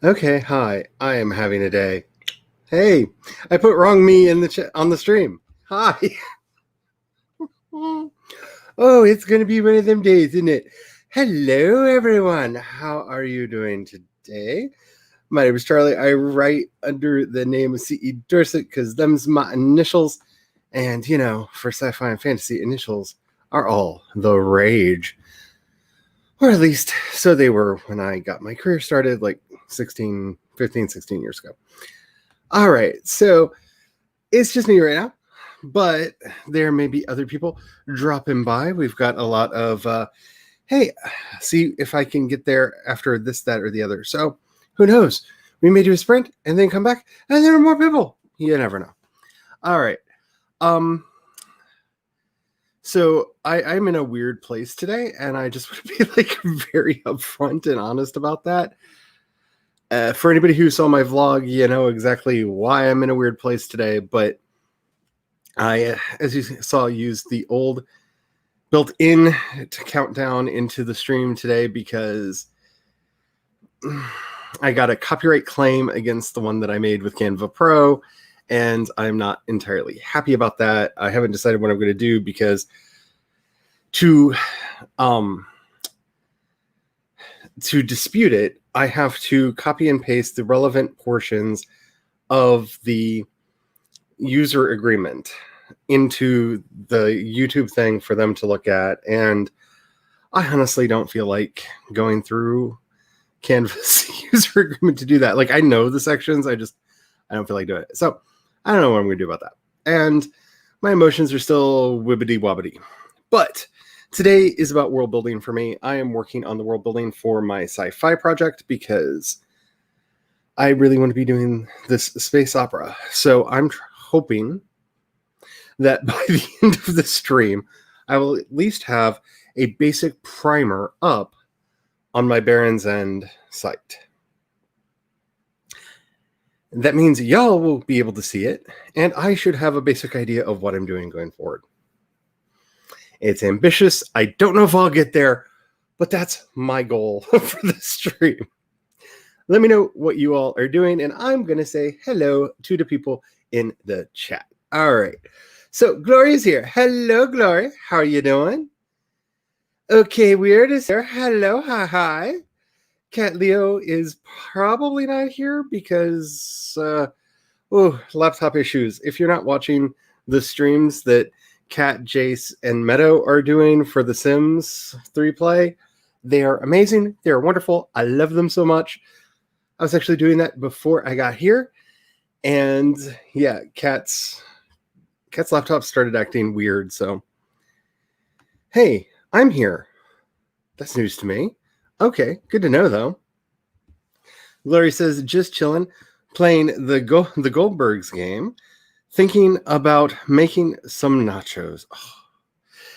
Okay, hi. I am having a day. Hey, I put wrong me in the on the stream. Hi. Oh, it's going to be one of them days, isn't it? Hello, everyone. How are you doing today? My name is Charlie. I write under the name of C.E. Dorset because them's my initials. And, for sci-fi and fantasy, initials are all the rage. Or at least, so they were when I got my career started, like 16 years ago. All right, so it's just me right now, but there may be other people dropping by. We've got a lot of, hey, see if I can get there after this, that, or the other. So who knows? We may do a sprint and then come back, and there are more people. You never know. All right. So I'm in a weird place today, and I just want to be very upfront and honest about that. For anybody who saw my vlog, you know exactly why I'm in a weird place today, but I, as you saw, used the old built-in to countdown into the stream today because I got a copyright claim against the one that I made with Canva Pro, and I'm not entirely happy about that. I haven't decided what I'm going to do because to dispute it, I have to copy and paste the relevant portions of the user agreement into the YouTube thing for them to look at. And I honestly don't feel like going through Canva's user agreement to do that. Like, I know the sections, I don't feel like doing it. So I don't know what I'm going to do about that. And my emotions are still wibbity wobbity. But today is about world building for me. I am working on the world building for my sci-fi project because I really want to be doing this space opera. So I'm hoping that by the end of the stream, I will at least have a basic primer up on my Baron's End site. That means y'all will be able to see it, and I should have a basic idea of what I'm doing going forward. It's ambitious. I don't know if I'll get there, but that's my goal for the stream. Let me know what you all are doing, and I'm going to say hello to the people in the chat. All right. So Glory's here. Hello, Glory. How are you doing? Okay, Weird is here. Hello, hi. Cat Leo is probably not here because, laptop issues. If you're not watching the streams that Cat, Jace, and Meadow are doing for The Sims 3 play, they are amazing. They're wonderful. I love them so much. I was actually doing that before I got here. And yeah, Cat's laptop started acting weird. So, hey, I'm here. That's news to me. Okay, good to know, though. Glory says, just chilling, playing the Goldbergs game, thinking about making some nachos. Oh.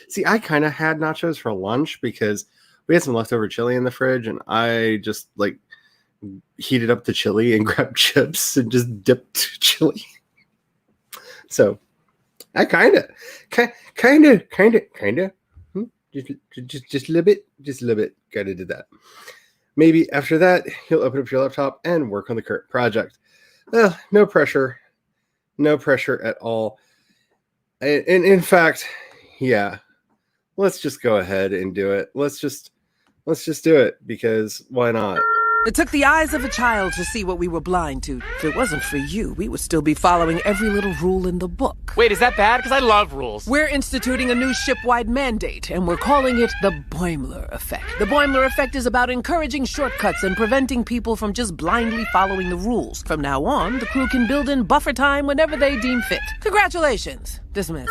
See, I kind of had nachos for lunch because we had some leftover chili in the fridge, and I just, heated up the chili and grabbed chips and just dipped chili. So, I kind of, just a little bit, kind of did that. Maybe after that, you'll open up your laptop and work on the current project. Well, no pressure at all. And in fact, yeah, let's just go ahead and do it. Let's just do it because why not? It took the eyes of a child to see what we were blind to. If it wasn't for you, we would still be following every little rule in the book. Wait, is that bad? Because I love rules. We're instituting a new ship-wide mandate, and we're calling it the Boimler Effect. The Boimler Effect is about encouraging shortcuts and preventing people from just blindly following the rules. From now on, the crew can build in buffer time whenever they deem fit. Congratulations. Dismissed.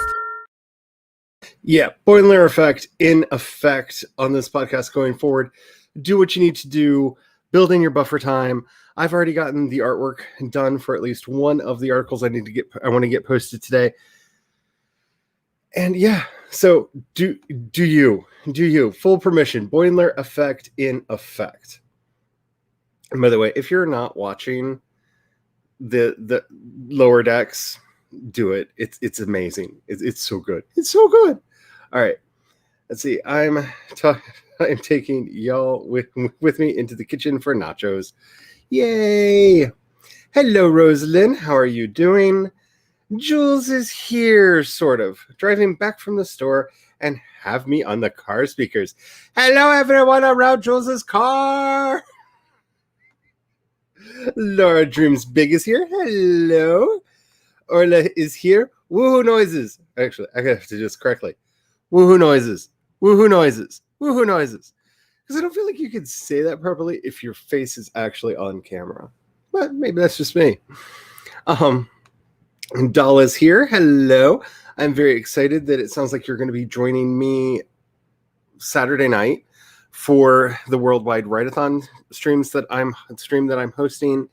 Yeah, Boimler Effect in effect on this podcast going forward. Do what you need to do. Build in your buffer time. I've already gotten the artwork done for at least one of the articles I want to get posted today. And yeah, so do you full permission. Boimler Effect in effect. And by the way, if you're not watching the Lower Decks, do it. It's amazing. It's so good. It's so good. All right. Let's see. I'm taking y'all with me into the kitchen for nachos. Yay! Hello, Rosalind. How are you doing? Jules is here, sort of, driving back from the store and have me on the car speakers. Hello, everyone around Jules's car. Laura Dreams Big is here. Hello. Orla is here. Woohoo noises. Actually, I have to do this correctly. Woohoo noises. Woohoo noises. Woohoo noises. Because I don't feel like you could say that properly if your face is actually on camera. But maybe that's just me. Dala's here. Hello. I'm very excited that it sounds like you're going to be joining me Saturday night for the Worldwide Write-a-thon stream that I'm hosting.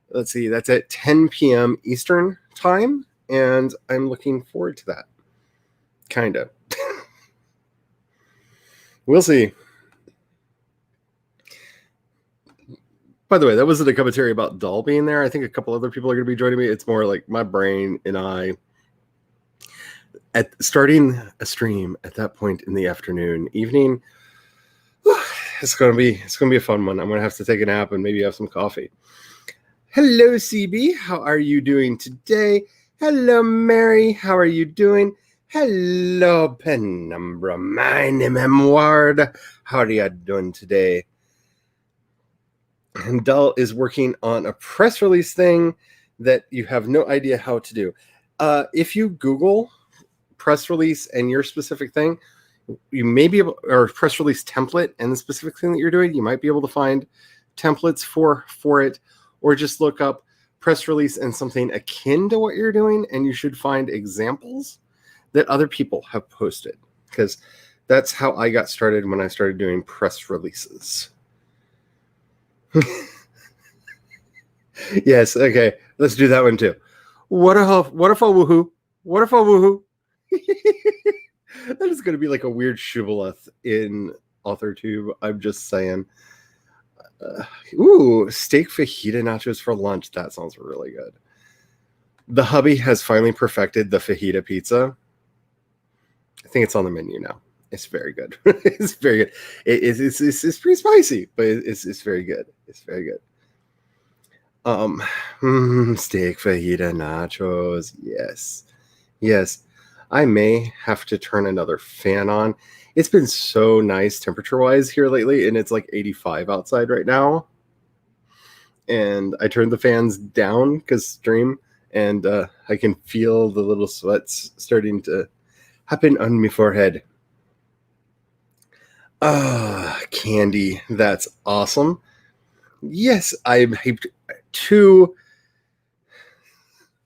Let's see, that's at 10 p.m. Eastern time, and I'm looking forward to that. Kind of. We'll see. By the way, that wasn't a commentary about Doll being there. I think a couple other people are going to be joining me. It's more like my brain and I at starting a stream at that point in the afternoon, evening. It's going to be a fun one. I'm going to have to take a nap and maybe have some coffee. Hello, CB. How are you doing today? Hello, Mary. How are you doing? Hello, Penumbra. My name is Ward. How are you doing today? And Dull is working on a press release thing that you have no idea how to do. If you Google press release and your specific thing, you may be able, or press release template and the specific thing that you're doing, you might be able to find templates for it, or just look up press release and something akin to what you're doing, and you should find examples that other people have posted, because that's how I got started when I started doing press releases. Yes, okay, let's do that one too. Waterfall woohoo. Waterfall woohoo. That is going to be like a weird shibboleth in AuthorTube. I'm just saying. Ooh, steak fajita nachos for lunch. That sounds really good. The hubby has finally perfected the fajita pizza. I think it's on the menu now. It's very good. It's very good. It's pretty spicy, but it's very good. It's very good. Steak fajita nachos. Yes. I may have to turn another fan on. It's been so nice temperature-wise here lately, and it's like 85 outside right now. And I turned the fans down because stream, and I can feel the little sweats starting to happen on my forehead. Candy. That's awesome. Yes, I'm hyped to...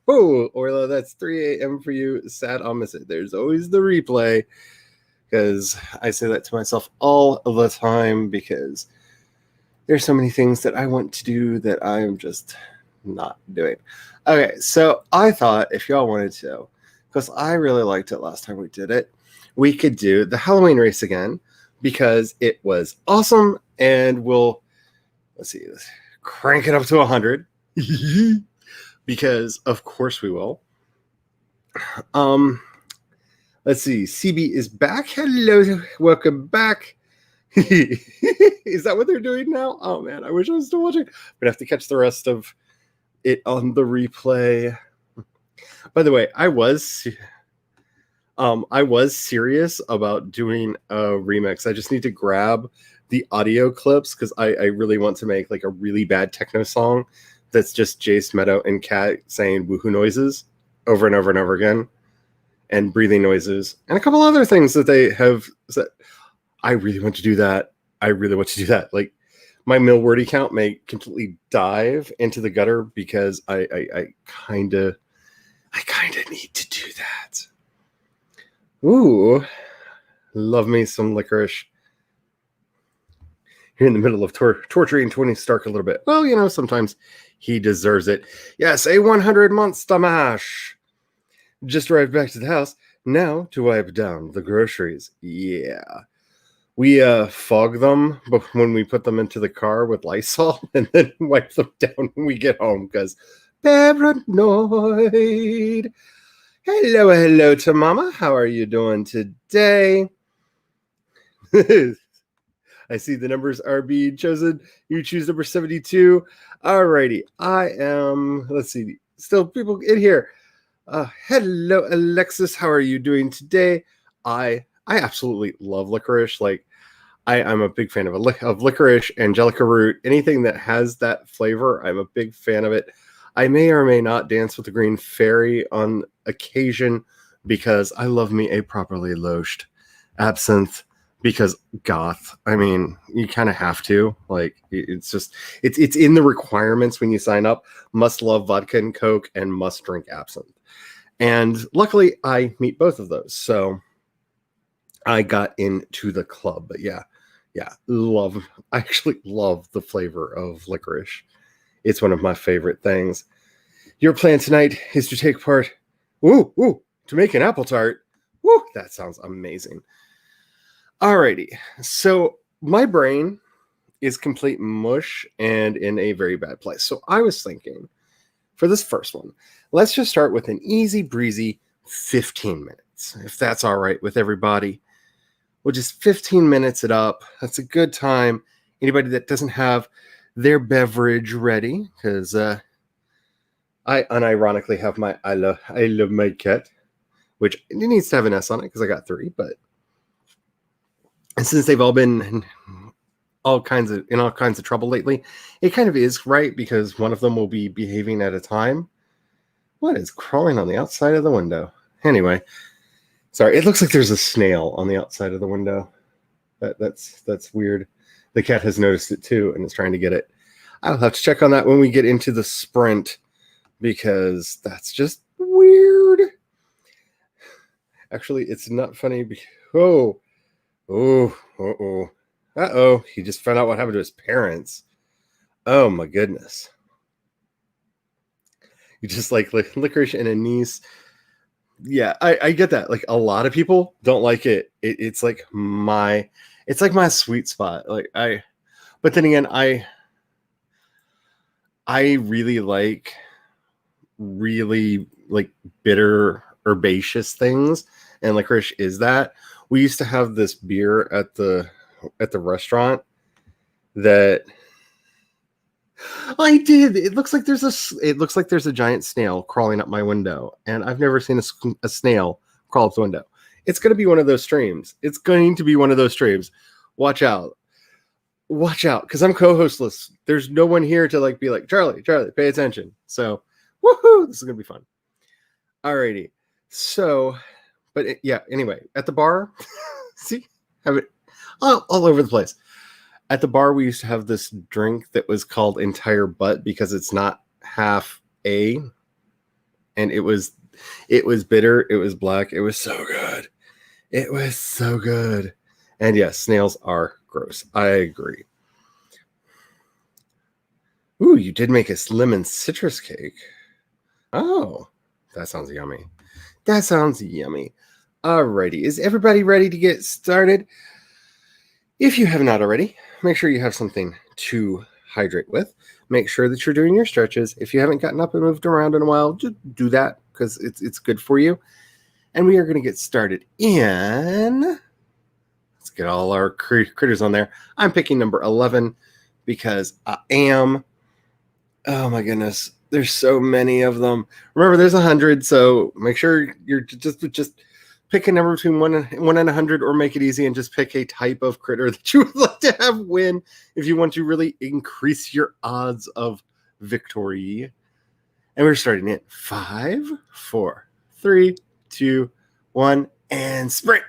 Oh, Orla, that's 3 a.m. for you. Sad I'll miss it. There's always the replay, because I say that to myself all the time, because there's so many things that I want to do that I'm just not doing. Okay, so I thought if y'all wanted to, because I really liked it last time we did it, we could do the Halloween race again, because it was awesome, and let's see, let's crank it up to 100. Because of course we will. Let's see. CB is back. Hello, welcome back. Is that what they're doing now? Oh man, I wish I was still watching. But I have to catch the rest of it on the replay. By the way, I was serious about doing a remix. I just need to grab the audio clips because I really want to make like a really bad techno song that's just Jace, Meadow, and Cat saying woohoo noises over and over and over again, and breathing noises, and a couple other things that they have said. I really want to do that. Like, my Milwordy count may completely dive into the gutter because I kind of need to do that. Ooh, love me some licorice. You're in the middle of torturing Tony Stark a little bit. Well, you know, sometimes he deserves it. Yes, a 100-month mash. Just arrived back to the house. Now to wipe down the groceries. Yeah. We fog them when we put them into the car with Lysol and then wipe them down when we get home because paranoid. Hello to Mama. How are you doing today? I see the numbers are being chosen. You choose number 72. Alrighty. I am, let's see, still people in here. Hello, Alexis. How are you doing today? I absolutely love licorice. Like, I'm a big fan of licorice, angelica root, anything that has that flavor. I'm a big fan of it. I may or may not dance with the green fairy on occasion because I love me a properly loached absinthe. Because goth, I mean, you kind of have to. Like, it's just it's in the requirements when you sign up. Must love vodka and Coke and must drink absinthe. And luckily, I meet both of those. So I got into the club. But yeah, I actually love the flavor of licorice. It's one of my favorite things. Your plan tonight is to take part, to make an apple tart. Woo, that sounds amazing. Alrighty, so my brain is complete mush and in a very bad place. So I was thinking, for this first one, let's just start with an easy breezy 15 minutes, if that's all right with everybody. We'll just 15 minutes it up. That's a good time. Anybody that doesn't have their beverage ready, because I unironically have my I love my cat, which it needs to have an S on it because I got 3, but and since they've all been in all kinds of trouble lately, it kind of is right because one of them will be behaving at a time. What is crawling on the outside of the window? Anyway, sorry, it looks like there's a snail on the outside of the window. That's weird. The cat has noticed it too and is trying to get it. I'll have to check on that when we get into the sprint because that's just weird. Actually, it's not funny. He just found out what happened to his parents. Oh my goodness. You just like licorice and anise. Yeah, I get that. Like a lot of people don't like it. It's like my sweet spot. But then again, I really like bitter herbaceous things, and licorice is that. We used to have this beer at the restaurant that I did. It looks like there's a giant snail crawling up my window, and I've never seen a snail crawl up the window. It's going to be one of those streams. Watch out, because I'm co-hostless. There's no one here to be like, Charlie, pay attention. So, woohoo! This is going to be fun. Alrighty. So, anyway, at the bar, see, have it all over the place. At the bar, we used to have this drink that was called Entire Butt because it's not half A, and it was bitter, it was black, it was so good. And yes, snails are gross. I agree. Ooh, you did make a lemon citrus cake. Oh, that sounds yummy. Alrighty, is everybody ready to get started? If you have not already, make sure you have something to hydrate with. Make sure that you're doing your stretches. If you haven't gotten up and moved around in a while, just do that because it's good for you. And we are going to get started in... Let's get all our critters on there. I'm picking number 11 because I am... Oh my goodness. There's so many of them. Remember, there's 100, so make sure you're just pick a number between 1 and 100, or make it easy and just pick a type of critter that you would like to have win if you want to really increase your odds of victory. And we're starting at 5, 4, 3, 2, 1, and sprint.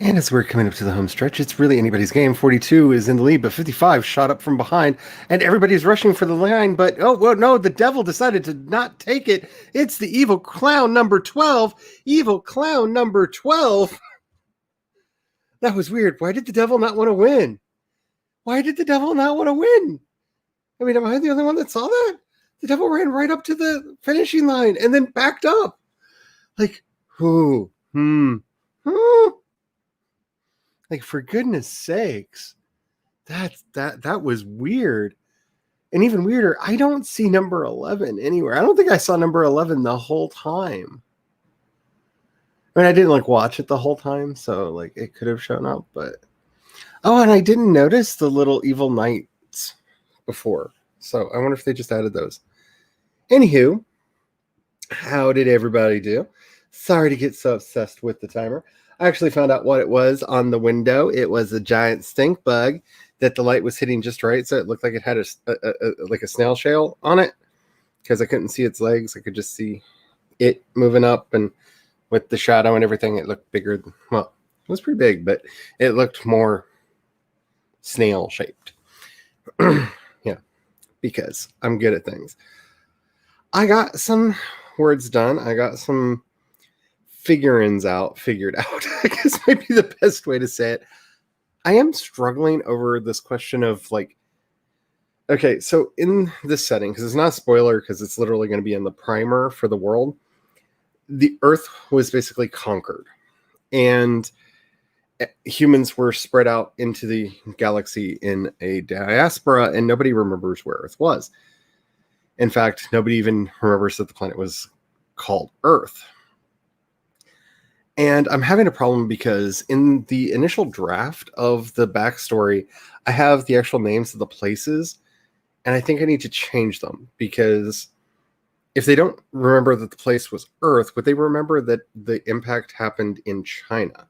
And as we're coming up to the home stretch, it's really anybody's game. 42 is in the lead, but 55 shot up from behind, and everybody's rushing for the line. But oh, well, no, the devil decided to not take it. It's the evil clown number 12. Evil clown number 12. That was weird. Why did the devil not want to win? Why did the devil not want to win? I mean, am I the only one that saw that? The devil ran right up to the finishing line and then backed up. Like, like, for goodness sakes, that was weird. And even weirder, I don't see number 11 anywhere. I don't think I saw number 11 the whole time. I mean, I didn't like watch it the whole time, so like it could have shown up, but oh, and I didn't notice the little evil knights before. So I wonder if they just added those. Anywho, how did everybody do? Sorry to get so obsessed with the timer. I actually found out what it was on the window. It was a giant stink bug that the light was hitting just right, so it looked like it had like a snail shell on it. Because I couldn't see its legs, I could just see it moving up, and with the shadow and everything, it looked bigger. Well, it was pretty big, but it looked more snail shaped. Yeah, because I'm good at things. I got some words done. I got some figured out, I guess might be the best way to say it. I am struggling over this question of like, okay, so in this setting, because it's not a spoiler, because it's literally going to be in the primer for the world, the Earth was basically conquered, and humans were spread out into the galaxy in a diaspora, and nobody remembers where Earth was. In fact, nobody even remembers that the planet was called Earth. And I'm having a problem because in the initial draft of the backstory, I have the actual names of the places, and I think I need to change them, because if they don't remember that the place was Earth, would they remember that the impact happened in China?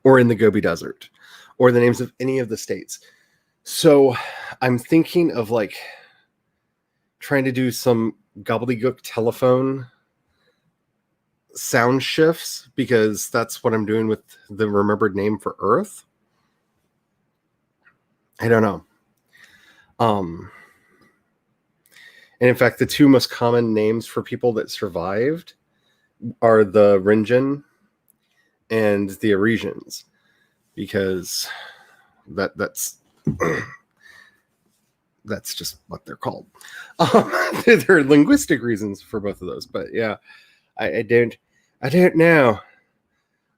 Or in the Gobi Desert? Or the names of any of the states? So I'm thinking of like trying to do some gobbledygook telephone sound shifts, because that's what I'm doing with the remembered name for Earth. I don't know. And in fact, the two most common names for people that survived are the Rinjin and the Arisians, because that's that's just what they're called. There are linguistic reasons for both of those, but yeah, I don't know.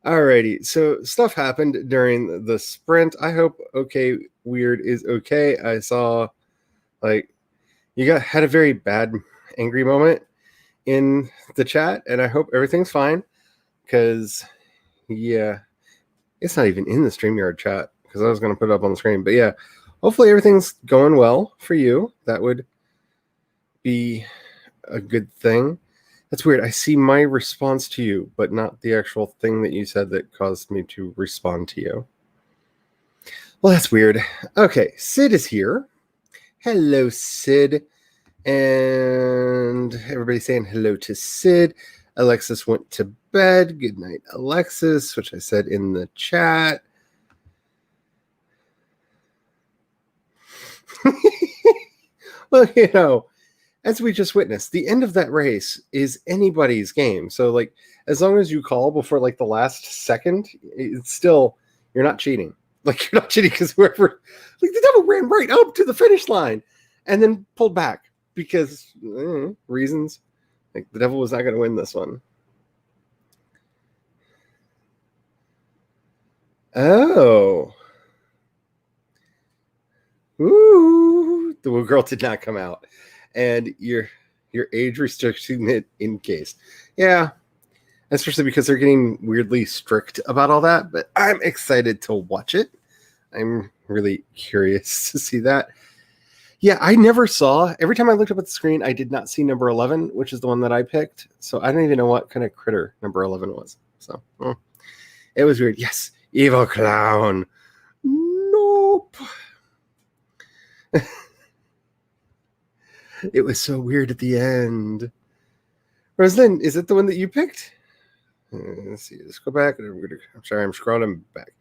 Alrighty, so stuff happened during the sprint. I hope okay weird is okay. I saw like you had a very bad angry moment in the chat, and I hope everything's fine, because yeah, it's not even in the StreamYard chat because I was going to put it up on the screen, but yeah, hopefully everything's going well for you. That would be a good thing. That's weird. I see my response to you, but not the actual thing that you said that caused me to respond to you. Well, that's weird. Okay, Sid is here. Hello, Sid. And everybody saying hello to Sid. Alexis went to bed. Good night, Alexis, which I said in the chat. Well, you know, as we just witnessed, the end of that race is anybody's game. So, like, as long as you call before, like, the last second, it's still, you're not cheating. Like, you're not cheating because whoever, like, the devil ran right up to the finish line and then pulled back because reasons. Like, the devil was not going to win this one. Oh. Ooh. The Woo Girl did not come out. And your age restriction it in case. Yeah. Especially because they're getting weirdly strict about all that. But I'm excited to watch it. I'm really curious to see that. Yeah, I never saw. Every time I looked up at the screen, I did not see number 11, which is the one that I picked. So I don't even know what kind of critter number 11 was. So it was weird. Yes, evil clown. Nope. It was so weird at the end. Rosalind, is it the one that you picked? Let's see. Let's go back. I'm sorry, I'm scrolling back.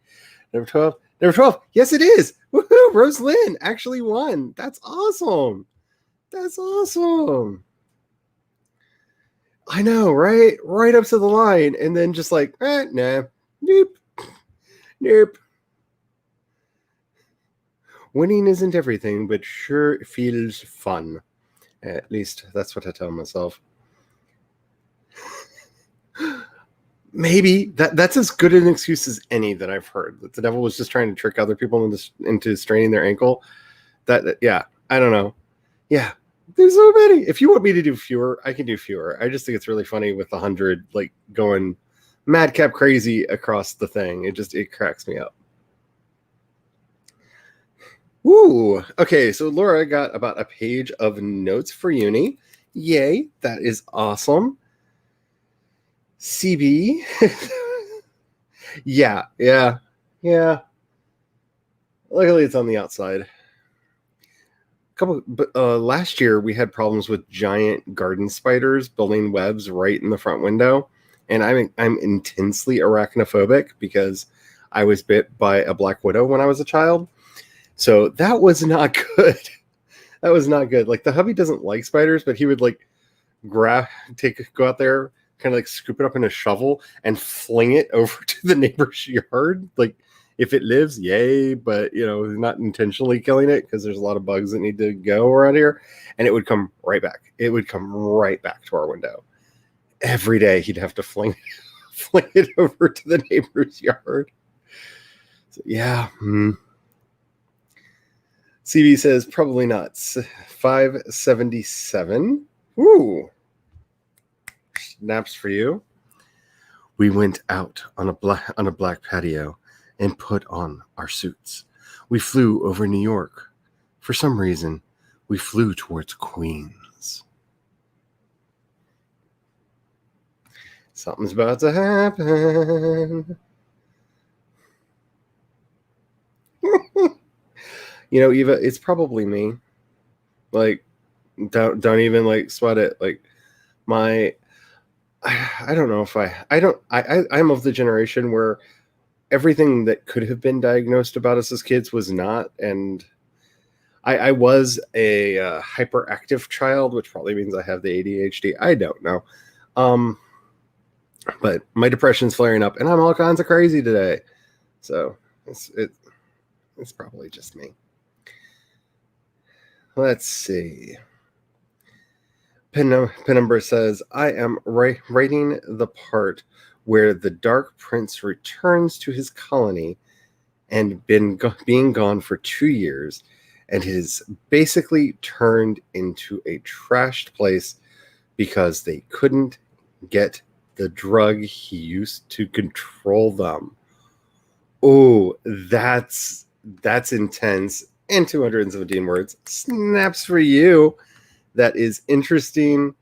Number 12. Number 12. Yes, it is. Woohoo! Rosalind actually won. That's awesome. That's awesome. I know, right? Right up to the line. And then just like, nah. Nope. Nope. Winning isn't everything, but sure feels fun. At least that's what I tell myself. Maybe that's as good an excuse as any that I've heard. That the devil was just trying to trick other people into straining their ankle. Yeah, I don't know. Yeah, there's so many. If you want me to do fewer, I can do fewer. I just think it's really funny with 100 like going madcap crazy across the thing. It cracks me up. Woo! Okay, so Laura got about a page of notes for uni. Yay, that is awesome. CB. yeah. Luckily, it's on the outside. Last year we had problems with giant garden spiders building webs right in the front window, and I'm intensely arachnophobic because I was bit by a black widow when I was a child. So that was not good. That was not good. Like the hubby doesn't like spiders, but he would like go out there, kind of like scoop it up in a shovel and fling it over to the neighbor's yard. Like if it lives, yay, but not intentionally killing it because there's a lot of bugs that need to go around here. And it would come right back. It would come right back to our window. Every day he'd have to fling it over to the neighbor's yard. So, yeah. CB says probably not. 577. Ooh. Snaps for you. We went out on a black patio and put on our suits. We flew over New York. For some reason, we flew towards Queens. Something's about to happen. Eva, it's probably me. Like, don't even like sweat it. Like, I don't know if I'm of the generation where everything that could have been diagnosed about us as kids was not, and I was a hyperactive child, which probably means I have the ADHD. I don't know, but my depression's flaring up, and I'm all kinds of crazy today. So it's probably just me. Let's see. Penumbra says, I am writing the part where the Dark Prince returns to his colony and being gone for 2 years and is basically turned into a trashed place because they couldn't get the drug he used to control them. Oh, that's intense. And 217 words. Snaps for you. That is interesting.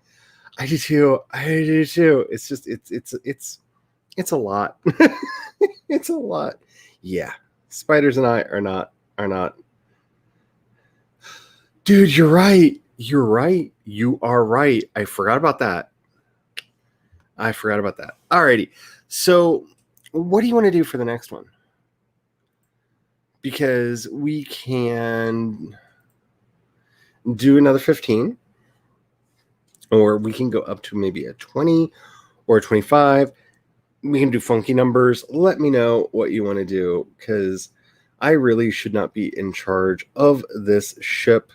I do too. It's just it's a lot. It's a lot. Yeah. Spiders and I are not. Dude, you're right. You are right. I forgot about that. Alrighty. So what do you want to do for the next one? Because we can do another 15, or we can go up to maybe a 20 or a 25. We can do funky numbers. Let me know what you want to do, because I really should not be in charge of this ship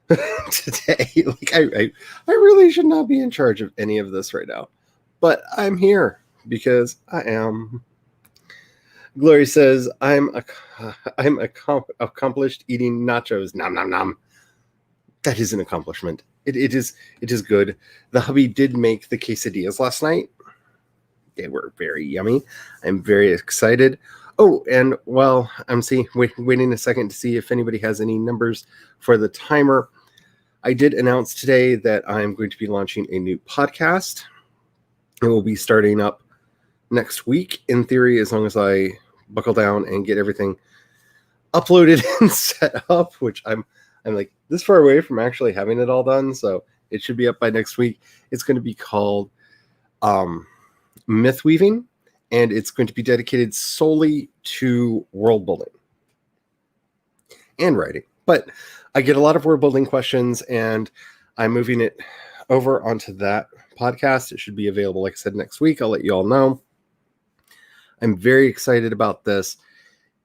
today. Like I really should not be in charge of any of this right now, but I'm here because I am. Glory says, I'm accomplished eating nachos. Nom, nom, nom. That is an accomplishment. It is good. The hubby did make the quesadillas last night. They were very yummy. I'm very excited. Oh, and while I'm waiting a second to see if anybody has any numbers for the timer, I did announce today that I'm going to be launching a new podcast. It will be starting up next week, in theory, as long as I buckle down and get everything uploaded and set up, which I'm like this far away from actually having it all done, so it should be up by next week. It's going to be called myth weaving, and it's going to be dedicated solely to world building and writing. But I get a lot of world building questions, and I'm moving it over onto that podcast. It should be available, like I said, next week. I'll let you all know. I'm very excited about this.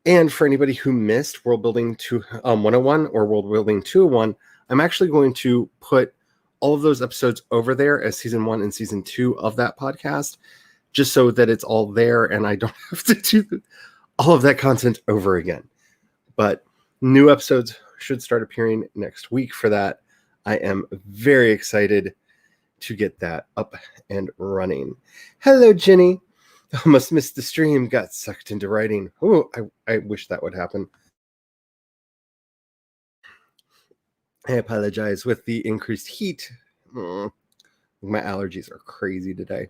And for anybody who missed World Building 101 or World Building 201, I'm actually going to put all of those episodes over there as season 1 and season 2 of that podcast, just so that it's all there and I don't have to do all of that content over again. But new episodes should start appearing next week for that. I am very excited to get that up and running. Hello, Jenny. Almost missed the stream, got sucked into writing. Oh, I wish that would happen. I apologize with the increased heat. My allergies are crazy today.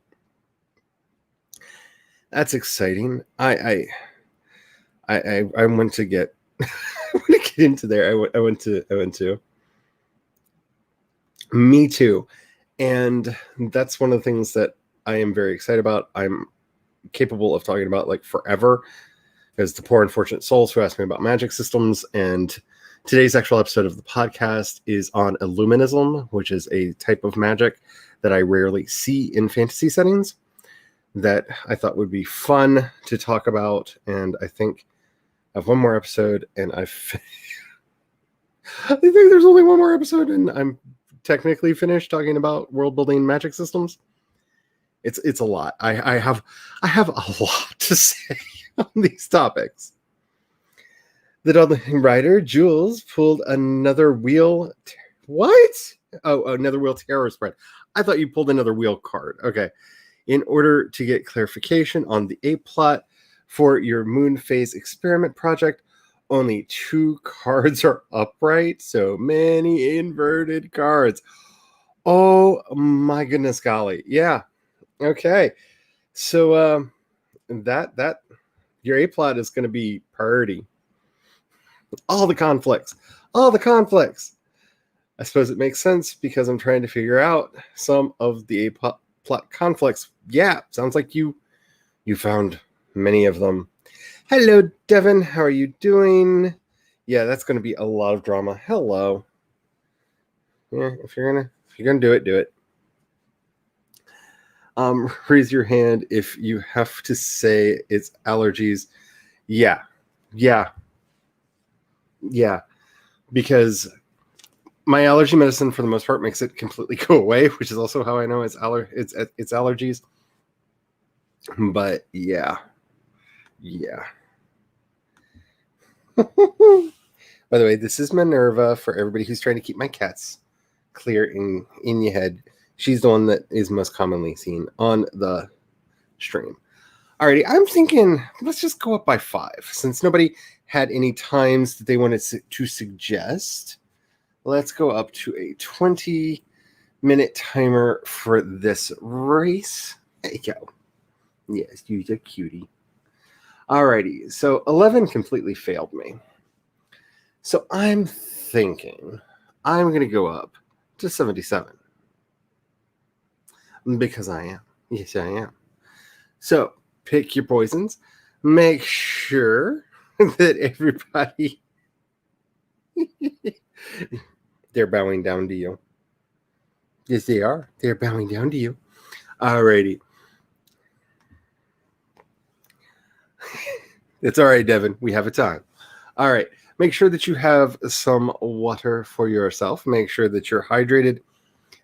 That's exciting. I went to get into there. I went to. Me too. And that's one of the things that I am very excited about. I'm capable of talking about like forever, as the poor unfortunate souls who ask me about magic systems. And today's actual episode of the podcast is on Illuminism, which is a type of magic that I rarely see in fantasy settings that I thought would be fun to talk about. And I think I have one more episode, and I think there's only one more episode, and I'm technically finished talking about world building magic systems. It's a lot. I have a lot to say on these topics. The Dublin writer Jules pulled another wheel. What? Oh, another wheel terror spread. I thought you pulled another wheel card. Okay. In order to get clarification on the A plot for your moon phase experiment project, only 2 cards are upright. So many inverted cards. Oh my goodness, golly. Yeah. Okay. So that your A plot is going to be priority. All the conflicts. I suppose it makes sense because I'm trying to figure out some of the A plot conflicts. Yeah, sounds like you found many of them. Hello, Devin. How are you doing? Yeah, that's going to be a lot of drama. Hello. Yeah, if you're gonna do it. Raise your hand if you have to say it's allergies. Yeah. Because my allergy medicine, for the most part, makes it completely go away, which is also how I know it's allergies. But yeah. By the way, this is Minerva for everybody who's trying to keep my cats clear in your head. She's the one that is most commonly seen on the stream. Alrighty, I'm thinking let's just go up by 5 since nobody had any times that they wanted to suggest. Let's go up to a 20-minute timer for this race. There you go. Yes, you're a cutie. Alrighty, so 11 completely failed me. So I'm thinking I'm going to go up to 77. Because I am. Yes, I am. So pick your poisons. Make sure that everybody they're bowing down to you. Yes, they are. They're bowing down to you. Alrighty. It's all right, Devin. We have a time. All right. Make sure that you have some water for yourself. Make sure that you're hydrated.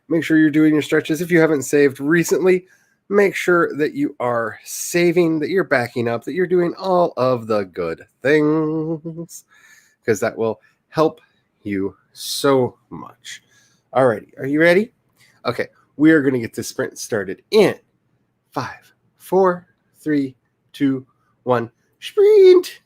Make sure you're doing your stretches. If you haven't saved recently, make sure that you are saving, that you're backing up, that you're doing all of the good things, because that will help you so much. Alrighty, are you ready? Okay, we are going to get this sprint started in 5, 4, 3, 2, 1. Sprint!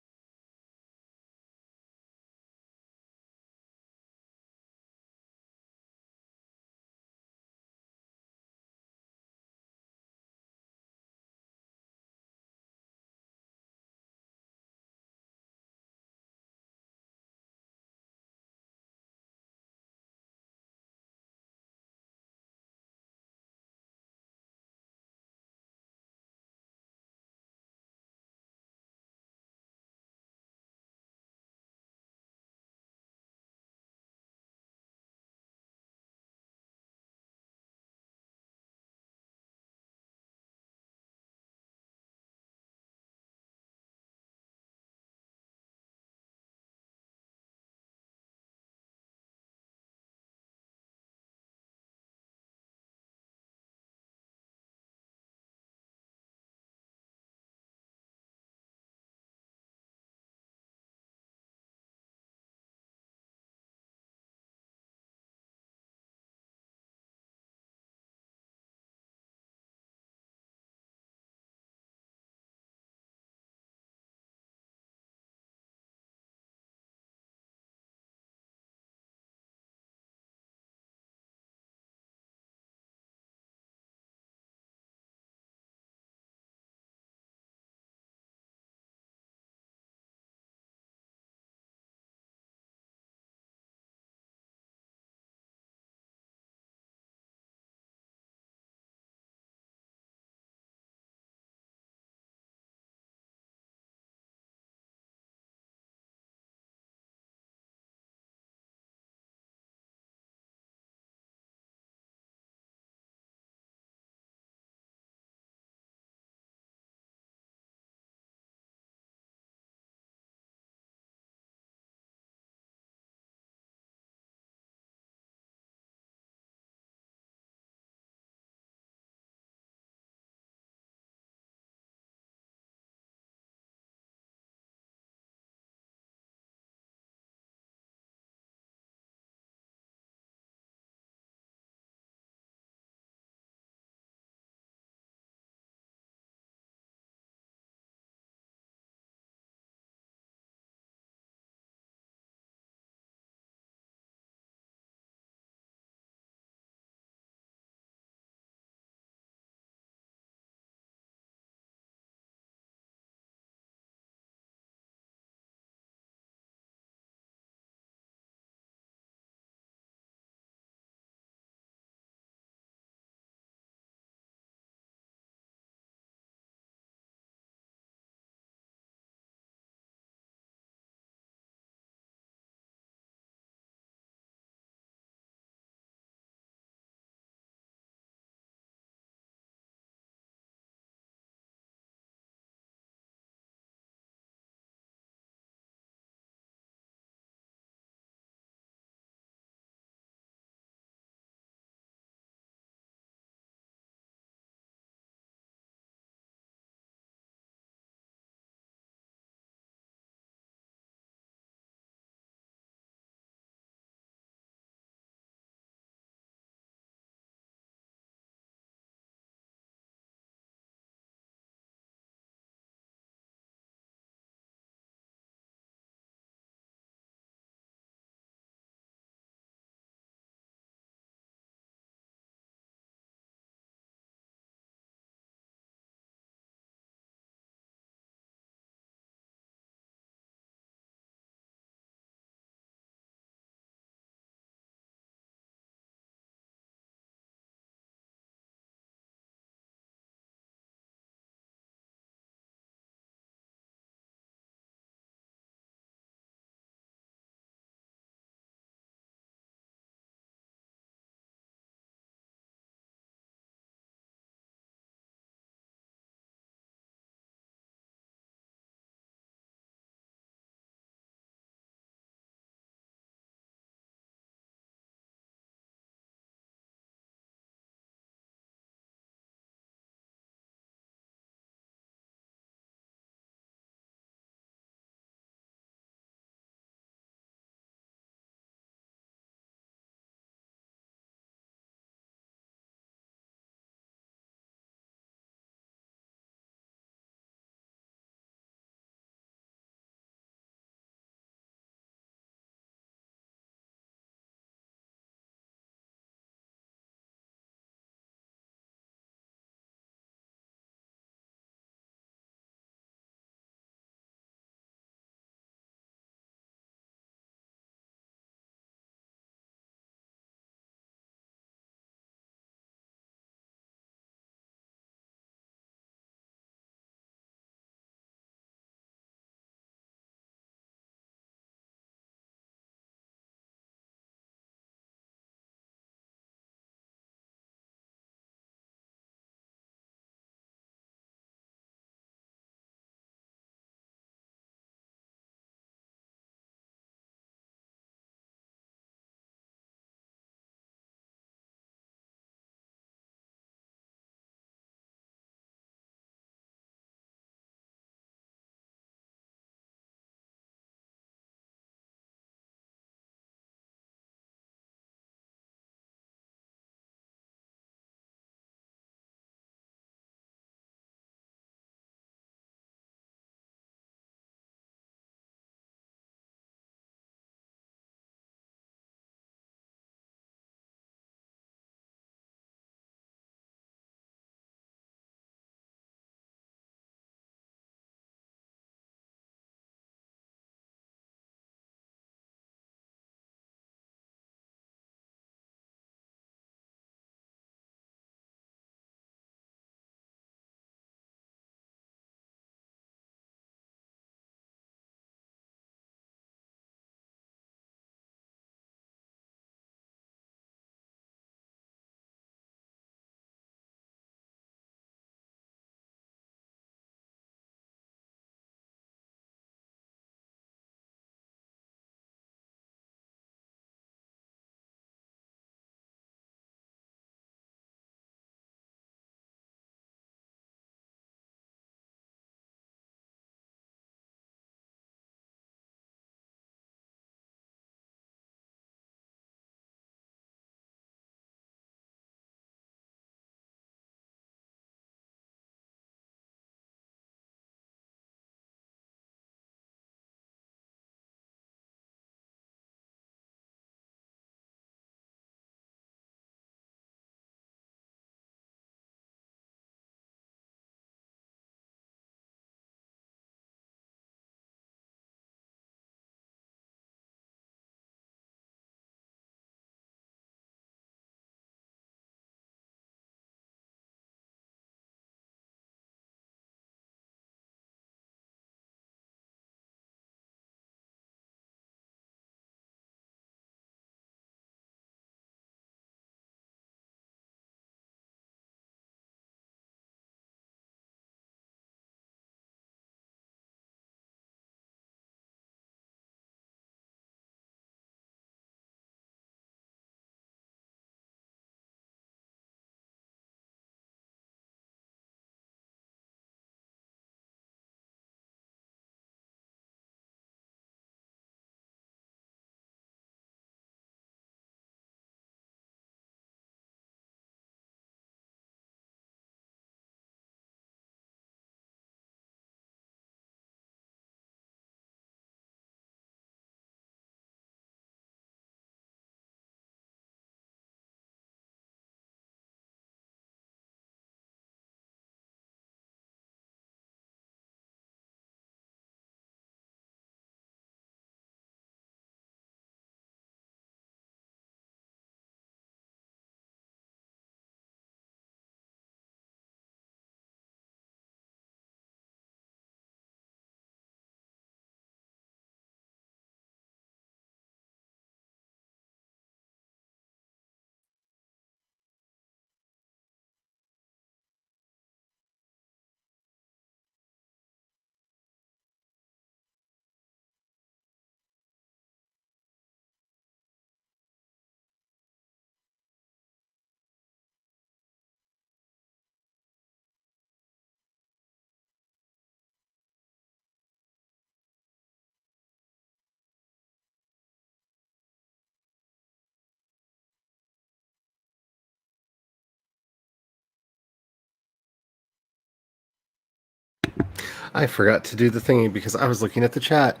I forgot to do the thingy because I was looking at the chat.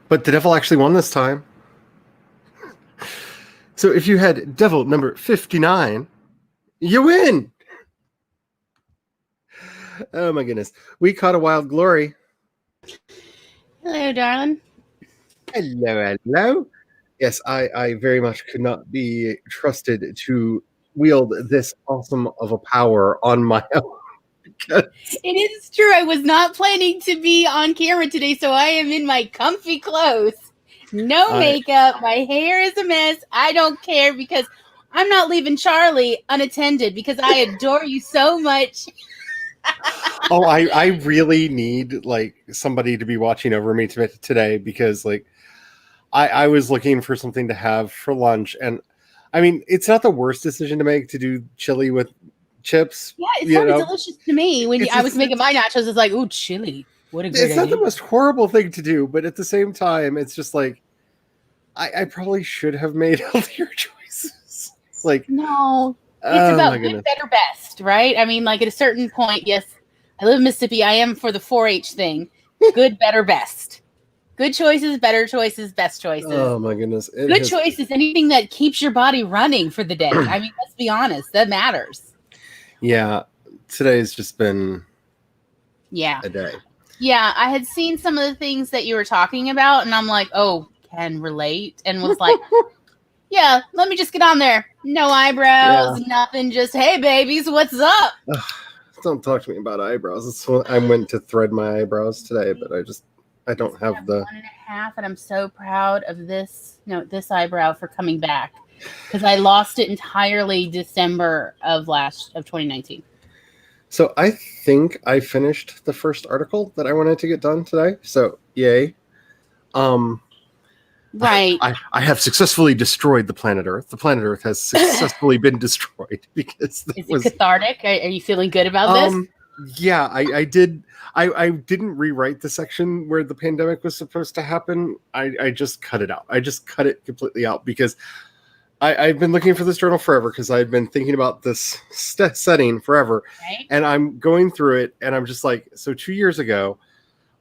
But the devil actually won this time. So if you had devil number 59, you win! Oh my goodness. We caught a wild glory. Hello, darling. Hello. Yes, I very much could not be trusted to wield this awesome of a power on my own. It is true. I was not planning to be on camera today, so I am in my comfy clothes. No makeup. My hair is a mess. I don't care because I'm not leaving Charlie unattended because I adore you so much. Oh, I really need like somebody to be watching over me today because like I was looking for something to have for lunch, and I mean it's not the worst decision to make to do chili with chips. Yeah, it sounded delicious to me when I was making my nachos. It's like, ooh, chili. What a great idea. It's not the most horrible thing to do, but at the same time, it's just like I probably should have made healthier choices. Like no, it's about good, better, best, right? I mean, like at a certain point, yes, I live in Mississippi. I am for the 4-H thing. Good, better, best. Good choices, better choices, best choices. Oh my goodness. Good choices, anything that keeps your body running for the day. I mean, let's be honest, that matters. Yeah, today's just been a day. Yeah, I had seen some of the things that you were talking about, and I'm like, oh, can relate, and was like, yeah, let me just get on there. No eyebrows, nothing, just, hey, babies, what's up? Don't talk to me about eyebrows. I went to thread my eyebrows today, but I don't have the 1.5, and I'm so proud of this eyebrow for coming back because I lost it entirely December of 2019. So I think I finished the first article that I wanted to get done today. So yay. Right. I have successfully destroyed the planet Earth. The planet Earth has successfully been destroyed because is it cathartic? Are you feeling good about this? Yeah, I did. I didn't rewrite the section where the pandemic was supposed to happen. I just cut it out. I just cut it completely out because I've been looking for this journal forever because I've been thinking about this setting forever. Right. And I'm going through it and I'm just like, so 2 years ago,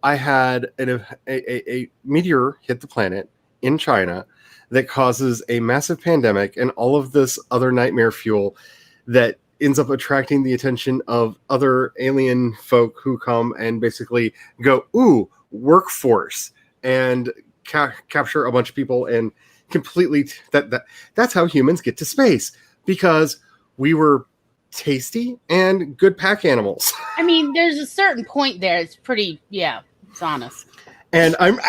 I had a meteor hit the planet in China that causes a massive pandemic and all of this other nightmare fuel that ends up attracting the attention of other alien folk who come and basically go, ooh, workforce, and capture a bunch of people and completely that's how humans get to space because we were tasty and good pack animals. I mean, there's a certain point there. It's pretty, it's honest. And I'm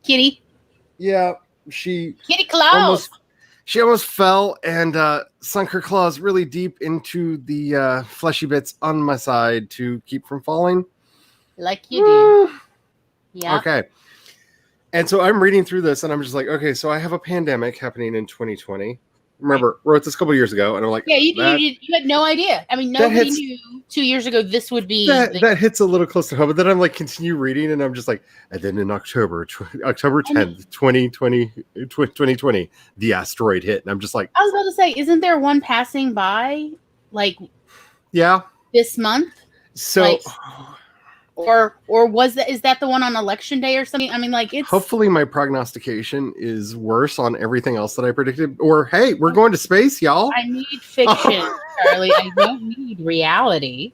Kitty. Yeah, Kitty Claus. She almost fell and sunk her claws really deep into the fleshy bits on my side to keep from falling. Like you do. Yeah. Okay. And so I'm reading through this and I'm just like, okay, so I have a pandemic happening in 2020. Remember, wrote this a couple years ago and I'm like, yeah, you had no idea. I mean, nobody knew 2 years ago this would be. That hits a little close to home. But then I'm like, continue reading and I'm just like, and then in October 10th, 2020, the asteroid hit. And I'm just like, I was about to say, isn't there one passing by like this month? So like, or is that the one on election day or something? I mean, like it's hopefully my prognostication is worse on everything else that I predicted. Or hey, we're going to space, y'all. I need fiction, Charlie. I don't need reality.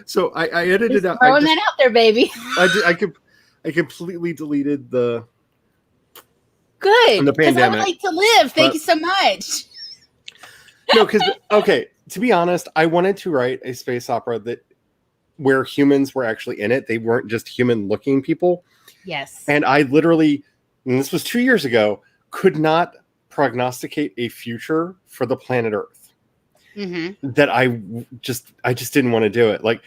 So I edited out. Throwing that out there, baby. I completely deleted the good the pandemic. I would like to live. Thank you so much. No, because okay, to be honest, I wanted to write a space opera where humans were actually in it. They weren't just human-looking people. Yes. And I literally, and this was 2 years ago, could not prognosticate a future for the planet Earth. Mm-hmm. That I just didn't want to do it. Like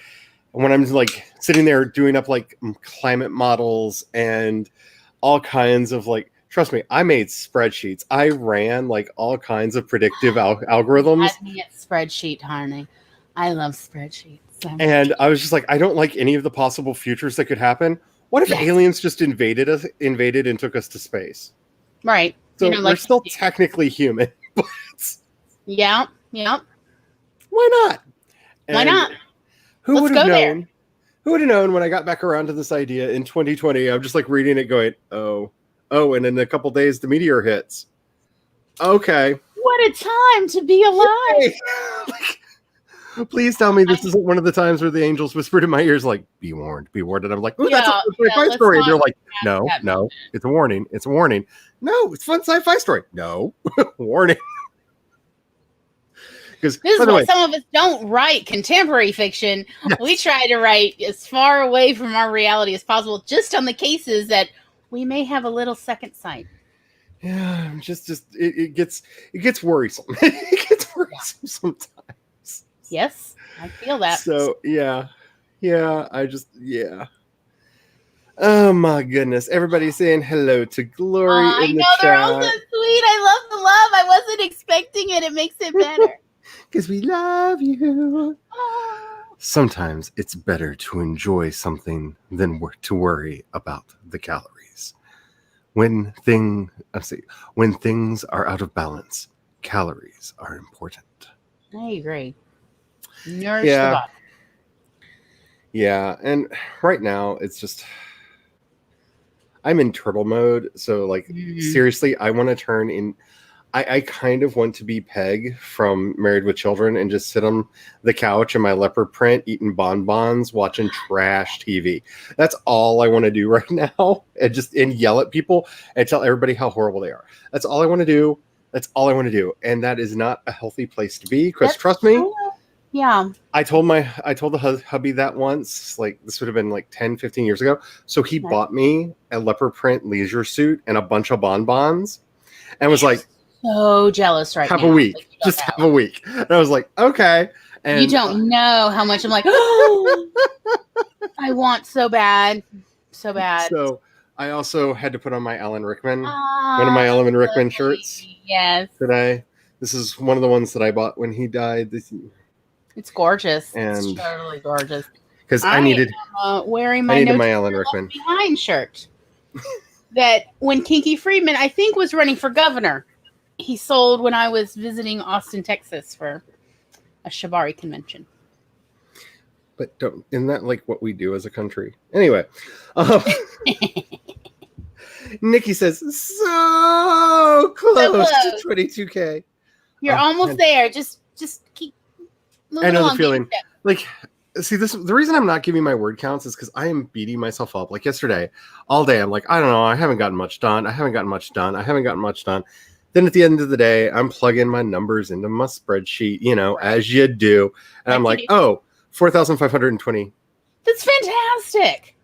when I'm like sitting there doing up like climate models and all kinds of like, trust me, I made spreadsheets. I ran like all kinds of predictive algorithms. Add me a spreadsheet, honey. I love spreadsheets. And I was just like, I don't like any of the possible futures that could happen. What if aliens just invaded and took us to space? Right. So we're still technically human. But yeah. Why not? Why not? Who would have known Who would have known when I got back around to this idea in 2020? I'm just like reading it, going, oh, and in a couple days the meteor hits. Okay. What a time to be alive. Like, please tell me this isn't one of the times where the angels whispered in my ears, like, be warned, be warned. And I'm like, oh, that's a sci-fi story. And they're like, no, it's a warning. It's a warning. No, it's a fun sci-fi story. No, warning. This is why some of us don't write contemporary fiction. Yes. We try to write as far away from our reality as possible, just on the cases that we may have a little second sight. Yeah, it gets worrisome. It gets worrisome sometimes. Yes, I feel that. So yeah. Oh my goodness! Everybody's saying hello to Glory in the chat. They're all so sweet. I love the love. I wasn't expecting it. It makes it better. Because we love you. Sometimes it's better to enjoy something than to worry about the calories. When things are out of balance, calories are important. I agree. Nourish the body. Yeah, and right now it's just I'm in turtle mode, so like seriously, I want to turn in. I kind of want to be Peg from Married with Children and just sit on the couch in my leopard print, eating bonbons, watching trash TV. That's all I want to do right now, and yell at people and tell everybody how horrible they are. That's all I want to do. That's all I want to do, and that is not a healthy place to be. Because trust me, yeah. I told the hubby that once, like this would have been like 10, 15 years ago. So he bought me a leopard print leisure suit and a bunch of bonbons, and was like, so jealous right now. Have a week. Just have a week. And I was like, okay. And you don't know how much I'm like, oh, I want so bad. So bad. So I also had to put on my Alan Rickman, one of my Alan Rickman shirts. Yes. Today. This is one of the ones that I bought when he died. It's gorgeous. And it's totally gorgeous. Because I needed wearing my Alan Rickman behind shirt. That when Kinky Friedman, I think, was running for governor. He sold when I was visiting Austin, Texas for a Shibari convention. But isn't that like what we do as a country? Anyway. Nikki says, so close to 22K. You're almost there. Just keep moving along. I know the feeling. Like, see, the reason I'm not giving my word counts is because I am beating myself up. Like yesterday, all day, I'm like, I don't know. I haven't gotten much done. Then at the end of the day, I'm plugging my numbers into my spreadsheet, as you do. And I'm like, 4,520. That's fantastic.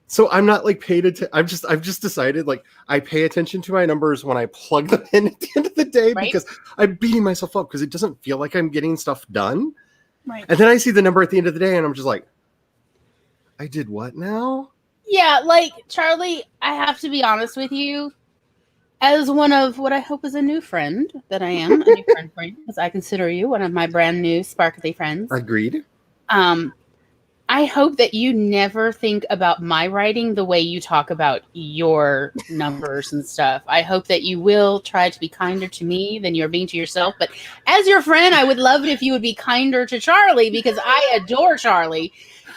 So I'm not like paid attention. I've just decided like I pay attention to my numbers when I plug them in at the end of the day because I'm beating myself up because it doesn't feel like I'm getting stuff done. Right. And then I see the number at the end of the day and I'm just like, I did what now? Yeah, like Charlie, I have to be honest with you. As one of what I hope is a new friend that I am, a new friend for you, because I consider you one of my brand new sparkly friends. Agreed. I hope that you never think about my writing the way you talk about your numbers and stuff. I hope that you will try to be kinder to me than you're being to yourself. But as your friend, I would love it if you would be kinder to Charlie because I adore Charlie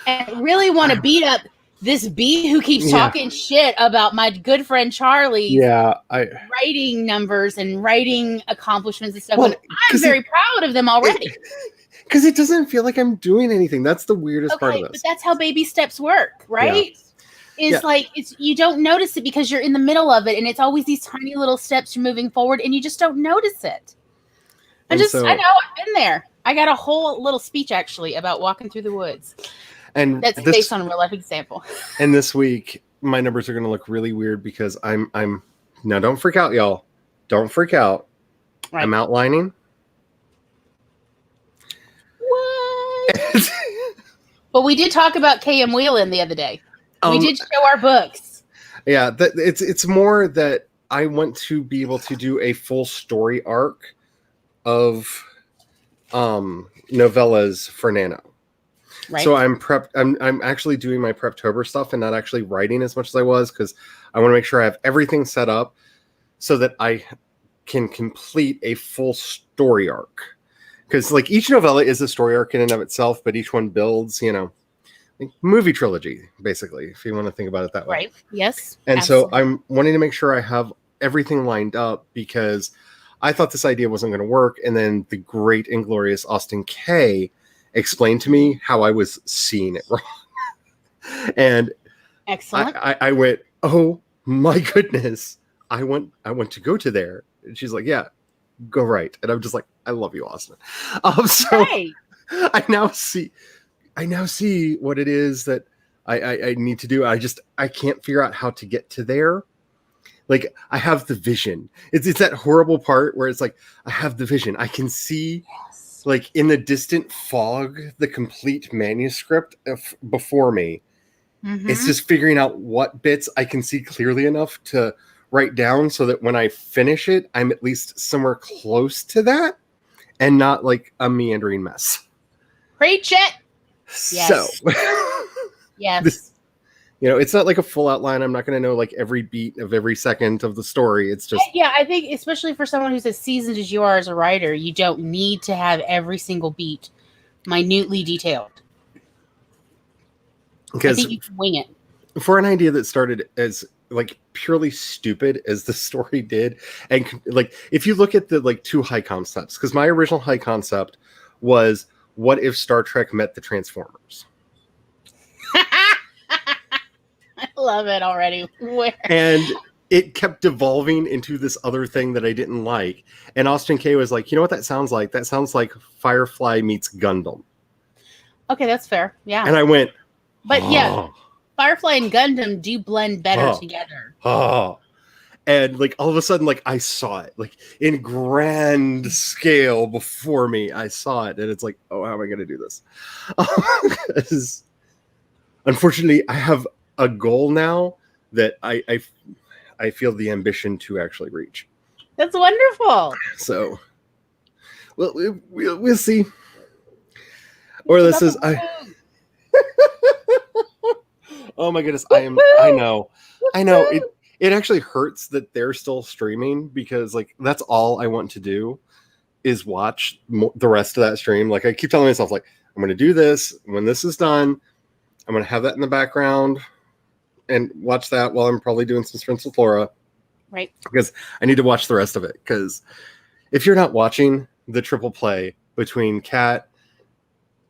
and really want to beat up this bee who keeps talking shit about my good friend Charlie's writing numbers and writing accomplishments and stuff. Well, I'm very proud of them already. Because it doesn't feel like I'm doing anything. That's the weirdest part of this. But that's how baby steps work, right? Yeah. It's you don't notice it because you're in the middle of it, and it's always these tiny little steps you're moving forward, and you just don't notice it. I know, I've been there. I got a whole little speech actually about walking through the woods. And that's based on a real life example. And this week, my numbers are going to look really weird because I'm now. Don't freak out, y'all. Don't freak out. Right. I'm outlining. What? But we did talk about K.M. Whelan the other day. We did show our books. Yeah, it's more that I want to be able to do a full story arc of novellas for Nano. Right. So I'm actually doing my Preptober stuff and not actually writing as much as I was because I want to make sure I have everything set up so that I can complete a full story arc. Because like each novella is a story arc in and of itself, but each one builds, movie trilogy, basically, if you want to think about it that way. Right. Yes. And absolutely. so I'm wanting to make sure I have everything lined up because I thought this idea wasn't going to work. And then the great inglorious Austin Kay explained to me how I was seeing it wrong. And Excellent. I went, oh my goodness. I want to go to there. And she's like, yeah, go right. And I'm just like, I love you, Austin. So Right. I now see what it is that I need to do. I can't figure out how to get to there. Like, I have the vision. It's that horrible part where it's like, I have the vision. I can see, like, in the distant fog, the complete manuscript before me. Mhm. It's just figuring out what bits I can see clearly enough to write down so that when I finish it, I'm at least somewhere close to that and not like a meandering mess. Preach it. Yes. So, Yes. it's not like a full outline. I'm not going to know like every beat of every second of the story. It's just, Yeah, I think especially for someone who's as seasoned as you are as a writer, you don't need to have every single beat minutely detailed. I because think you can wing it. for an idea that started as like purely stupid as the story did, and like if you look at the like two high concepts, because my original high concept was, what if Star Trek met the Transformers? I love it already. Where? And it kept devolving into this other thing that I didn't like. And Austin Kay was like, you know what that sounds like? That sounds like Firefly meets Gundam. Okay, that's fair. Yeah. And I went, But yeah, Firefly and Gundam do blend better together. oh. And like all of a sudden, like I saw it like in grand scale before me. I saw it, and it's like, oh, how am I going to do this? 'Cause unfortunately, I have a goal now that I feel the ambition to actually reach. That's wonderful. So, well, we'll see. Or this is oh my goodness, I know. It actually hurts that they're still streaming because like that's all I want to do is watch the rest of that stream. Like I keep telling myself like I'm going to do this when this is done. I'm going to have that in the background and watch that while I'm probably doing some sprints with Laura. Right. Because I need to watch the rest of it. Because if you're not watching the triple play between Kat,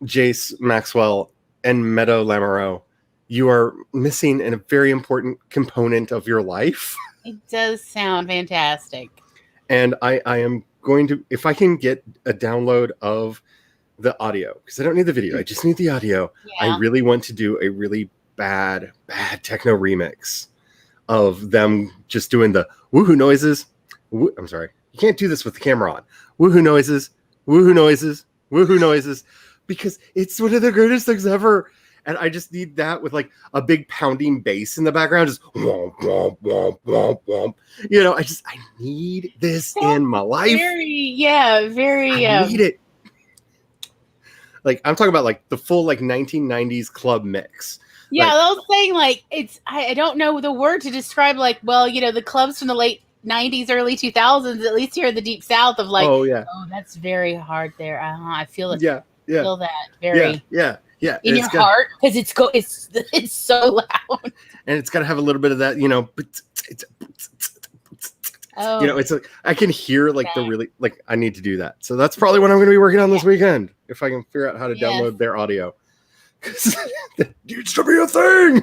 Jace Maxwell, and Meadow Lamoureux, you are missing a very important component of your life. It does sound fantastic. And I am going to, if I can get a download of the audio, because I don't need the video, I just need the audio. Yeah. I really want to do a really bad techno remix of them just doing the woohoo noises. I'm sorry. You can't do this with the camera on. Woohoo noises, woohoo noises, woohoo noises, because it's one of the greatest things ever. And I just need that with like a big pounding bass in the background, just womp, womp, womp, womp, womp. I need this in my life. Very. I need it. Like I'm talking about like the full like 1990s club mix. Yeah, like, I was saying like I don't know the word to describe like, well, the clubs from the late 90s, early 2000s, at least here in the deep south of like, oh that's very hard there. I feel it. Yeah. Feel that very. Yeah. In your heart, because it's so loud, and it's got to have a little bit of that, it's like I can hear like the really like I need to do that. So that's probably what I'm going to be working on this weekend if I can figure out how to download their audio, because that needs to be a thing.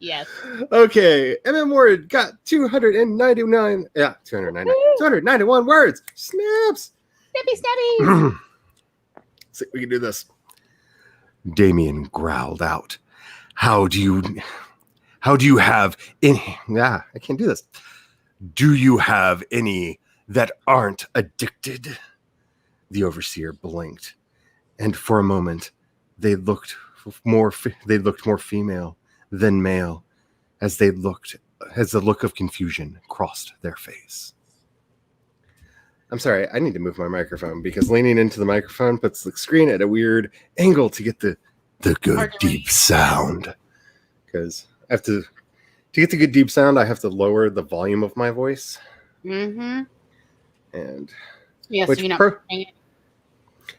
Yes. Okay, MM Word got 291 words. Snaps. Snappy. See, we can do this. Damien growled out, How do you have any? I can't do this. Do you have any that aren't addicted? The overseer blinked, and for a moment they looked more female than male as the look of confusion crossed their face. I'm sorry, I need to move my microphone because leaning into the microphone puts the screen at a weird angle to get the good deep sound. Because I have to get the good deep sound, I have to lower the volume of my voice. Mm-hmm. And yes,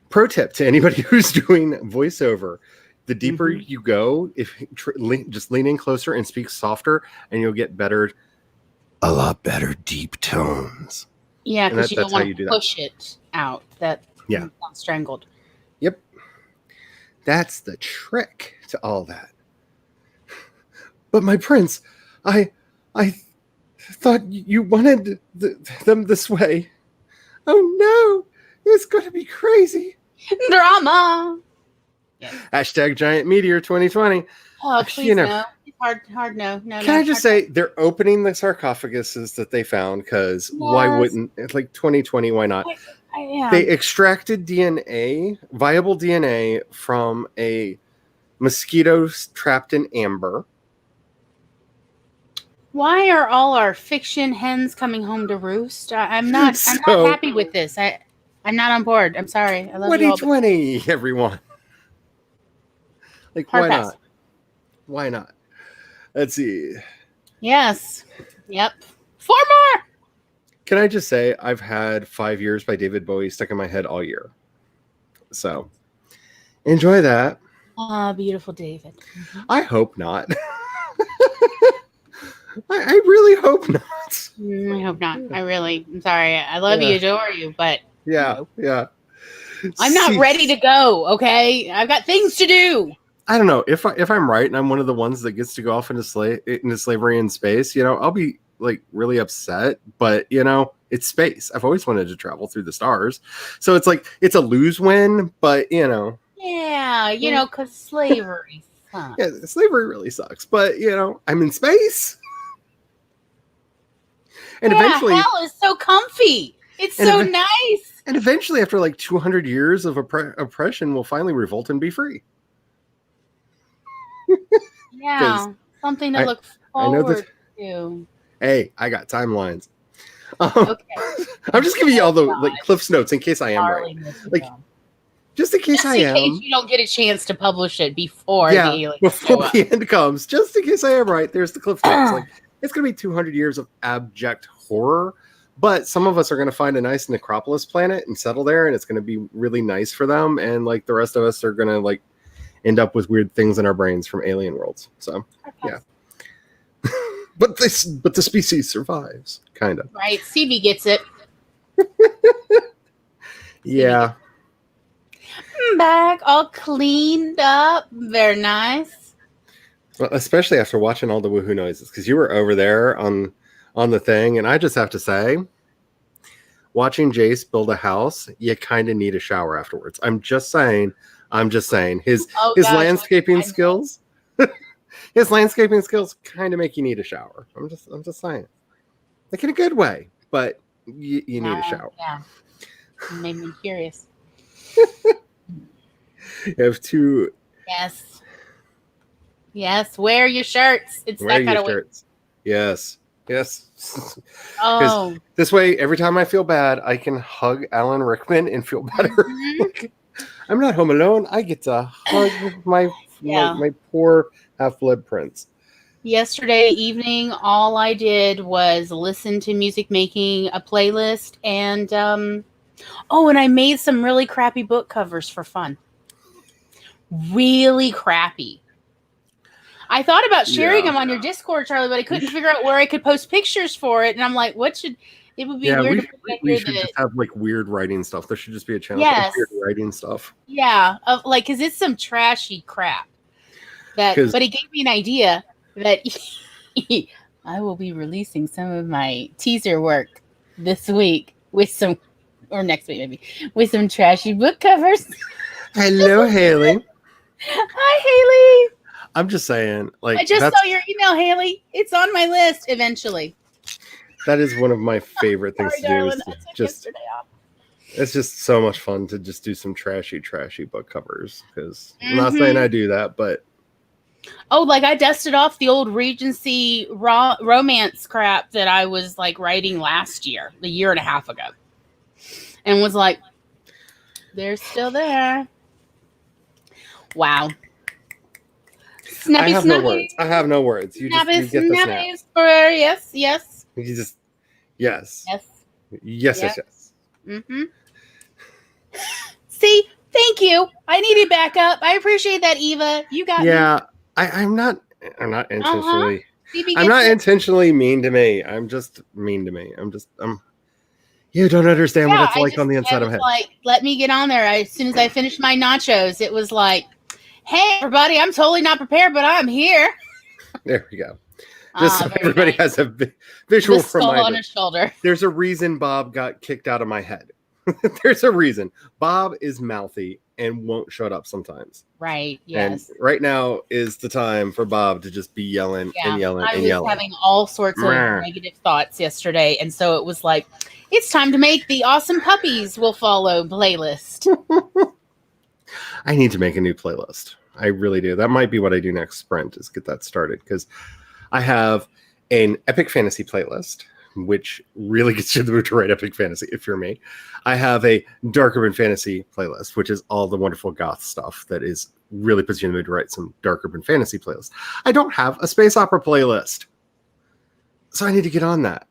pro tip to anybody who's doing voiceover: The deeper you go, if just lean in closer and speak softer, and you'll get a lot better deep tones. Yeah, because you don't want do to push it out. That sounds strangled. Yep. That's the trick to all that. But my prince, I thought you wanted them this way. Oh no, it's going to be crazy. Drama. Yeah. Hashtag Giant Meteor 2020. Oh, please no. Hard no. Can I just say they're opening the sarcophaguses that they found because why wouldn't it's like 2020? Why not? They extracted DNA, viable DNA, from a mosquito trapped in amber. Why are all our fiction hens coming home to roost? I'm not happy with this. I'm not on board. I'm sorry. I love you all. 2020, everyone. Like, why not? Why not? Let's see. Yes. Yep. 4 more. Can I just say I've had 5 years by David Bowie stuck in my head all year. So enjoy that. Beautiful David. I hope not. I really hope not. I hope not. I'm sorry. I love you, adore you, but yeah. I'm not ready to go. Okay, I've got things to do. I don't know if I'm right and I'm one of the ones that gets to go off into slavery in space. I'll be like really upset, but it's space. I've always wanted to travel through the stars, so it's like it's a lose-win. But yeah, because slavery sucks. Yeah, slavery really sucks. But I'm in space. And eventually, hell is so comfy. It's so nice. And eventually, after like 200 years of oppression, we'll finally revolt and be free. Yeah, something to look forward to. Hey, I got timelines. Okay. I'm just giving you all the Cliff's notes in case I am right. Just in case I am. In case you don't get a chance to publish it before the aliens before the end comes. Just in case I am right, there's the Cliff's notes. It's going to be 200 years of abject horror, but some of us are going to find a nice necropolis planet and settle there, and it's going to be really nice for them, and the rest of us are going to end up with weird things in our brains from alien worlds. So yeah. but the species survives, kind of. Right, CB gets it. Yeah. Back all cleaned up, very nice. Well, especially after watching all the woohoo noises, because you were over there on the thing, and I just have to say, watching Jace build a house, you kind of need a shower afterwards. I'm just saying. His landscaping skills, his landscaping skills kind of make you need a shower. I'm just saying, like in a good way, but you need a shower. Yeah, it made me curious. You have two. Yes, wear your shirts. It's wear that kind of shirts. Yes. Oh. This way, every time I feel bad, I can hug Alan Rickman and feel better. I'm not home alone. I get to hug my poor half-blood prince. Yesterday evening, all I did was listen to music, making a playlist, and and I made some really crappy book covers for fun. Really crappy. I thought about sharing them on your Discord, Charlie, but I couldn't figure out where I could post pictures for it. And I'm like, it would be weird. We should just have weird writing stuff. There should just be a channel for weird writing stuff. Yeah. Because it's some trashy crap. But he gave me an idea that I will be releasing some of my teaser work this week or next week maybe, with some trashy book covers. Hello, Haley. Hi, Haley. I'm just saying, I just saw your email, Haley. It's on my list eventually. That is one of my favorite things to do. It's just so much fun to just do some trashy book covers. Because I'm not saying I do that, but I dusted off the old Regency romance crap that I was writing last year, a year and a half ago, and was like, they're still there. Wow. I have no words. You get the snap. Yes. You just yes. Yes. Yes. Mm-hmm. See, Thank you. I needed backup. I appreciate that, Eva. You got me. Yeah, I'm not intentionally. Phoebe I'm gets not it. intentionally mean to me. I'm just mean to me. You don't understand what Yeah, it's like on the inside I of was my head. like, let me get on there. As soon as I finished my nachos, it was like, hey, everybody, I'm totally not prepared, but I'm here. There we go. Just so Very everybody nice. has a visual The skull on reminder. his shoulder. There's a reason Bob got kicked out of my head. There's a reason. Bob is mouthy and won't shut up sometimes. Right. Yes. And right now is the time for Bob to just be yelling and yelling I and was yelling. having all sorts of Meh. negative thoughts yesterday, and so it was like, it's time to make the Awesome Puppies Will Follow playlist. I need to make a new playlist. I really do. That might be what I do next sprint is get that started because I have an epic fantasy playlist, which really gets you in the mood to write epic fantasy if you're me. I have a dark urban fantasy playlist, which is all the wonderful goth stuff that is really puts you in the mood to write some dark urban fantasy playlist. I don't have a space opera playlist. So I need to get on that.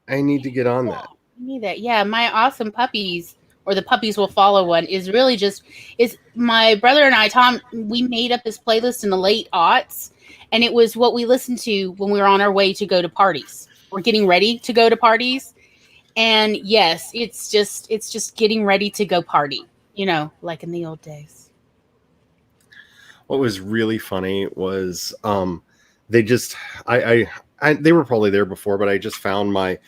I need to get on that. I need that. Yeah, my Awesome Puppies or the Puppies Will Follow one is really just is my brother and I, Tom, we made up this playlist in the late aughts, and it was what we listened to when we were on our way to go to parties. We're getting ready to go to parties. And yes, it's just getting ready to go party, like in the old days. What was really funny was they just I they were probably there before, but I just found my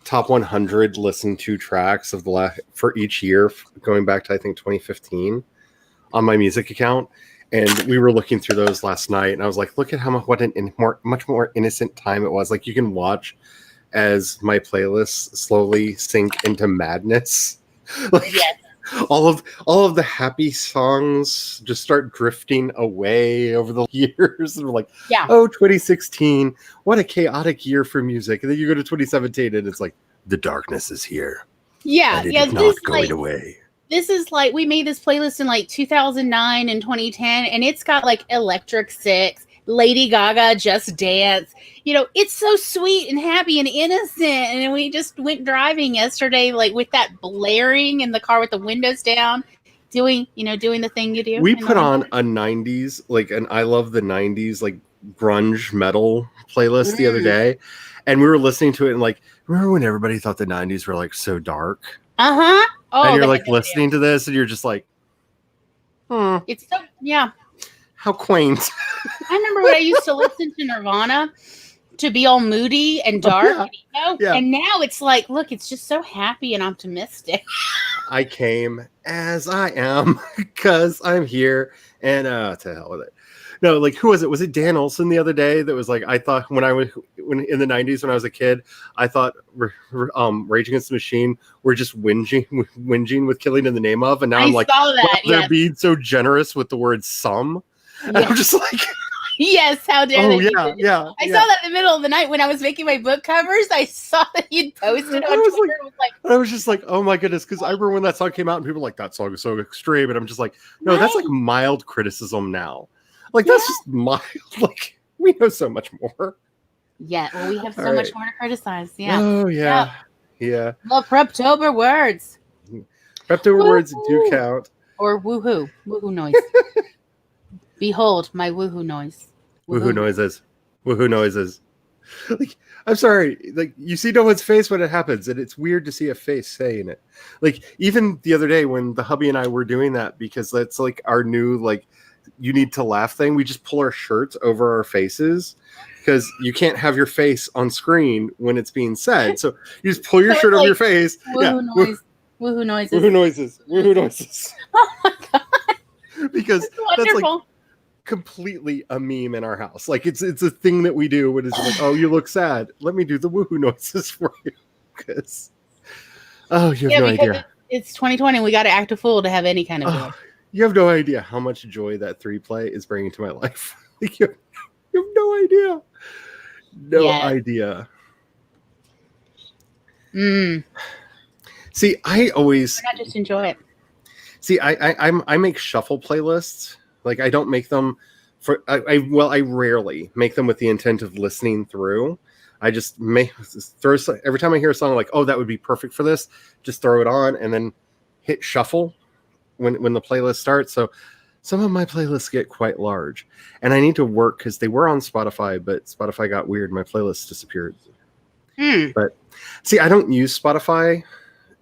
top 100 listened to tracks of the for each year going back to I think 2015 on my music account, and we were looking through those last night, and I was like, look at much more innocent time it was. Like you can watch as my playlists slowly sink into madness. Like, Yes. all of the happy songs just start drifting away over the years. And we're like, Yeah. oh, 2016, what a chaotic year for music. And then you go to 2017 and it's like, the darkness is here. Yeah. And it Yeah. is not going away. This is like, we made this playlist in like 2009 and 2010, and it's got like Electric Six, Lady Gaga, Just Dance. It's so sweet and happy and innocent. And we just went driving yesterday, like with that blaring in the car with the windows down, doing the thing you do. We put on a 90s, like an I love the 90s, like grunge metal playlist the other day. And we were listening to it and like, remember when everybody thought the 90s were like so dark? Uh-huh. Oh, and you're like listening to this and you're just like, It's so, yeah. How quaint. I remember when I used to listen to Nirvana to be all moody and dark. Yeah. And now it's like, look, it's just so happy and optimistic. I came as I am because I'm here and to hell with it. No, like who was it? Was it Dan Olson the other day that was like, I thought when in the 90s when I was a kid, I thought Rage Against the Machine were just whinging with Killing in the Name of, and now I'm like, saw that, wow, they're being so generous with the word some. And I'm just like, yes, how dare oh they? yeah. I saw that in the middle of the night when I was making my book covers. I saw that you'd posted on Twitter. I was just like, oh my goodness, because I remember when that song came out and people were like, that song is so extreme, and I'm just like, no, that's like mild criticism now. Like that's just mild. Like we know so much more. Yeah, well, we have so much more to criticize. Yeah. Oh yeah. Well, Preptober words. Preptober words do count. Or woohoo noise. Behold my woohoo noise. Woohoo noises. Like, I'm sorry. Like you see no one's face when it happens, and it's weird to see a face saying it. Like even the other day when the hubby and I were doing that, because that's like our new like you need to laugh thing. We just pull our shirts over our faces because you can't have your face on screen when it's being said. So you just pull your shirt over your face. Woohoo noise. Woohoo noises. Woohoo noises. Woohoo noises. Oh my god. Because that's like completely a meme in our house. Like it's a thing that we do when it's like, oh, you look sad. Let me do the woohoo noises for you. Because you have no idea. It's 2020. We got to act a fool to have any kind of joy. You have no idea how much joy that 3-play is bringing to my life. Like, you have no idea. No idea. See, I always not just enjoy it. See, I make shuffle playlists. Like I don't make them for I rarely make them with the intent of listening through. I just throw every time I hear a song like, oh, that would be perfect for this, just throw it on and then hit shuffle when the playlist starts. So some of my playlists get quite large, and I need to work because they were on Spotify, but Spotify got weird. My playlist disappeared. But see, I don't use Spotify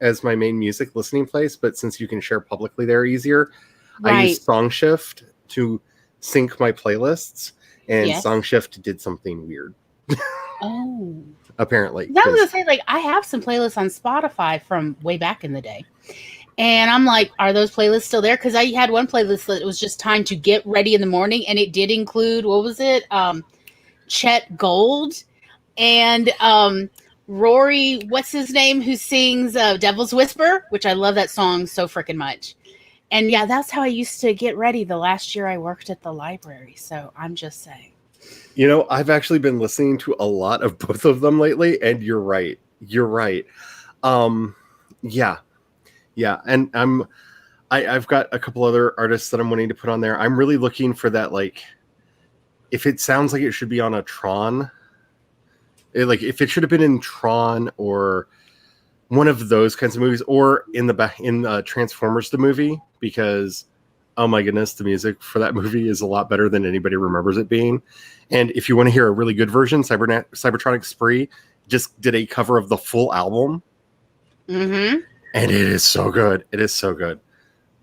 as my main music listening place, but since you can share publicly there easier, I use SongShift to sync my playlists, and SongShift did something weird. Oh. Apparently. I was going to say, like, I have some playlists on Spotify from way back in the day. And I'm like, are those playlists still there? Because I had one playlist that was just time to get ready in the morning, and it did include, what was it? Chet Gold and Rory, what's his name, who sings Devil's Whisper, which I love that song so freaking much. And yeah, that's how I used to get ready the last year I worked at the library. So I'm just saying. You know, I've actually been listening to a lot of both of them lately, and you're right. You're right. Yeah. And I've got a couple other artists that I'm wanting to put on there. I'm really looking for that, like, if it sounds like it should be on a Tron, like if it should have been in Tron or one of those kinds of movies, or in Transformers the movie, because oh my goodness, the music for that movie is a lot better than anybody remembers it being. And if you want to hear a really good version, Cybertronic Spree just did a cover of the full album. Mm-hmm. And it is so good. It is so good.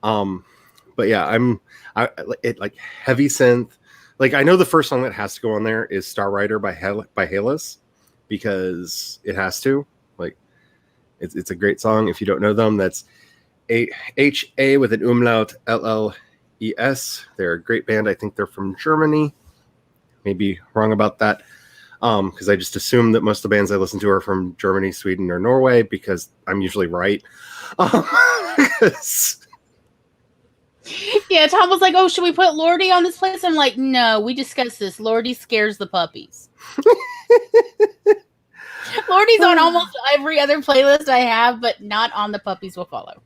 But yeah, it like heavy synth. Like, I know the first song that has to go on there is Star Rider by Halas, because it has to. Like, it's a great song. If you don't know them, that's HA with an umlaut LLES. They're a great band. I think they're from Germany. Maybe wrong about that. Because I just assume that most of the bands I listen to are from Germany, Sweden, or Norway, because I'm usually right. Yeah, Tom was like, oh, should we put Lordy on this place? I'm like, no, we discussed this. Lordy scares the puppies. Lordy's on almost every other playlist I have, but not on The Puppies Will Follow.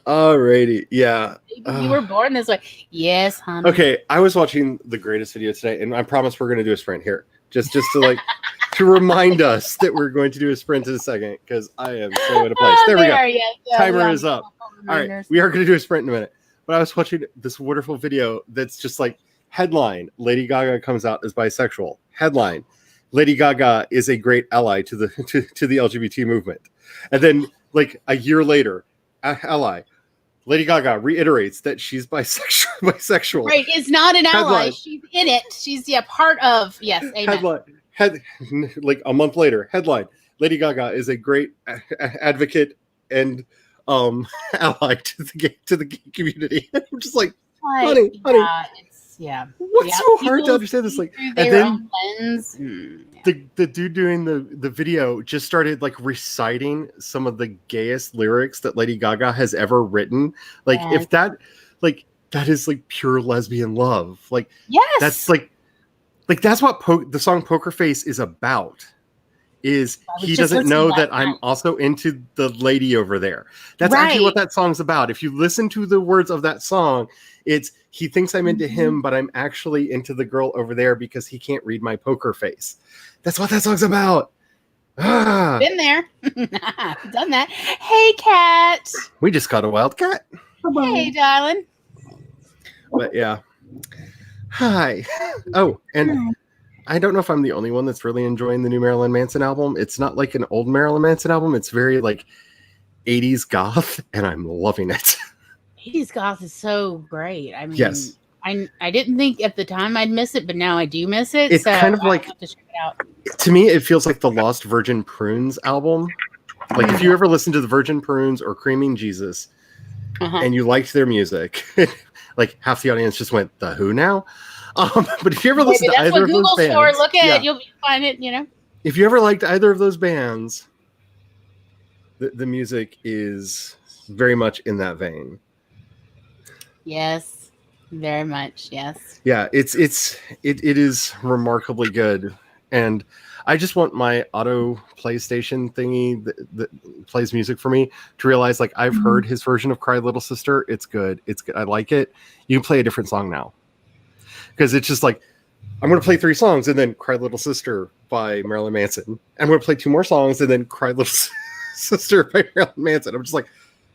Alrighty, yeah. You were born this way. Yes, honey. Okay, I was watching the greatest video today, and I promise we're going to do a sprint here. Just to like to remind us that we're going to do a sprint in a second, because I am so out of place. There we go. Yes, Timer is up. All right, we are going to do a sprint in a minute. But I was watching this wonderful video that's just like, headline: Lady Gaga comes out as bisexual. Headline: Lady Gaga is a great ally to the to the LGBT movement. And then like a year later, ally. Lady Gaga reiterates that she's bisexual. Right, is not an ally. She's in it. She's part of. Yes, amen. Like a month later, headline: Lady Gaga is a great advocate and ally to the gay community. I'm just like, honey. What's so hard to understand this? Like, and then the dude doing the video just started like reciting some of the gayest lyrics that Lady Gaga has ever written. Like, if that is like pure lesbian love. Like, yes, that's like that's what the song Poker Face is about. Is he doesn't know that I'm also into the lady over there. That's actually what that song's about. If you listen to the words of that song, it's he thinks I'm into him, but I'm actually into the girl over there because he can't read my poker face. That's what that song's about. Been there. Done that. Hey, cat. We just caught a wild cat. Hey, darling. But yeah. Hi. Oh, and I don't know if I'm the only one that's really enjoying the new Marilyn Manson album. It's not like an old Marilyn Manson album. It's very like 80s goth, and I'm loving it. 80s goth is so great. I mean, yes. I didn't think at the time I'd miss it, but now I do miss it. It's kind of like, have to check it out. To me, it feels like the Lost Virgin Prunes album. Like if you ever listen to the Virgin Prunes or Creaming Jesus, and you liked their music, like half the audience just went, "The Who now?" But if you ever listen to either of those bands, look at you'll find it. You know, if you ever liked either of those bands, the music is very much in that vein. Yes, very much. Yes. Yeah, it is remarkably good, and I just want my auto PlayStation thingy that plays music for me to realize, like, I've heard his version of Cry Little Sister. It's good. It's good. I like it. You can play a different song now. Because it's just like, I'm going to play 3 songs and then Cry Little Sister by Marilyn Manson. I'm going to play 2 more songs and then Cry Little Sister by Marilyn Manson. I'm just like,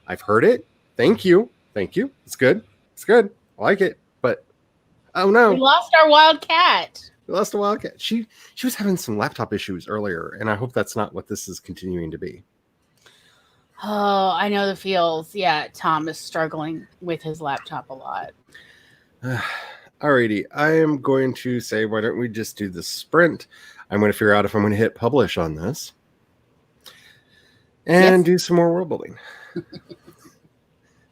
I've heard it. Thank you. Thank you. It's good. It's good. I like it. But oh no, We lost our wild cat. we lost a wildcat. She was having some laptop issues earlier, and I hope that's not what this is continuing to be. Oh, I know the feels. Yeah, Tom is struggling with his laptop a lot. Alrighty, I am going to say, why don't we just do the sprint? I'm going to figure out if I'm going to hit publish on this and do some more world building.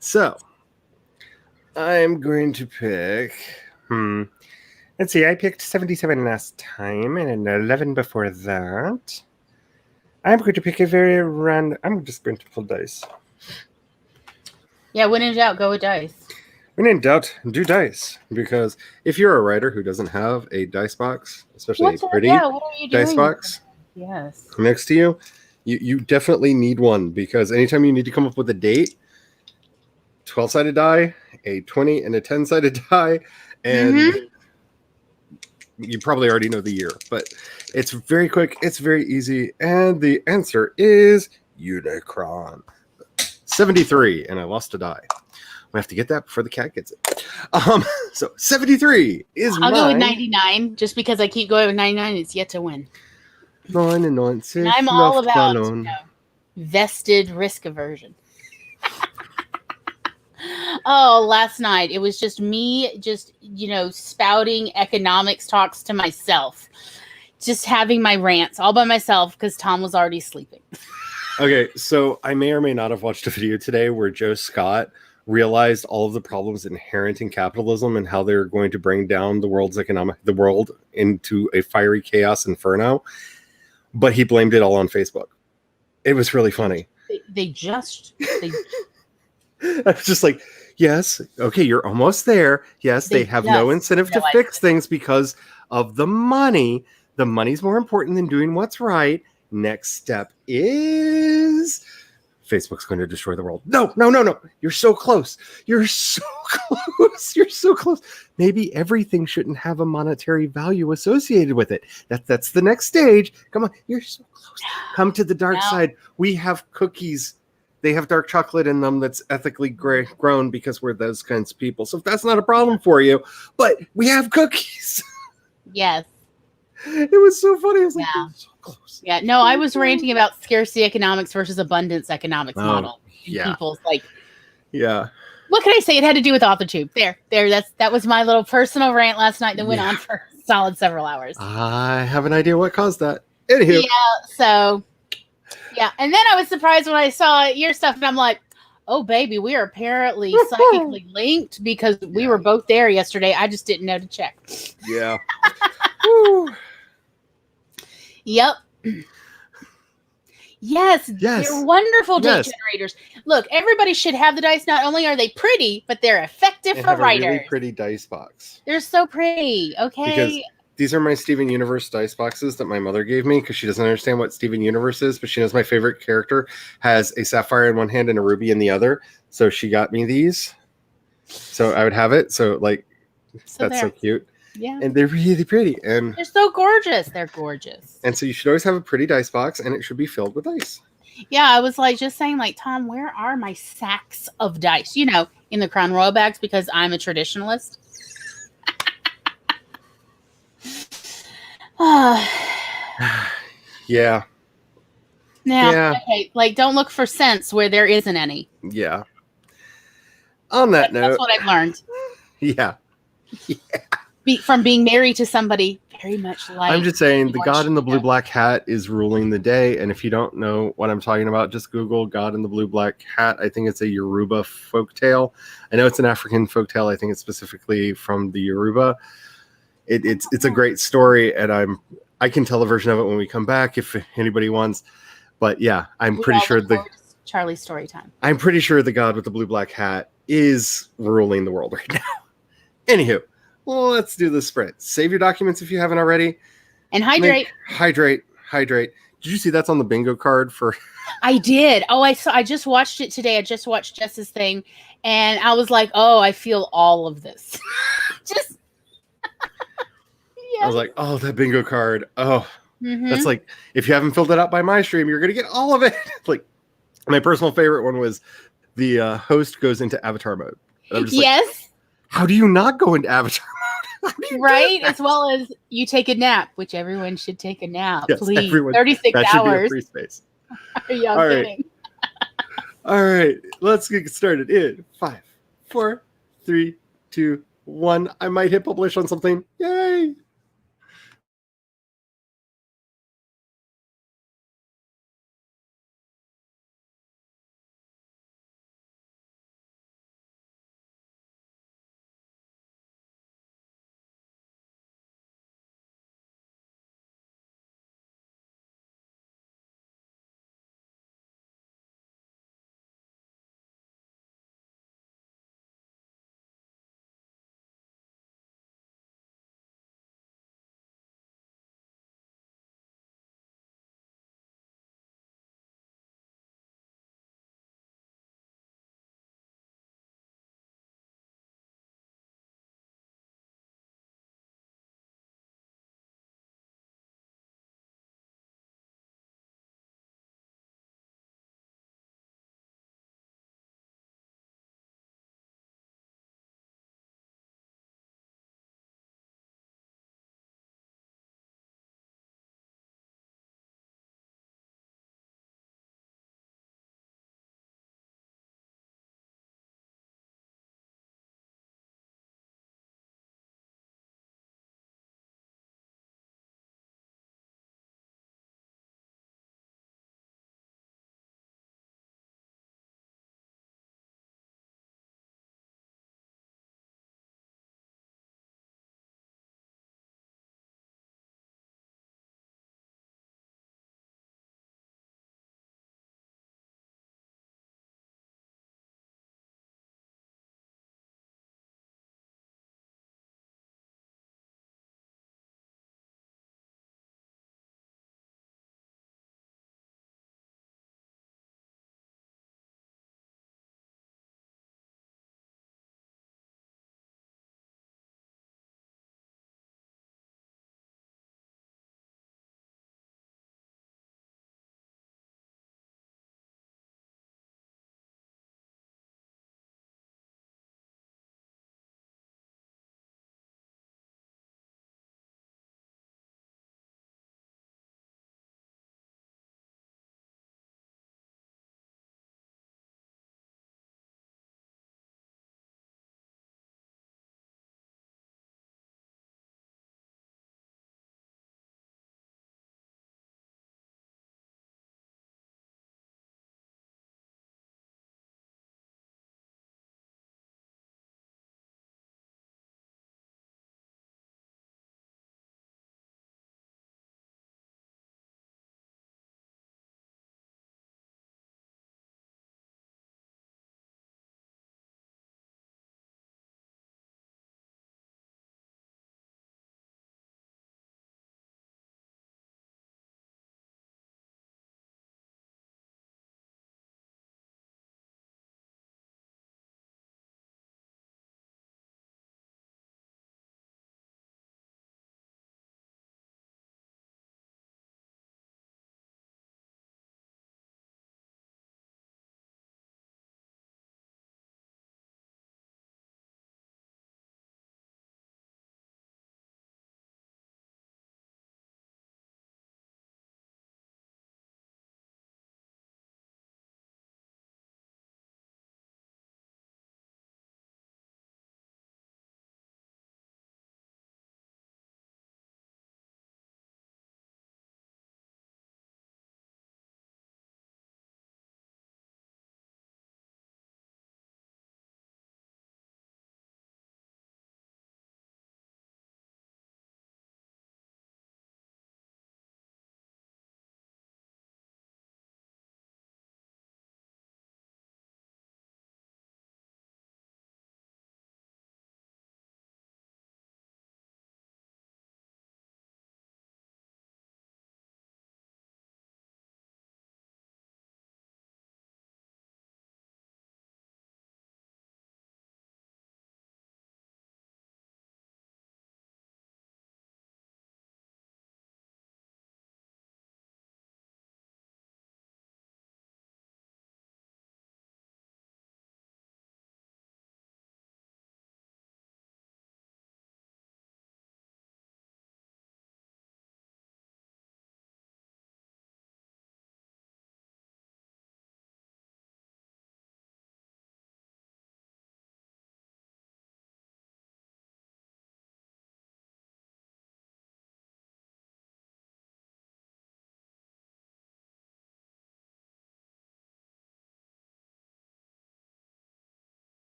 So, I'm going to pick. Let's see, I picked 77 last time and an 11 before that. I'm going to pick a very random. I'm just going to pull dice. Yeah, when in doubt, go with dice. When in doubt, do dice. Because if you're a writer who doesn't have a dice box, especially a pretty what are you doing? dice box Yes. next to you, you definitely need one. Because anytime you need to come up with a date, 12-sided die, a 20 and a 10-sided die, and you probably already know the year. But it's very quick, it's very easy, and the answer is Unicron. 73, and I lost a die. We have to get that before the cat gets it. So 73 is I'll go with 99, just because I keep going with 99. It's yet to win. 99. And I'm all about vested risk aversion. Oh, last night it was just me, spouting economics talks to myself, just having my rants all by myself because Tom was already sleeping. Okay, so I may or may not have watched a video today where Joe Scott realized all of the problems inherent in capitalism and how they're going to bring down the world into a fiery chaos inferno, but he blamed it all on Facebook. It was really funny. They I was just like, yes, okay, you're almost there. Yes, they have no incentive to fix things because of the money. The money's more important than doing what's right. Next step is Facebook's going to destroy the world. No. You're so close. You're so close. You're so close. Maybe everything shouldn't have a monetary value associated with it. That's the next stage. Come on. You're so close. Come to the dark side. We have cookies. They have dark chocolate in them that's ethically grown because we're those kinds of people. So if that's not a problem for you, but we have cookies. Yes. It was so funny. I was like, so close. Yeah, no, I was ranting about scarcity economics versus abundance economics model. Yeah. People's like, yeah. What can I say? It had to do with AuthorTube. There. That was my little personal rant last night that went on for a solid several hours. I have an idea what caused that. Anywho. And then I was surprised when I saw your stuff, and I'm like, oh, baby, we are apparently psychically linked because we were both there yesterday. I just didn't know to check. Yeah. Yep. Yes, they're wonderful date generators. Look, everybody should have the dice. Not only are they pretty, but they're effective for writers. A really pretty dice box. They're so pretty. Okay. Because these are my Steven Universe dice boxes that my mother gave me because she doesn't understand what Steven Universe is, but she knows my favorite character has a sapphire in one hand and a ruby in the other. So she got me these. So I would have it. So that's so cute. Yeah. And they're really pretty. And they're so gorgeous. They're gorgeous. And so you should always have a pretty dice box, and it should be filled with dice. Yeah, I was just saying, Tom, where are my sacks of dice? In the Crown Royal bags because I'm a traditionalist. Yeah. Now, okay, don't look for cents where there isn't any. Yeah. On that note. That's what I've learned. Yeah. From being married to somebody very much like. I'm just saying, the God in the Blue Black Hat is ruling the day. And if you don't know what I'm talking about, just Google God in the Blue Black Hat. I think it's a Yoruba folktale. I know it's an African folktale. I think it's specifically from the Yoruba. It's a great story, and I can tell a version of it when we come back if anybody wants. But yeah, I'm pretty sure Charlie's story time. I'm pretty sure the God with the Blue Black Hat is ruling the world right now. Anywho. Let's do the sprint. Save your documents if you haven't already. And hydrate. Hydrate. Did you see that's on the bingo card for? I did. Oh, I just watched it today. I just watched Jess's thing, and I was like, oh, I feel all of this. Just. I was like, oh, that bingo card. Oh, that's like, if you haven't filled it out by my stream, you're going to get all of it. My personal favorite one was the host goes into avatar mode. And I'm just like, Yes, how do you not go into avatar mode? How do you do right. that? As well as you take a nap, which everyone should take a nap. Yes, Please, everyone- 36 that should be a hours. free space. Are you All right. kidding? All right, let's get started in 5, 4, 3, 2, 1. I might hit publish on something. Yay!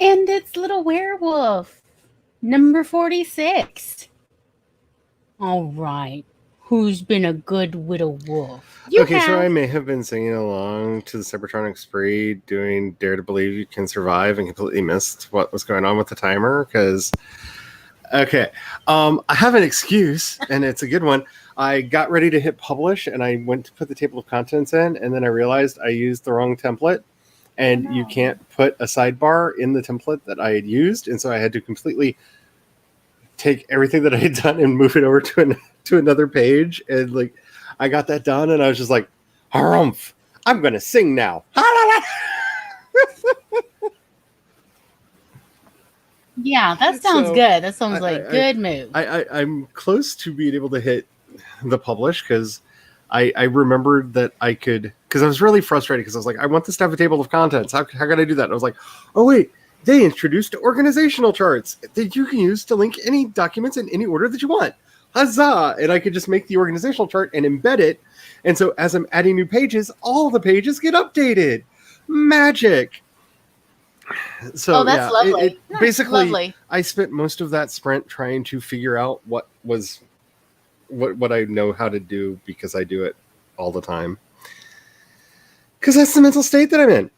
And it's Little Werewolf, number 46. All right. Who's been a good widow wolf? You Okay, so have. I may have been singing along to the Cybertronic Spree doing Dare to Believe You Can Survive and completely missed what was going on with the timer because, okay, I have an excuse and it's a good one. I got ready to hit publish and I went to put the table of contents in and then I realized I used the wrong template and you can't put a sidebar in the template that I had used. And so I had to completely take everything that I had done and move it over to another page. And like, I got that done and I was just like, harumph, I'm going to sing now. Yeah, that sounds So, good. That sounds like good move. I'm close to being able to hit the publish because I remembered that I could, because I was really frustrated because I was like, I want this to have a table of contents. How can I do that? And I was like, oh wait, they introduced organizational charts that you can use to link any documents in any order that you want. Huzzah! And I could just make the organizational chart and embed it. And so as I'm adding new pages, all the pages get updated. Magic. So that's lovely. That's basically, lovely. I spent most of that sprint trying to figure out what I know how to do because I do it all the time. Because that's the mental state that I'm in.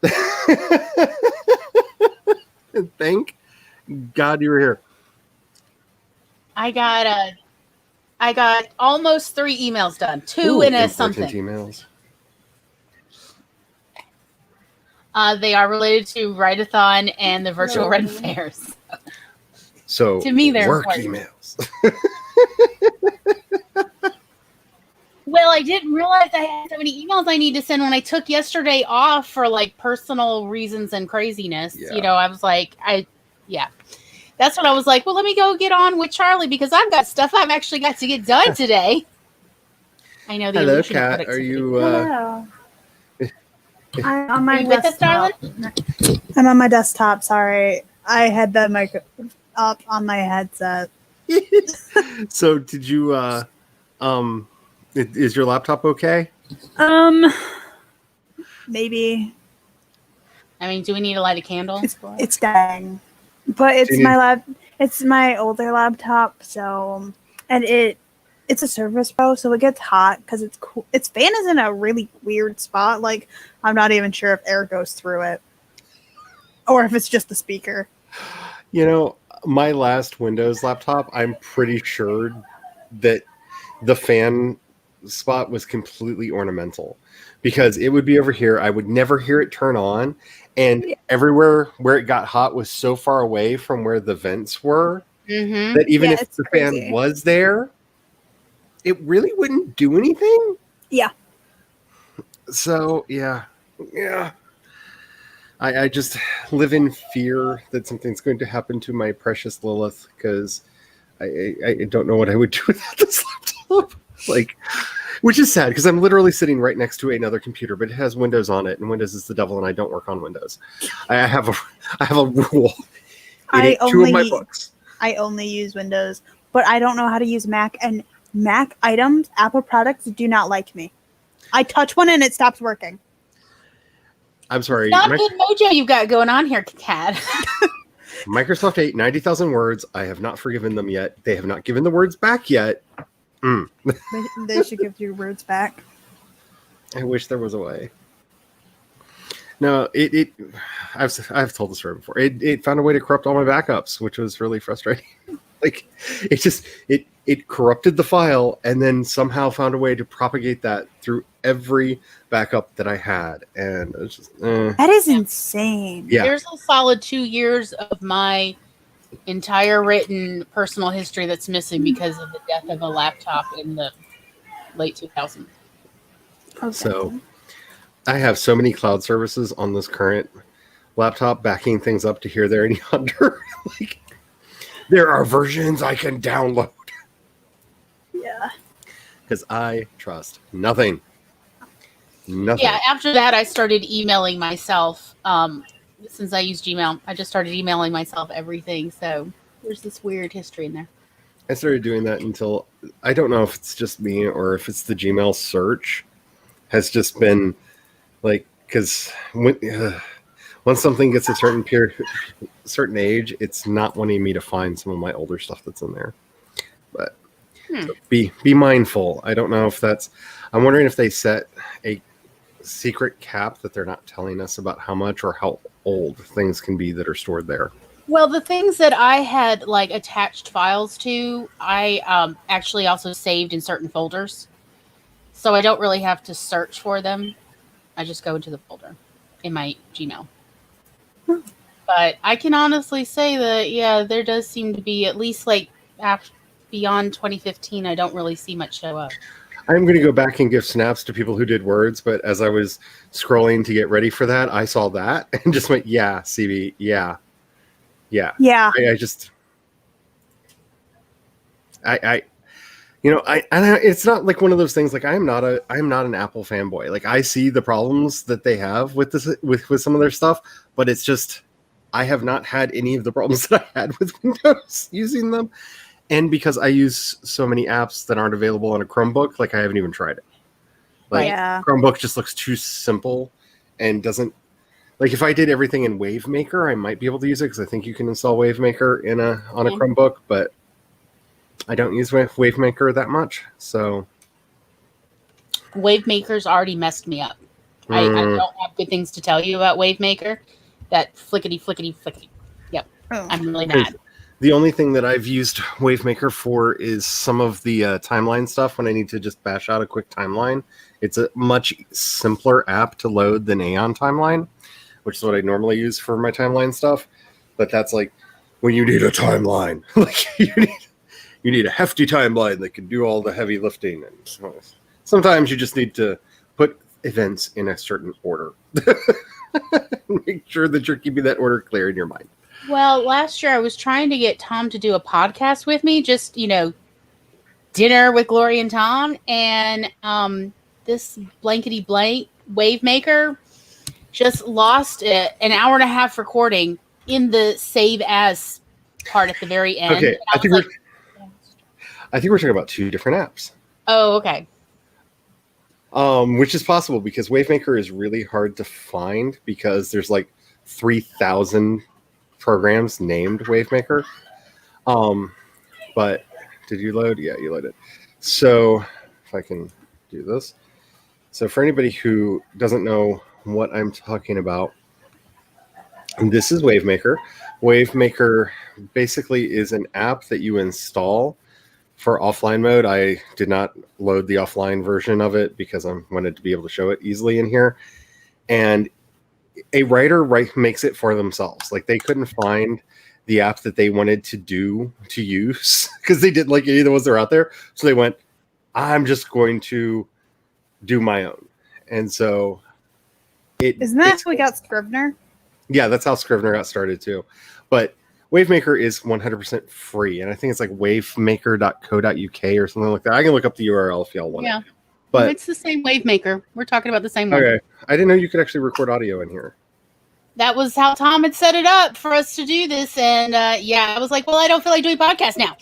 Thank God you were here. I got almost 3 emails done. 2 Ooh, in a important something. emails. They are related to Write-a-thon and the virtual Ren fairs. So To me, they're work important. emails. Well, I didn't realize I had so many emails I need to send when I took yesterday off for like personal reasons and craziness. Yeah. You know, I was like, that's when I was like, well, let me go get on with Charlie because I've got stuff I've actually got to get done today. I know the Hello, illusion of Kat. Are productivity. you? Hello. I'm on Are my you with us, desktop. I'm on my desktop. Sorry, I had the mic up on my headset. So did you? Is your laptop okay? Maybe I mean, do we need to light a candle? it's dying, but it's Do you my lab. It's my older laptop, so and it's a Surface Pro, so it gets hot because it's cool. Its fan is in a really weird spot. Like I'm not even sure if air goes through it, or if it's just the speaker. You know, my last Windows laptop, I'm pretty sure that the fan spot was completely ornamental because it would be over here. I would never hear it turn on. And everywhere where it got hot was so far away from where the vents were Mm-hmm. that even Yeah, if it's the crazy. fan was there, it really wouldn't do anything. Yeah. So, yeah. I just live in fear that something's going to happen to my precious Lilith because I don't know what I would do without this laptop. Like, which is sad because I'm literally sitting right next to another computer, but it has Windows on it, and Windows is the devil, and I don't work on Windows. I have a rule. In two of my books. I only use Windows, but I don't know how to use Mac. And Mac items, Apple products do not like me. I touch one and it stops working. I'm sorry. Not good mojo you've got going on here, Kat. Microsoft 8, 90,000 words. I have not forgiven them yet. They have not given the words back yet. They should give your words back. I wish there was a way. No, I've told this story before. It found a way to corrupt all my backups, which was really frustrating. Like it corrupted the file and then somehow found a way to propagate that through every backup that I had, and it's just That is insane. yeah. There's a solid 2 years of my entire written personal history that's missing because of the death of a laptop in the late 2000s. Okay. So I have so many cloud services on this current laptop backing things up to here, there, and yonder. Like, there are versions I can download Yeah. because I trust nothing. Nothing. Yeah, after that, I started emailing myself. Since I use Gmail, I just started emailing myself everything. So there's this weird history in there. I started doing that until I don't know if it's just me or if it's the Gmail search has just been like, because once something gets a certain age, it's not wanting me to find some of my older stuff that's in there. But so be mindful. I don't know if I'm wondering if they set a secret cap that they're not telling us about how much or how old things can be that are stored there. Well, the things that I had like attached files to, I actually also saved in certain folders. So I don't really have to search for them. I just go into the folder in my Gmail. But I can honestly say that, yeah, there does seem to be at least like beyond 2015, I don't really see much show up. I'm going to go back and give snaps to people who did words, but as I was scrolling to get ready for that, I saw that and just went, yeah, CB, yeah. I it's not like one of those things. Like I'm not an Apple fanboy. Like I see the problems that they have with this, with some of their stuff, but it's just, I have not had any of the problems that I had with Windows using them. And because I use so many apps that aren't available on a Chromebook, like I haven't even tried it. Like Chromebook just looks too simple and doesn't, like if I did everything in WaveMaker, I might be able to use it because I think you can install WaveMaker on a Chromebook, but I don't use WaveMaker that much. So WaveMaker's already messed me up. I don't have good things to tell you about WaveMaker. That flickety. Yep. I'm really mad. The only thing that I've used WaveMaker for is some of the timeline stuff when I need to just bash out a quick timeline. It's a much simpler app to load than Aeon Timeline, which is what I normally use for my timeline stuff. But that's like when you need a timeline. Like you need a hefty timeline that can do all the heavy lifting. And sometimes you just need to put events in a certain order. Make sure that you're keeping that order clear in your mind. Well, last year I was trying to get Tom to do a podcast with me, just, dinner with Glory and Tom. And this blankety blank WaveMaker just lost an hour and a half recording in the save as part at the very end. Okay, I think we're talking about two different apps. Oh, okay. Which is possible because WaveMaker is really hard to find because there's like 3,000 programs named WaveMaker. But did you load? Yeah, you loaded. So if I can do this. So for anybody who doesn't know what I'm talking about, this is WaveMaker. WaveMaker basically is an app that you install for offline mode. I did not load the offline version of it because I wanted to be able to show it easily in here. And a writer makes it for themselves. Like they couldn't find the app that they wanted to use because they didn't like any of the ones that are out there. So they went, I'm just going to do my own. And so isn't that how we got Scrivener? Yeah, that's how Scrivener got started too. But WaveMaker is 100% free. And I think it's like wavemaker.co.uk or something like that. I can look up the URL if y'all want it. But it's the same WaveMaker. We're talking about the same one. Okay. I didn't know you could actually record audio in here. That was how Tom had set it up for us to do this. And I was like, well, I don't feel like doing podcasts now.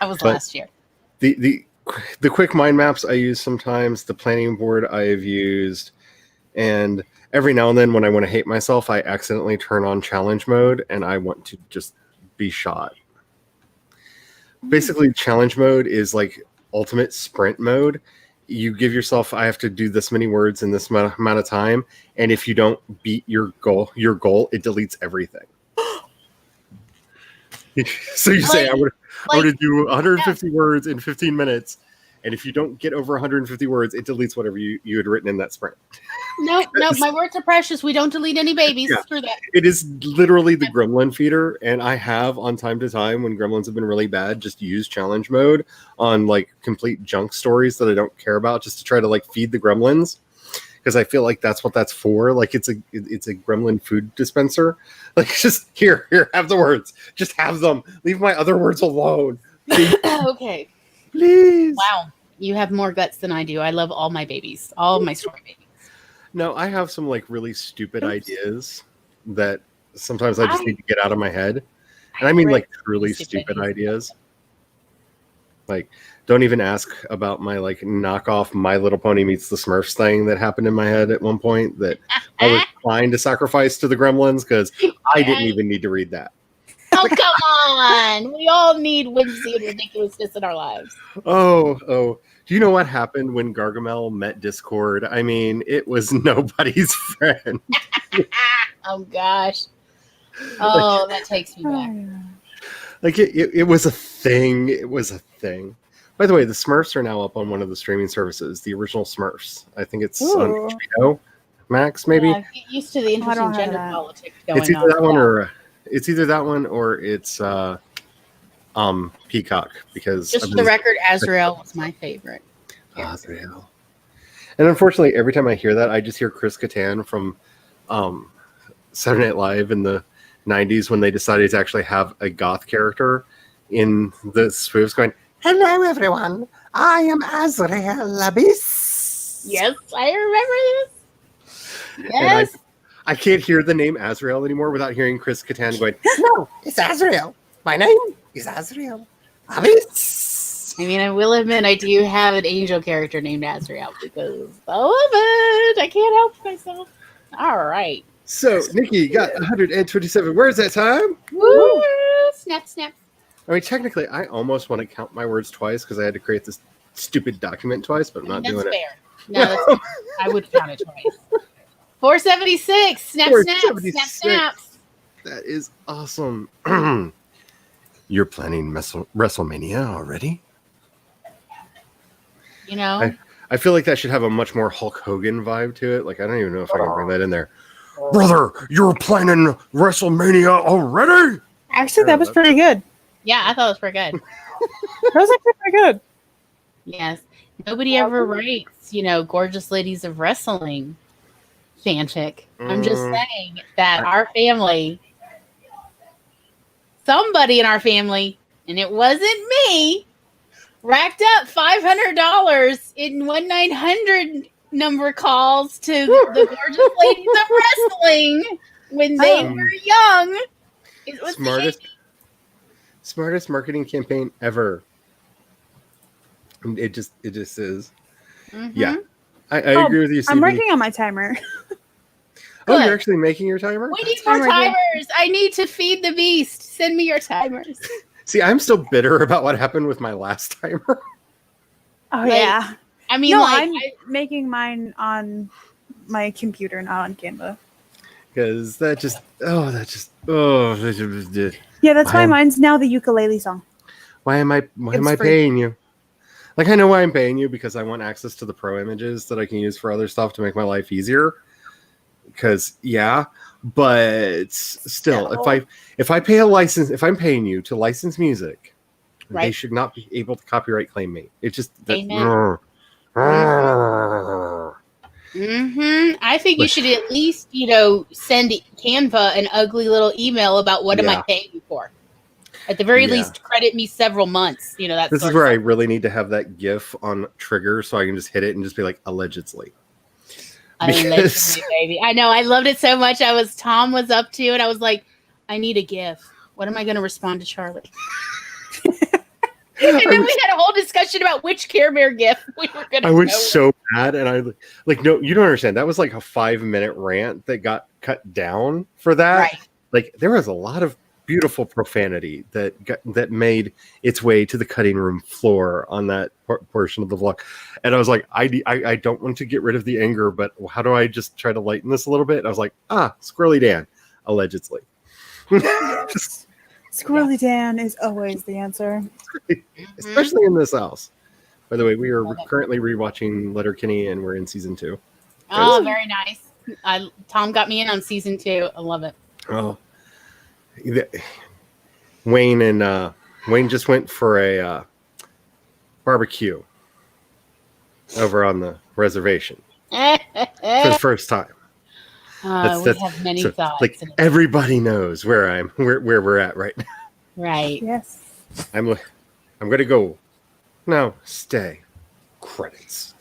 That was last year. The quick mind maps I use sometimes, the planning board I've used, and every now and then when I want to hate myself, I accidentally turn on challenge mode and I want to just be shot. Basically, challenge mode is like ultimate sprint mode. You give yourself, I have to do this many words in this amount of time, and if you don't beat your goal, it deletes everything. So you say, I would do 150 words in 15 minutes, and if you don't get over 150 words, it deletes whatever you had written in that sprint. No, my words are precious. We don't delete any babies. Yeah. Screw that. It is literally the gremlin feeder, and I have on time to time when gremlins have been really bad just use challenge mode on like complete junk stories that I don't care about, just to try to like feed the gremlins, because I feel like that's what that's for. Like it's a gremlin food dispenser. Like just here, have the words. Just have them. Leave my other words alone. Okay. Please. Wow. You have more guts than I do. I love all my babies. All of my story babies. No, I have some like really stupid ideas that sometimes I just need to get out of my head. And I mean like truly stupid ideas. Like, don't even ask about my like knockoff My Little Pony Meets the Smurfs thing that happened in my head at one point that I was trying to sacrifice to the gremlins because I didn't even need to read that. Oh, come on. We all need whimsy and ridiculousness in our lives. Oh. Do you know what happened when Gargamel met Discord? I mean, it was nobody's friend. Oh, gosh. Oh, that takes me back. Like, it was a thing. It was a thing. By the way, the Smurfs are now up on one of the streaming services, the original Smurfs. I think it's on HBO Max, maybe. Yeah, get used to the interesting gender politics going on. It's either that one or it's Peacock, because just for the record, Azrael was my favorite. Azrael. And unfortunately, every time I hear that, I just hear Chris Kattan from Saturday Night Live in the 90s when they decided to actually have a goth character in the Swifts going, "Hello, everyone. I am Azrael Abyss." Yes, I remember this. Yes. I can't hear the name Azrael anymore without hearing Chris Kattan going, "No, it's Azrael. My name is Azrael Abyss." I mean, I will admit I do have an angel character named Azrael because I love it. I can't help myself. All right. So, Nikki got 127. Where's that time? Woo! Snap, snap. I mean, technically, I almost want to count my words twice because I had to create this stupid document twice, but I'm not doing fair. it. No, that's fair. I would count it twice. 476. Snap, snap, snap, snaps. That is awesome. You're planning WrestleMania already? You know? I feel like that should have a much more Hulk Hogan vibe to it. Like, I don't even know if I can bring that in there. Brother, you're planning WrestleMania already? Actually, that was pretty good. Yeah, I thought it was pretty good. That was actually pretty good. Yes. Nobody ever writes, Gorgeous Ladies of Wrestling fanfic. I'm just saying that our family, somebody in our family, and it wasn't me, racked up $500 in 1-900 number calls to the Gorgeous Ladies of Wrestling when they were young. It was smartest marketing campaign ever. It just is. Mm-hmm. Yeah, I agree with you, CB. I'm working on my timer. Oh, you're actually making your timer? We need more timers. I need to feed the beast. Send me your timers. See, I'm still bitter about what happened with my last timer. Oh, yeah. I mean, no, I'm making mine on my computer, not on Canva. Because yeah, that's why mine's now the ukulele song. Why am I paying you? Like, I know why I'm paying you, because I want access to the pro images that I can use for other stuff to make my life easier. Because but still, if I pay a license, if I'm paying you to license music, they should not be able to copyright claim me. It just I think you should at least, send Canva an ugly little email about what am I paying you for. At the very least, credit me several months. This is where I really need to have that GIF on trigger so I can just hit it and just be like, allegedly. Allegedly, baby. I know. I loved it so much. Tom was up to it. I was like, I need a GIF. What am I going to respond to Charlie? And then we had a whole discussion about which Care Bear GIF we were going to. I was so bad, and I no, you don't understand. That was like a 5-minute rant that got cut down for that. Right. Like, there was a lot of beautiful profanity that made its way to the cutting room floor on that portion of the vlog, and I was like, I don't want to get rid of the anger, but how do I just try to lighten this a little bit? And I was like, Squirrely Dan, allegedly. Squirrely Dan is always the answer, especially in this house. By the way, we are currently rewatching Letterkenny, and we're in season 2. Oh, very nice. Tom got me in on season 2. I love it. Oh. Wayne just went for a barbecue over on the reservation for the first time. We have many thoughts. Like, everybody knows where we're at right now. Right. Yes. I'm gonna go. No, stay. Credits.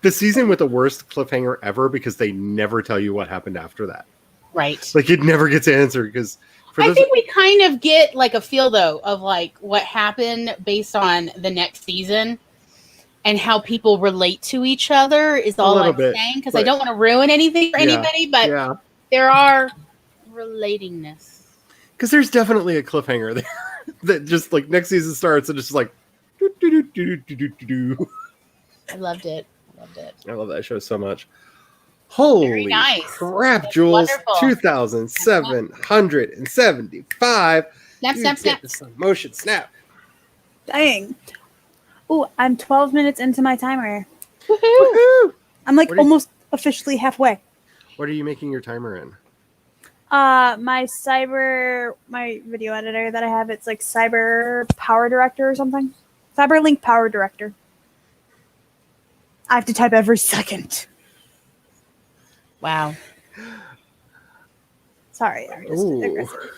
The season with the worst cliffhanger ever, because they never tell you what happened after that. Right. Like, it never gets answered, because I think we kind of get like a feel though of like what happened based on the next season and how people relate to each other is all I'm saying, because I don't want to ruin anything for anybody, but there are relatingness. Because there's definitely a cliffhanger there that just like next season starts and it's just like I loved it. I love that show so much. Holy crap, that's Jules. Wonderful. 2,775. Snap. Motion snap. Dang. Oh, I'm 12 minutes into my timer. Woohoo! I'm like almost officially halfway. What are you making your timer in? My video editor that I have, it's like Cyber Power Director or something. CyberLink Power Director. I have to type every second. Wow. Sorry, I'm just aggressive.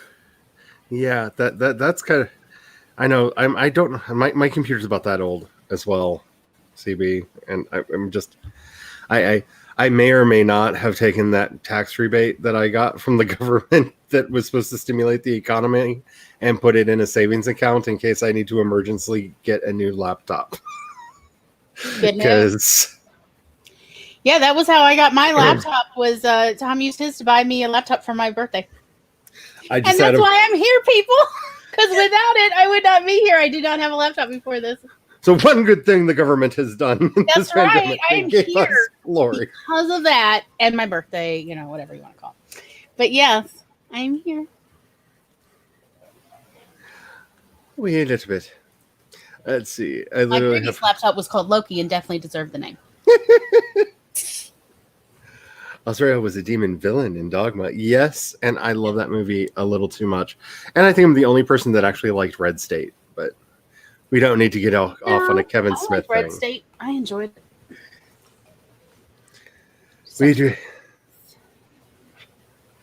Yeah, that's kind of. I know. I don't know. My computer's about that old as well, CB, and I'm just. I may or may not have taken that tax rebate that I got from the government that was supposed to stimulate the economy and put it in a savings account in case I need to emergency get a new laptop. Because. Yeah, that was how I got my laptop. Was Tom used his to buy me a laptop for my birthday, and that's why I'm here, people. Because without it, I would not be here. I did not have a laptop before this. So one good thing the government has done. That's right. I'm here glory because of that and my birthday. Whatever you want to call it. But yes, I'm here. Wait a little bit. Let's see. My previous laptop was called Loki and definitely deserved the name. Azrael was a demon villain in Dogma. Yes, and I love that movie a little too much. And I think I'm the only person that actually liked Red State, but we don't need to get off on a Kevin Smith thing. Red State, I enjoyed it. We do.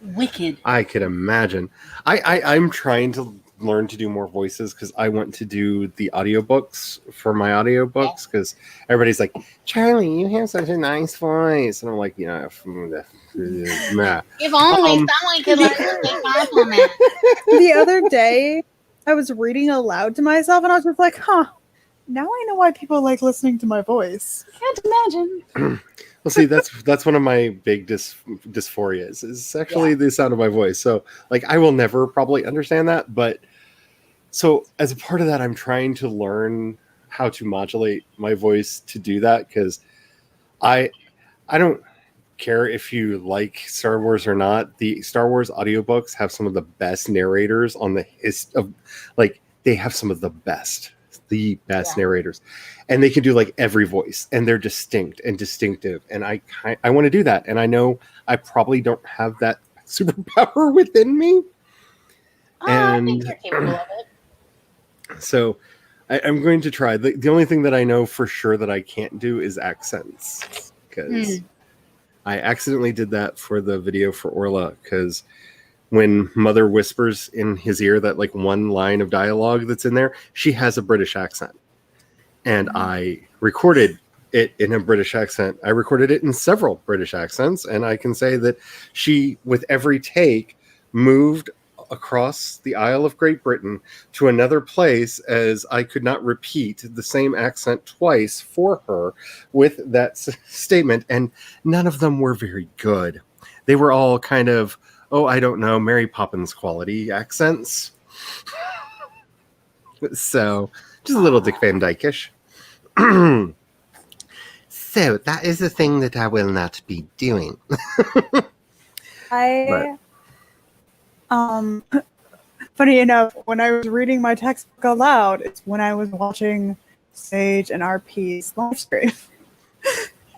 Wicked. I could imagine. I'm trying to learn to do more voices because I want to do the audiobooks for my audiobooks because everybody's like, Charlie, you have such a nice voice. And I'm like, if only someone could let me compliment. The other day, I was reading aloud to myself and I was just like, now I know why people like listening to my voice. Can't imagine. Well, see, that's one of my big dysphorias is actually the sound of my voice. So, like, I will never probably understand that. But so, as a part of that, I'm trying to learn how to modulate my voice to do that because I don't care if you like Star Wars or not. The Star Wars audiobooks have some of the best narrators on the they have some of the best narrators, and they can do like every voice and they're distinct and distinctive, and I want to do that, and I know I probably don't have that superpower within me. I think you're capable of it. So I'm going to try. The only thing that I know for sure that I can't do is accents, because I accidentally did that for the video for Orla, because when Mother whispers in his ear that like one line of dialogue that's in there, she has a British accent. And I recorded it in a British accent. I recorded it in several British accents. And I can say that she, with every take, moved across the Isle of Great Britain to another place, as I could not repeat the same accent twice for her with that statement. And none of them were very good. They were all kind of, I don't know, Mary Poppins quality accents. So, just a little Dick Van Dyke-ish. So, that is the thing that I will not be doing. Funny enough, when I was reading my textbook aloud, it's when I was watching Sage and RP's live stream.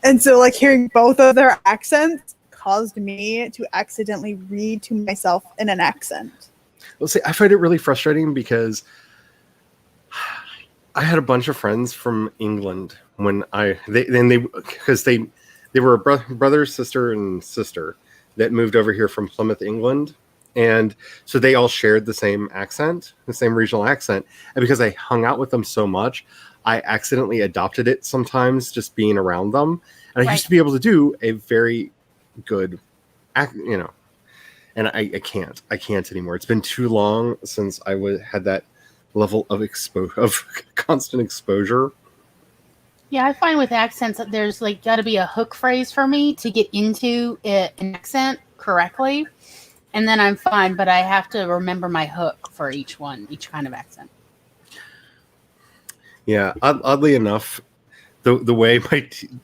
And so, like, hearing both of their accents caused me to accidentally read to myself in an accent. Well, see, I find it really frustrating because I had a bunch of friends from England when they were a brother, sister, and sister that moved over here from Plymouth, England. And so they all shared the same accent, the same regional accent. And because I hung out with them so much, I accidentally adopted it sometimes just being around them. And I used to be able to do a very good, and and I can't anymore. It's been too long since I had that level of constant exposure. Yeah, I find with accents that there's like got to be a hook phrase for me to get into an accent correctly, and then I'm fine. But I have to remember my hook for each kind of accent. Yeah, oddly enough, the way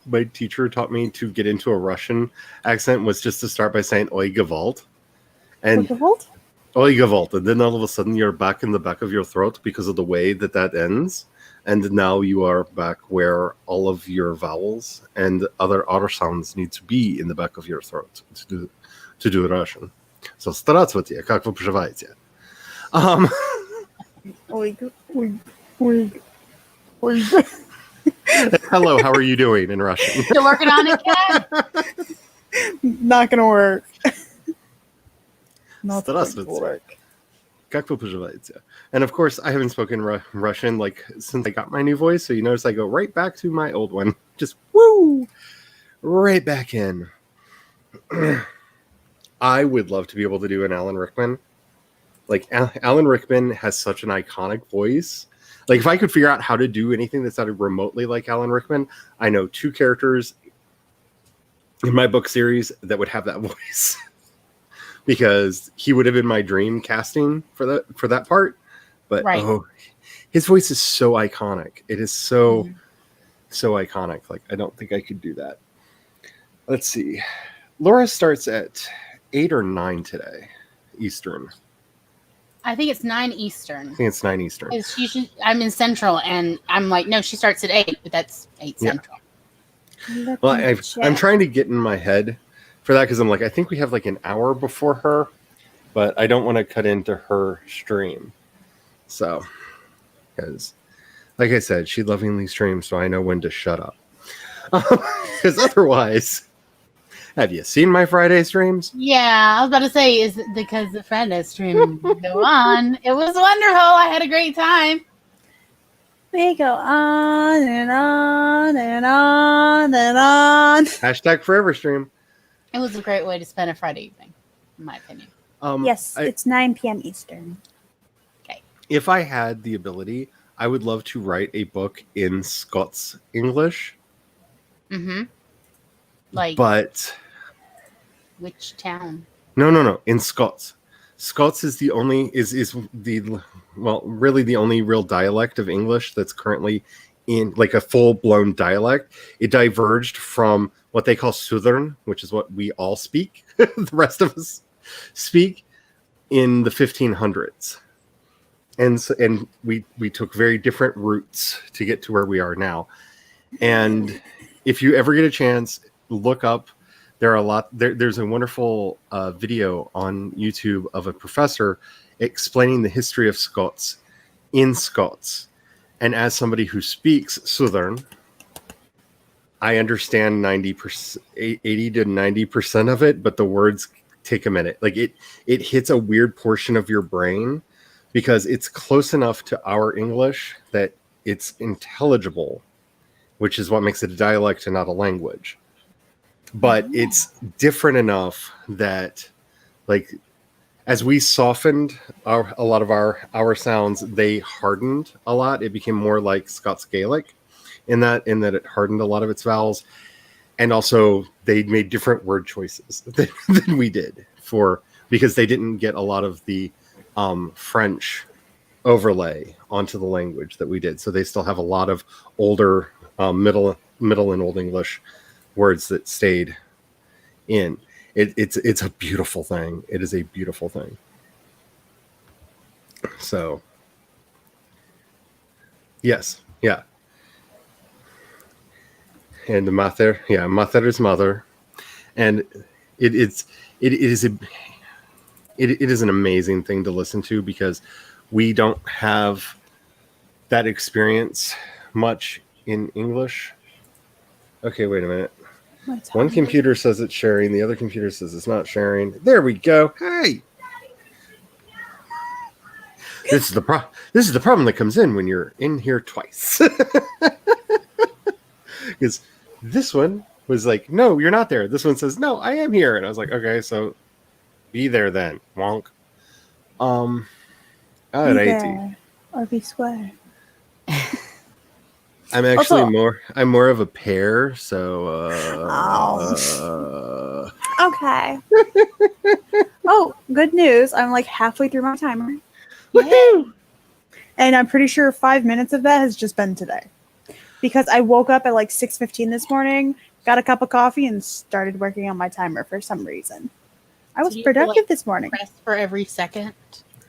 my teacher taught me to get into a Russian accent was just to start by saying "Oi Gewalt," and "Oi Gewalt," and then all of a sudden you're back in the back of your throat because of the way that ends. And now you are back where all of your vowels and other sounds need to be in the back of your throat to do Russian. So, здравствуйте, как вы поживаете? Hello, how are you doing in Russian? Still working on it, Kat? Not gonna work. Not Здравствуйте. gonna work. Как вы поживаете? And of course, I haven't spoken Russian like since I got my new voice, so you notice I go right back to my old one. Just woo! Right back in. I would love to be able to do an Alan Rickman. Like, Alan Rickman has such an iconic voice. Like, if I could figure out how to do anything that sounded remotely like Alan Rickman, I know 2 characters in my book series that would have that voice. Because he would have been my dream casting for that part. But his voice is so iconic. It is so iconic. Like, I don't think I could do that. Let's see. Laura starts at 8 or 9 today, Eastern. I think it's 9 Eastern. I think it's 9 Eastern. I'm in Central, and I'm like, no, she starts at 8, but that's 8 Central. Yeah. Well, I'm trying to get in my head for that because I'm like, I think we have like an hour before her, but I don't want to cut into her stream. So, because, like I said, she lovingly streams, so I know when to shut up. Because otherwise, have you seen my Friday streams? Yeah, I was about to say, is it because the Friday stream go on? It was wonderful. I had a great time. We go on and on and on and on. Hashtag forever stream. It was a great way to spend a Friday evening, in my opinion. Yes, it's 9 p.m. Eastern. If I had the ability, I would love to write a book in Scots English. Mm-hmm. Like, but which town? No. In Scots. Scots is the only really the only real dialect of English that's currently in like a full-blown dialect. It diverged from what they call Southern, which is what we all speak, the rest of us speak, in the 1500s. And we took very different routes to get to where we are now. And if you ever get a chance, look up. There's a wonderful video on YouTube of a professor explaining the history of Scots in Scots. And as somebody who speaks Southern, I understand 80 to 90% of it, but the words take a minute. Like it hits a weird portion of your brain because it's close enough to our English that it's intelligible, which is what makes it a dialect and not a language. But it's different enough that, like, as we softened a lot of our sounds, they hardened a lot. It became more like Scots Gaelic in that it hardened a lot of its vowels. And also they made different word choices than we did because they didn't get a lot of the French overlay onto the language that we did. So they still have a lot of older middle and Old English words that stayed in. It's a beautiful thing. It is a beautiful thing. So yes, yeah. And the mater is mother, and it is an amazing thing to listen to because we don't have that experience much in English. Okay, wait a minute. One computer says it's sharing, the other computer says it's not sharing. There we go. Hey, this is the problem that comes in when you're in here twice. Because this one was like, no, you're not there. This one says, no, I am here. And I was like, okay, so Be there then, wonk. Be Alrighty. there or be square. I'm actually Also- I'm more of a pear, so Okay. Oh, good news. I'm like halfway through my timer. woohoo! And I'm pretty sure 5 minutes of that has just been today. Because I woke up at like 6:15 this morning, got a cup of coffee, and started working on my timer for some reason. I was So you feel productive like this morning. Press for every second.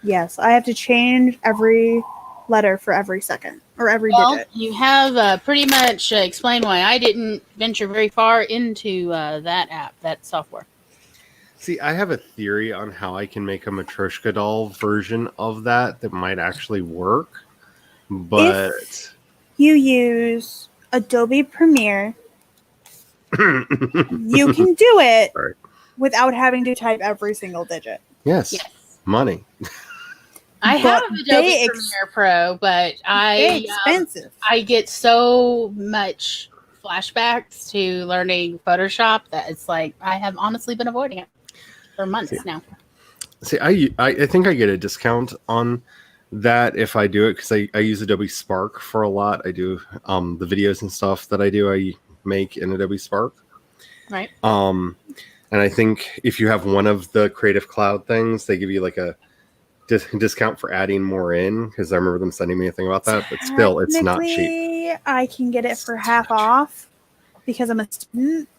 Yes, I have to change every letter for every second or every Well, digit. you have pretty much explained why I didn't venture very far into that app, that software. See, I have a theory on how I can make a Matryoshka doll version of that might actually work, but If you use Adobe Premiere, you can do it Sorry. without having to type every single digit. yes, Yes. money. I But have Adobe they Premiere Pro, but They're expensive. I get so much flashbacks to learning Photoshop that it's like I have honestly been avoiding it for months now. See, I think I get a discount on that if I do it because I use Adobe Spark for a lot. I do the videos and stuff that I make in Adobe Spark. Right. And I think if you have one of the Creative Cloud things, they give you like a discount for adding more in, because I remember them sending me a thing about that, but still it's not cheap. Technically, I can get it for half off because I'm a student,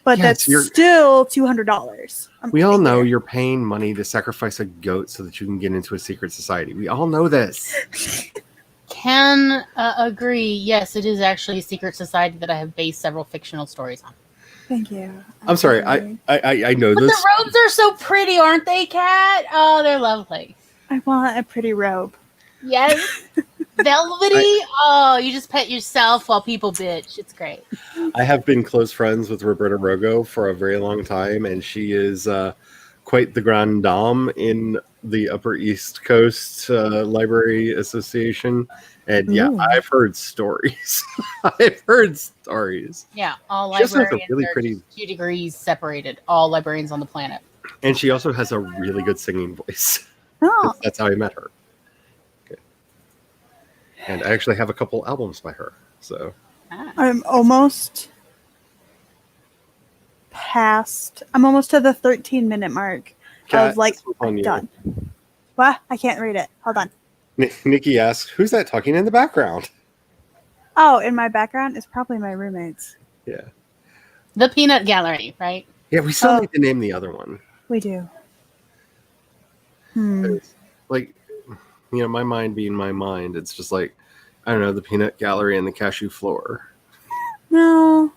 but Yes, that's you're- still $200. We all know you're paying money to sacrifice a goat so that you can get into a secret society. We all know this. Can agree. Yes, it is actually a secret society that I have based several fictional stories on. Thank you. I'm sorry, I know But this. the robes are so pretty, aren't they, Kat? Oh, they're lovely. I want a pretty robe. Yes. Velvety. Oh, you just pet yourself while people bitch. It's great. I have been close friends with Roberta Rogo for a very long time, and she is quite the grande dame in the Upper East Coast Library Association. And yeah, Ooh. I've heard stories. I've heard stories. Yeah, all She also has a librarians really are pretty- just 2 degrees separated. All librarians on the planet. And she also has a really good singing voice. Oh, That's how I met her. Okay. And I actually have a couple albums by her. So Ah. I'm almost to the 13-minute mark Kat, of like, this was on I'm you. done. What? I can't read it. Hold on. Nikki asks, "Who's that talking in the background?" Oh, in my background is probably my roommates. Yeah, The Peanut Gallery, right? yeah. We still Oh. need to name the other one. We do. Hmm. Like, you know, my mind being my mind, it's just like, I don't know, the Peanut Gallery and the Cashew Floor. No.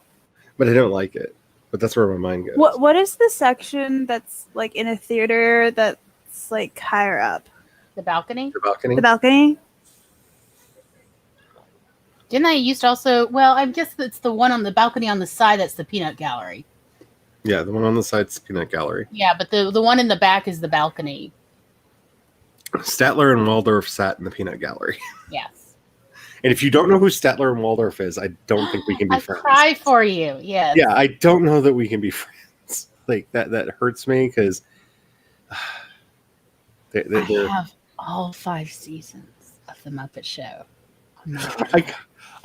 But I don't like it. But that's where my mind goes. What is the section that's like in a theater that's like higher up? The balcony. The balcony? The balcony? Didn't I used to also? Well, I guess it's the one on the balcony on the side that's the Peanut Gallery. Yeah, the one on the side's Peanut Gallery. Yeah, but the one in the back is the balcony. Statler and Waldorf sat in the Peanut Gallery. Yes. And if you don't know who Statler and Waldorf is, I don't think we can be I friends. cry for you. Yes. Yeah, I don't know that we can be friends. Like, that hurts me because I they're have all 5 seasons of the Muppet Show. On my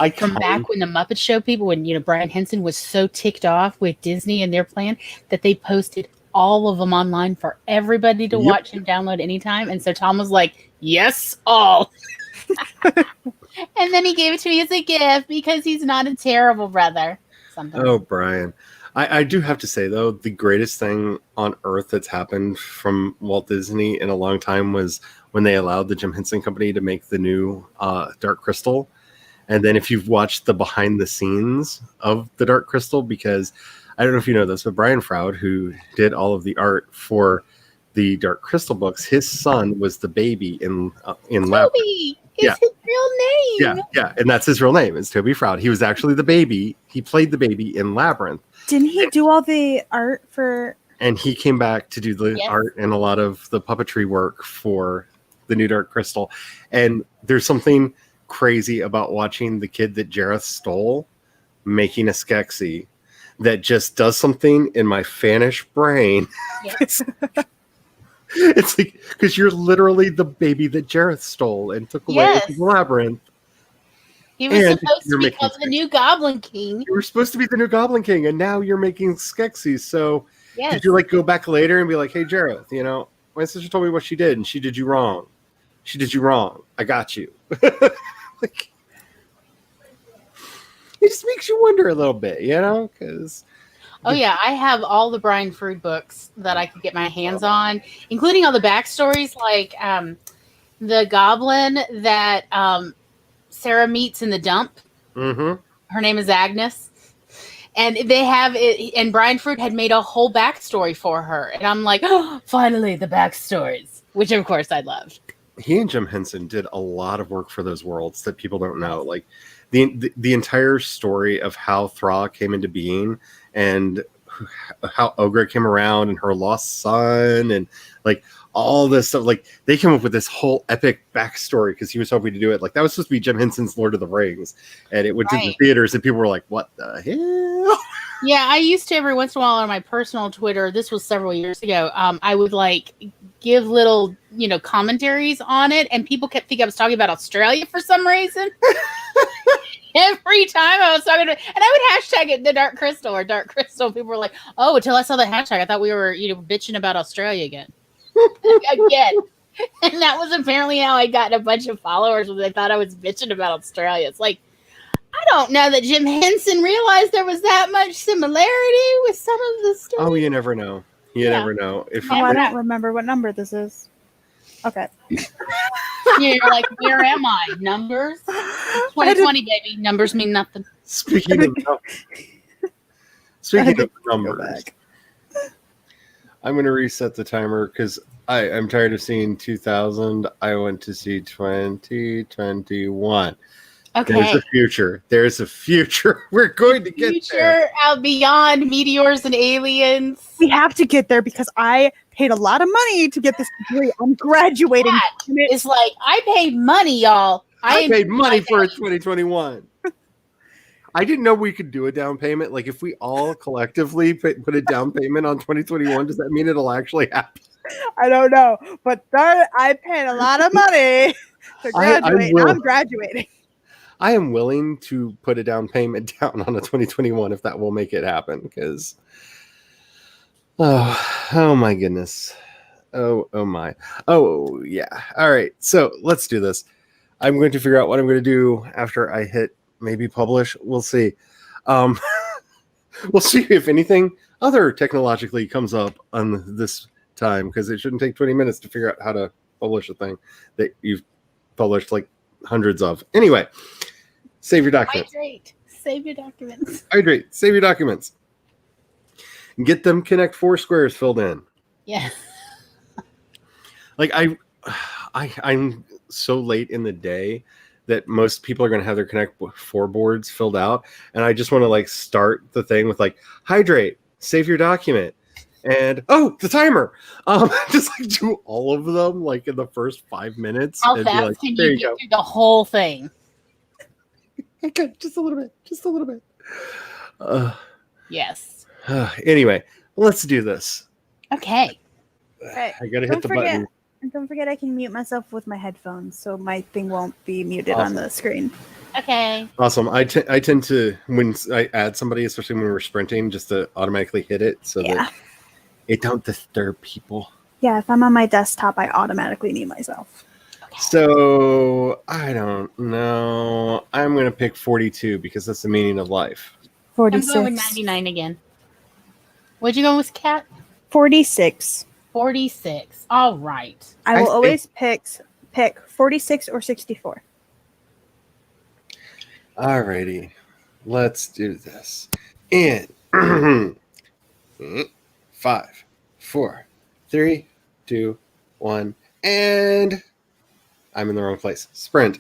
I From kind- back when the Muppet Show people, when Brian Henson was so ticked off with Disney and their plan that they posted all of them online for everybody to Yep. watch and download anytime. And so Tom was like, "Yes, all." And then he gave it to me as a gift because he's not a terrible brother. Something. Oh, Brian. I do have to say, though, the greatest thing on earth that's happened from Walt Disney in a long time was when they allowed the Jim Henson Company to make the new Dark Crystal. And then if you've watched the behind the scenes of the Dark Crystal, because I don't know if you know this, but Brian Froud, who did all of the art for the Dark Crystal books, his son was the baby in Labyrinth. Toby is Yeah. his real name. Yeah, and that's his real name. It's Toby Froud. He was actually the baby. He played the baby in Labyrinth. Didn't he do all the art for? And he came back to do the Yes. art and a lot of the puppetry work for the new Dark Crystal. And there's something crazy about watching the kid that Jareth stole making a Skeksis that just does something in my fanish brain. Yes. It's like because you're literally the baby that Jareth stole and took away Yes. into the labyrinth. He was And supposed to you're become making the new Goblin King. You were supposed to be the new Goblin King, and now you're making Skeksis. So Yes. did you like go back later and be like, "Hey, Jareth, my sister told me what she did, and she did you wrong. She did you wrong. I got you." Like, it just makes you wonder a little bit, because Oh yeah, I have all the Brian Frood books that I could get my hands on, including all the backstories, like the goblin that Sarah meets in the dump. mm-hmm. Her name is Agnes, and they have it. And Brian Frood had made a whole backstory for her, and I'm like, oh, finally the backstories, which of course I loved. He and Jim Henson did a lot of work for those worlds that people don't know. Like the entire story of how Thra came into being and how Ogra came around and her lost son and like all this stuff. Like they came up with this whole epic backstory because he was hoping to do it. Like that was supposed to be Jim Henson's Lord of the Rings, and it went to the theaters and people were like, "What the hell?" Yeah, I used to every once in a while on my personal Twitter. This was several years ago. I would like give little, commentaries on it, and people kept thinking I was talking about Australia for some reason. Every time I was talking to, and I would hashtag it the Dark Crystal or Dark Crystal. People were like, "Oh, until I saw the hashtag, I thought we were, bitching about Australia again." Again, and that was apparently how I got a bunch of followers when they thought I was bitching about Australia. It's like, I don't know that Jim Henson realized there was that much similarity with some of the stories. Oh, you never know. You never know. I don't remember what number this is. Okay. You're like, where am I? Numbers? 2020, baby. Numbers mean nothing. Speaking of numbers, I'm going to reset the timer because I'm tired of seeing 2000. I want to see 2021. Okay. There's a future. We're going to get there. Out beyond meteors and aliens. We have to get there because I paid a lot of money to get this degree. I'm graduating. It's like, I paid money, y'all. I paid money for 2021. I didn't know we could do a down payment. Like, if we all collectively put a down payment on 2021, does that mean it'll actually happen? I don't know. But I paid a lot of money to graduate. I'm graduating. I am willing to put a down payment down on a 2021 if that will make it happen. Because, oh my goodness. Oh my. Oh, yeah. All right. So let's do this. I'm going to figure out what I'm going to do after I hit maybe publish. We'll see. We'll see if anything other technologically comes up on this time, because it shouldn't take 20 minutes to figure out how to publish a thing that you've published like hundreds of. Anyway, save your documents. Hydrate. Save your documents. Hydrate. Save your documents. Get them Connect Four squares filled in. Yeah. Like I'm so late in the day that most people are going to have their Connect Four boards filled out, and I just want to like start the thing with like hydrate, save your document, and the timer. Just like do all of them like in the first 5 minutes. How and fast be like, can there you get go. through the whole thing? Okay, just a little bit. Yes. Anyway, let's do this. Okay. Right. I gotta hit the button. And don't forget I can mute myself with my headphones, so my thing won't be muted on the screen. Okay. Awesome. I tend to, when I add somebody, especially when we're sprinting, just to automatically hit it so that it don't disturb people. Yeah, if I'm on my desktop, I automatically mute myself. So, I don't know. I'm going to pick 42 because that's the meaning of life. 46. I'm going with 99 again. What'd you go with, Kat? 46. 46. All right. I will always pick 46 or 64. Alrighty. Let's do this. In 5, 4, 3, 2, 1, and I'm in the wrong place. Sprint.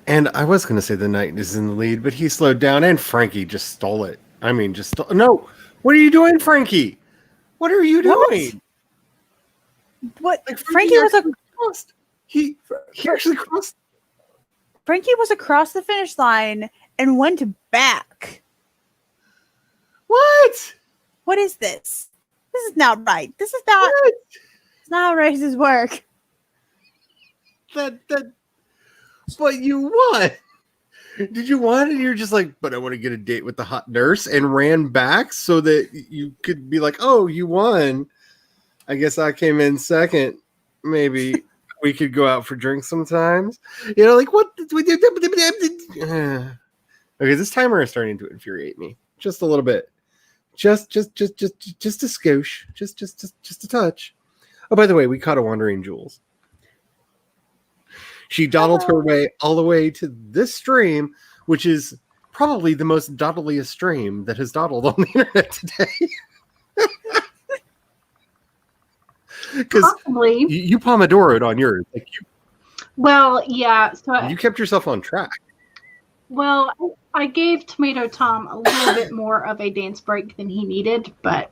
And I was going to say the knight is in the lead, but he slowed down, and Frankie just stole it. I mean, no. What are you doing, Frankie? What are you What? doing? What? Like, Frankie was crossed. He actually crossed. Frankie was across the finish line and went back. What? What is this? This is not right. This is not. What? It's not how races work. But you won. Did you won? And you're just like, but I want to get a date with the hot nurse, and ran back so that you could be like, oh, you won. I guess I came in second. Maybe we could go out for drinks sometimes. You know, like what? Okay, this timer is starting to infuriate me just a little bit. Just a skosh. Just a touch. Oh, by the way, we caught a wandering Jules. She dawdled her way all the way to this stream, which is probably the most dawdliest stream that has dawdled on the internet today. Because Possibly. you Pomodoro'd on yours. Like Well, yeah. So you kept yourself on track. Well, I gave Tomato Tom a little bit more of a dance break than he needed, but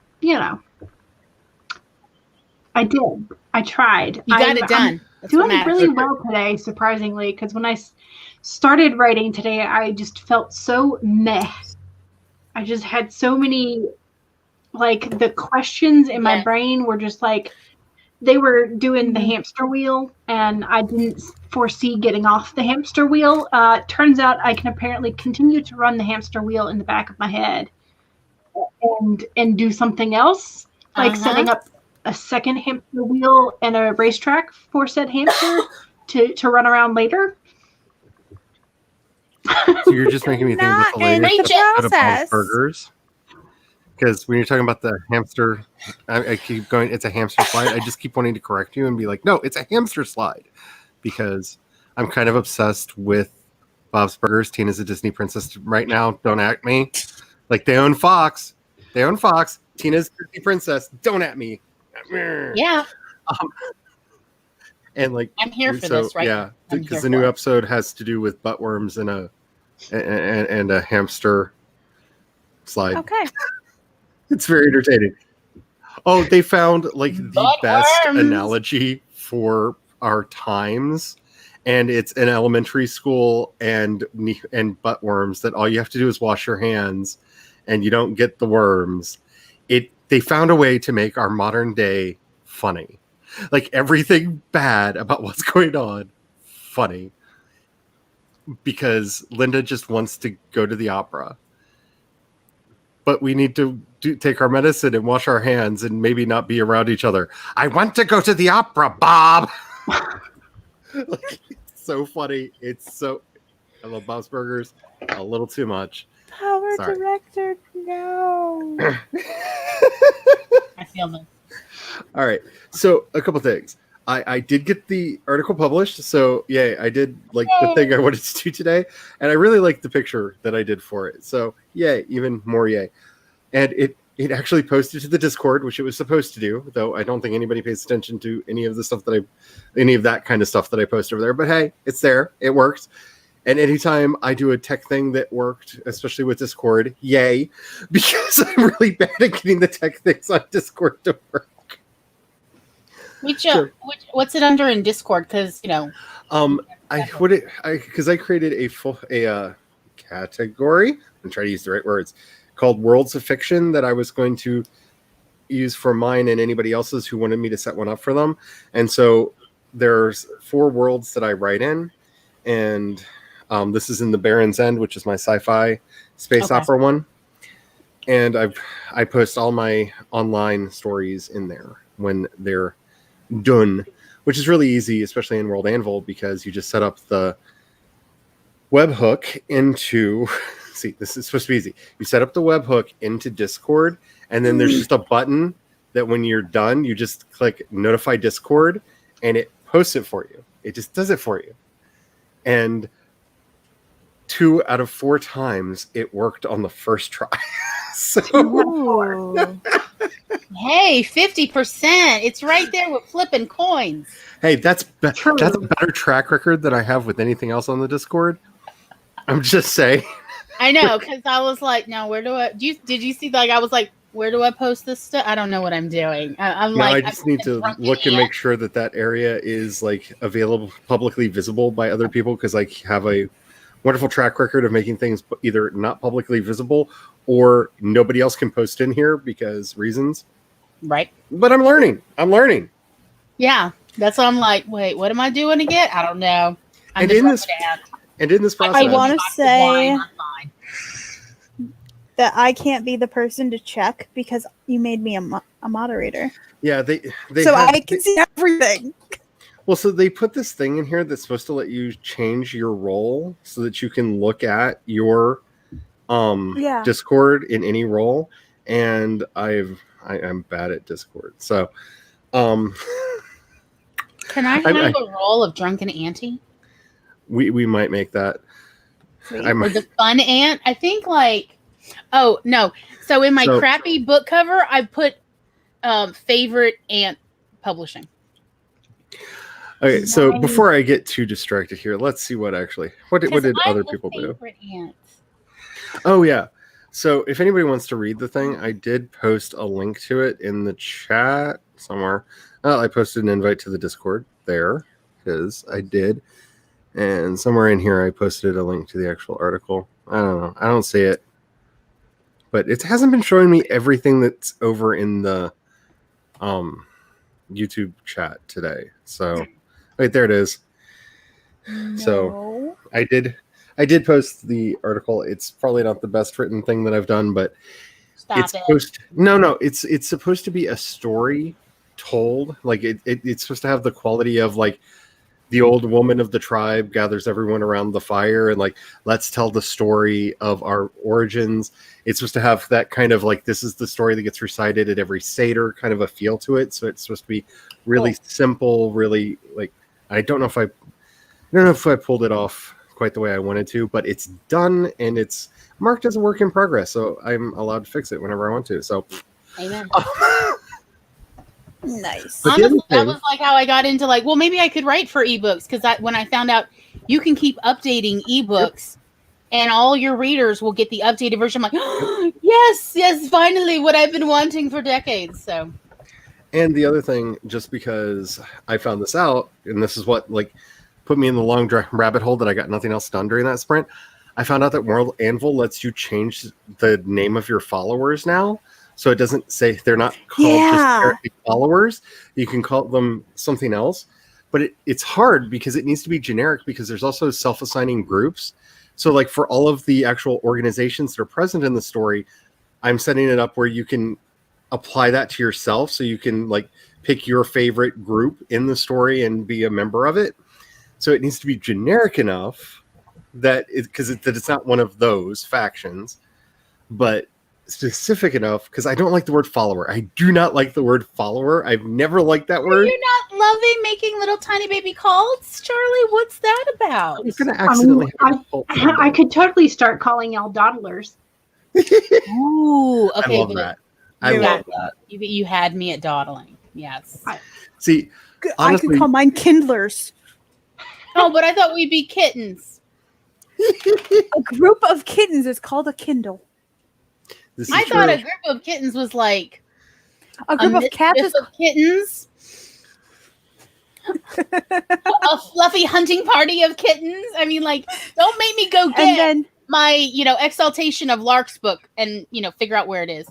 I did. I tried. You got it done. That's what Doing matters. really well today, surprisingly, because when I started writing today, I just felt so meh. I just had so many, like, the questions in my brain were just like, they were doing the hamster wheel, and I didn't foresee getting off the hamster wheel. Turns out I can apparently continue to run the hamster wheel in the back of my head and do something else, like setting up a second hamster wheel and a racetrack for said hamster to run around later. So you're just making me think about the latest episode of Bob's Burgers. Because when you're talking about the hamster, I keep going, it's a hamster slide. I just keep wanting to correct you and be like, no, it's a hamster slide. Because I'm kind of obsessed with Bob's Burgers. Tina's a Disney princess right now. Don't at me. Like, they own Fox. Tina's a Disney princess. Don't at me. Yeah. And like, I'm here for this, right? Yeah, because the new episode has to do with buttworms and a hamster slide. Okay. It's very entertaining. Oh, they found like the best analogy for our times, and it's an elementary school and buttworms that all you have to do is wash your hands, and you don't get the worms. They found a way to make our modern day funny. Like, everything bad about what's going on, funny. Because Linda just wants to go to the opera. But we need to take our medicine and wash our hands and maybe not be around each other. I want to go to the opera, Bob! Like, it's so funny. I love Bob's Burgers a little too much. Power director, no. I feel this. All right. So a couple things. I did get the article published. So yay, I did like the thing I wanted to do today. And I really liked the picture that I did for it. So yay, even more yay. And it actually posted to the Discord, which it was supposed to do, though I don't think anybody pays attention to any of that kind of stuff that I post over there. But hey, it's there. It works. And anytime I do a tech thing that worked, especially with Discord, yay, because I'm really bad at getting the tech things on Discord to work. What's it under in Discord? Because I created a category. I'm trying to use the right words, called Worlds of Fiction, that I was going to use for mine and anybody else's who wanted me to set one up for them. And so there's 4 worlds that I write in, and this is in the Baron's End, which is my sci-fi space opera one. And I post all my online stories in there when they're done, which is really easy, especially in World Anvil, because you just set up the webhook into see, this is supposed to be easy. You set up the webhook into Discord, and then there's just a button that when you're done, you just click notify Discord, and it posts it for you. It just does it for you. And 2 out of 4 times it worked on the first try. So Hey, 50%. It's right there with flipping coins. Hey, that's True. a better track record than I have with anything else on the Discord. I'm just saying. I know, because I was like, now where do I? Did you see? Like, I was like, where do I post this stuff? I don't know what I'm doing. I'm Now like, I just need to look and make sure that that area is like available, publicly visible by other people, because I have a wonderful track record of making things either not publicly visible or nobody else can post in here because reasons. right. But I'm learning. Yeah, that's what I'm like. Wait, what am I doing again? I don't know. I'm And just in this rubbing it out. And in this process, I want to Box of wine, say I'm fine. that I can't be the person to check because you made me a moderator. yeah, they So have- I can see everything. Well, so they put this thing in here that's supposed to let you change your role so that you can look at your Yeah. Discord in any role, and I'm bad at Discord, so Can I I- have a role of drunken auntie we might make that. or the fun aunt? I think like, oh no. So in my So- crappy book cover, I put favorite aunt publishing. Okay, so Nice. before I get too distracted here, let's see what did 'Cause I'm other the people do? favorite aunt. Oh yeah. So if anybody wants to read the thing, I did post a link to it in the chat somewhere. I posted an invite to the Discord there because I did. And somewhere in here I posted a link to the actual article. I don't know. I don't see it. But it hasn't been showing me everything that's over in the YouTube chat today. So wait, there it is. So No. I did post the article. It's probably not the best written thing that I've done, but Stop it's it. supposed it's supposed to be a story told. Like it's supposed to have the quality of like the old woman of the tribe gathers everyone around the fire and like, let's tell the story of our origins. It's supposed to have that kind of like, this is the story that gets recited at every Seder kind of a feel to it. So it's supposed to be really simple, really like, I don't know if I pulled it off quite the way I wanted to, but it's done and it's marked as a work in progress. So I'm allowed to fix it whenever I want to. So Amen. Nice. But the Honestly, other that thing- was like how I got into like, well, maybe I could write for ebooks because when I found out you can keep updating ebooks and all your readers will get the updated version. I'm like, oh, yes, finally, what I've been wanting for decades. So, And the other thing, just because I found this out, and this is what like put me in the long rabbit hole that I got nothing else done during that sprint. I found out that World Anvil lets you change the name of your followers now. So it doesn't say they're not called just generically followers. You can call them something else. But it's hard because it needs to be generic because there's also self-assigning groups. So like for all of the actual organizations that are present in the story, I'm setting it up where you can apply that to yourself. So you can like pick your favorite group in the story and be a member of it. So it needs to be generic enough that it's not one of those factions, but specific enough because I don't like the word follower. I do not like the word follower. I've never liked that word. you're not loving making little tiny baby cults, Charlie? What's that about? I'm going to accidentally have a cult I could totally start calling y'all dawdlers. Ooh, I okay. love but that. I you love got- that. You had me at dawdling. Yes. See, I honestly, could call mine kindlers. Oh, but I thought we'd be kittens. A group of kittens is called a kindle. this is I thought true. a group of kittens was like A group of cats mistress is of kittens. A fluffy hunting party of kittens. I mean, like, don't make me go get and then my, exaltation of Lark's book and, figure out where it is.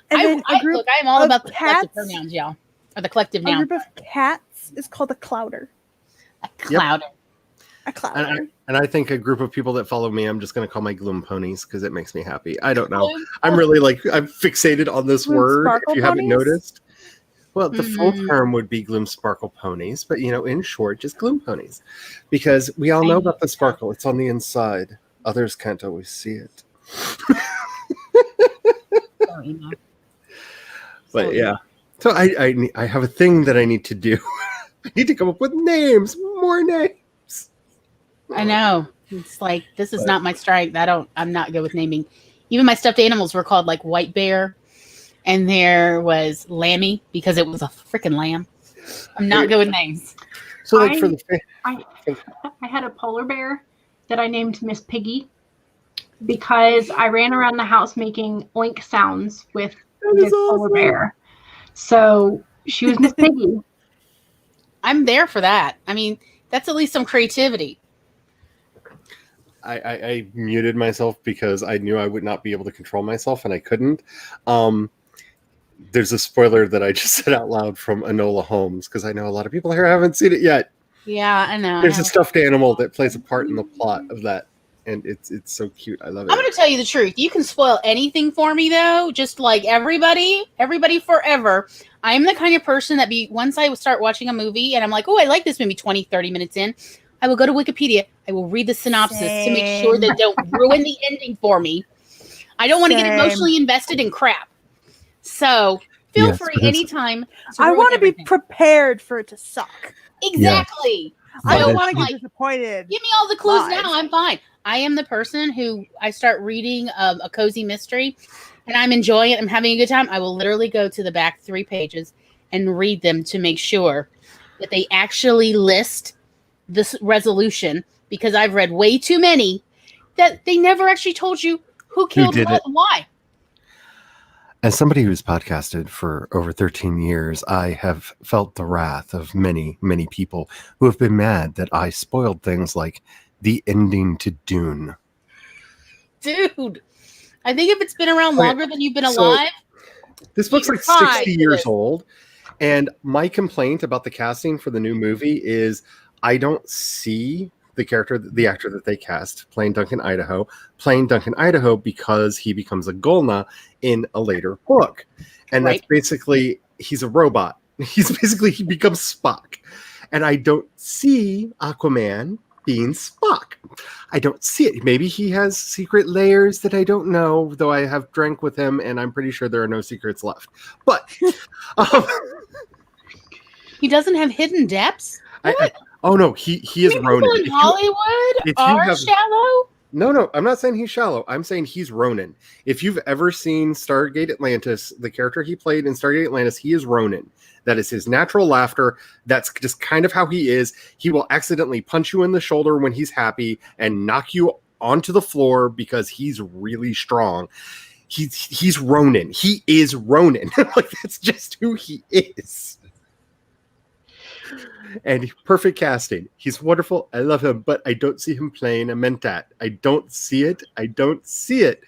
then a group look, I'm all of about the collective cats- pronouns, y'all. Or the collective a noun. group of cats is called a clouder. A clouder. A clouder. And I think a group of people that follow me, I'm just going to call my gloom ponies because it makes me happy. I don't know. I'm really I'm fixated on this Gloom word. sparkle If you haven't ponies? noticed, well, the full Mhm. term would be gloom sparkle ponies, but in short, just gloom ponies, because we all know about the sparkle. It's on the inside. Others can't always see it. So emo. But So yeah, so I have a thing that I need to do. I need to come up with names, more names. I know. It's like, this is But- not my strength. I'm not good with naming. Even my stuffed animals were called like White Bear, and there was Lammy because it was a freaking lamb. I'm not good with names. So like for the I had a polar bear that I named Miss Piggy because I ran around the house making oink sounds with this polar bear. So she was Miss Piggy. I'm there for that. I mean, that's at least some creativity. I muted myself because I knew I would not be able to control myself, and I couldn't. There's a spoiler that I just said out loud from Enola Holmes, because I know a lot of people here haven't seen it yet. Yeah, I know. There's a stuffed animal that plays a part in the plot of that, and it's so cute. I love it. I'm going to tell you the truth. You can spoil anything for me, though. Just like everybody forever. I am the kind of person that once I start watching a movie and I'm like, oh, I like this movie 20, 30 minutes in, I will go to Wikipedia. I will read the synopsis to make sure they don't ruin the ending for me. I don't want to get emotionally invested in crap. So feel free anytime. I want to be prepared for it to suck. Exactly. I don't want to get disappointed. Give me all the clues now. I'm fine. I am the person who I start reading a cozy mystery and I'm enjoying it. I'm having a good time. I will literally go to the back 3 pages and read them to make sure that they actually list this resolution, because I've read way too many that they never actually told you who killed what and why. As somebody who's podcasted for over 13 years, I have felt the wrath of many, many people who have been mad that I spoiled things like the ending to Dune. Dude, I think if it's been around longer than you've been alive. This book's like 60 years old. And my complaint about the casting for the new movie is I don't see the actor that they cast playing Duncan Idaho because he becomes a Golna in a later book. And that's basically, he's a robot. He becomes Spock. And I don't see Aquaman being Spock. I don't see it. Maybe he has secret layers that I don't know, though I have drank with him and I'm pretty sure there are no secrets left. But he doesn't have hidden depths? Oh no, he is Ronin. People in Hollywood are shallow? No, I'm not saying he's shallow. I'm saying he's Ronin. If you've ever seen Stargate Atlantis, the character he played in Stargate Atlantis, he is Ronin. That is his natural laughter. That's just kind of how he is. He will accidentally punch you in the shoulder when he's happy and knock you onto the floor because he's really strong. He's Ronin. He is Ronin. Like, that's just who he is. And perfect casting. He's wonderful. I love him, but I don't see him playing a Mentat. I don't see it.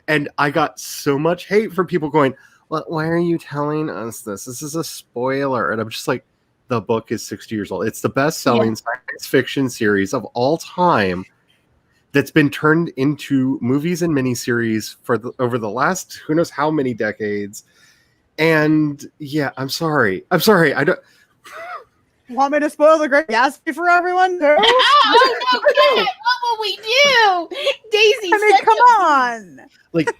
And I got so much hate from people going, well, why are you telling us this? This is a spoiler. And I'm just like, the book is 60 years old. It's the best-selling science fiction series of all time that's been turned into movies and miniseries over the last who knows how many decades. And yeah, I'm sorry. I don't... Want me to spoil the Great Gatsby for everyone? No? Oh, no, God, what will we do? Daisy, come on. Like,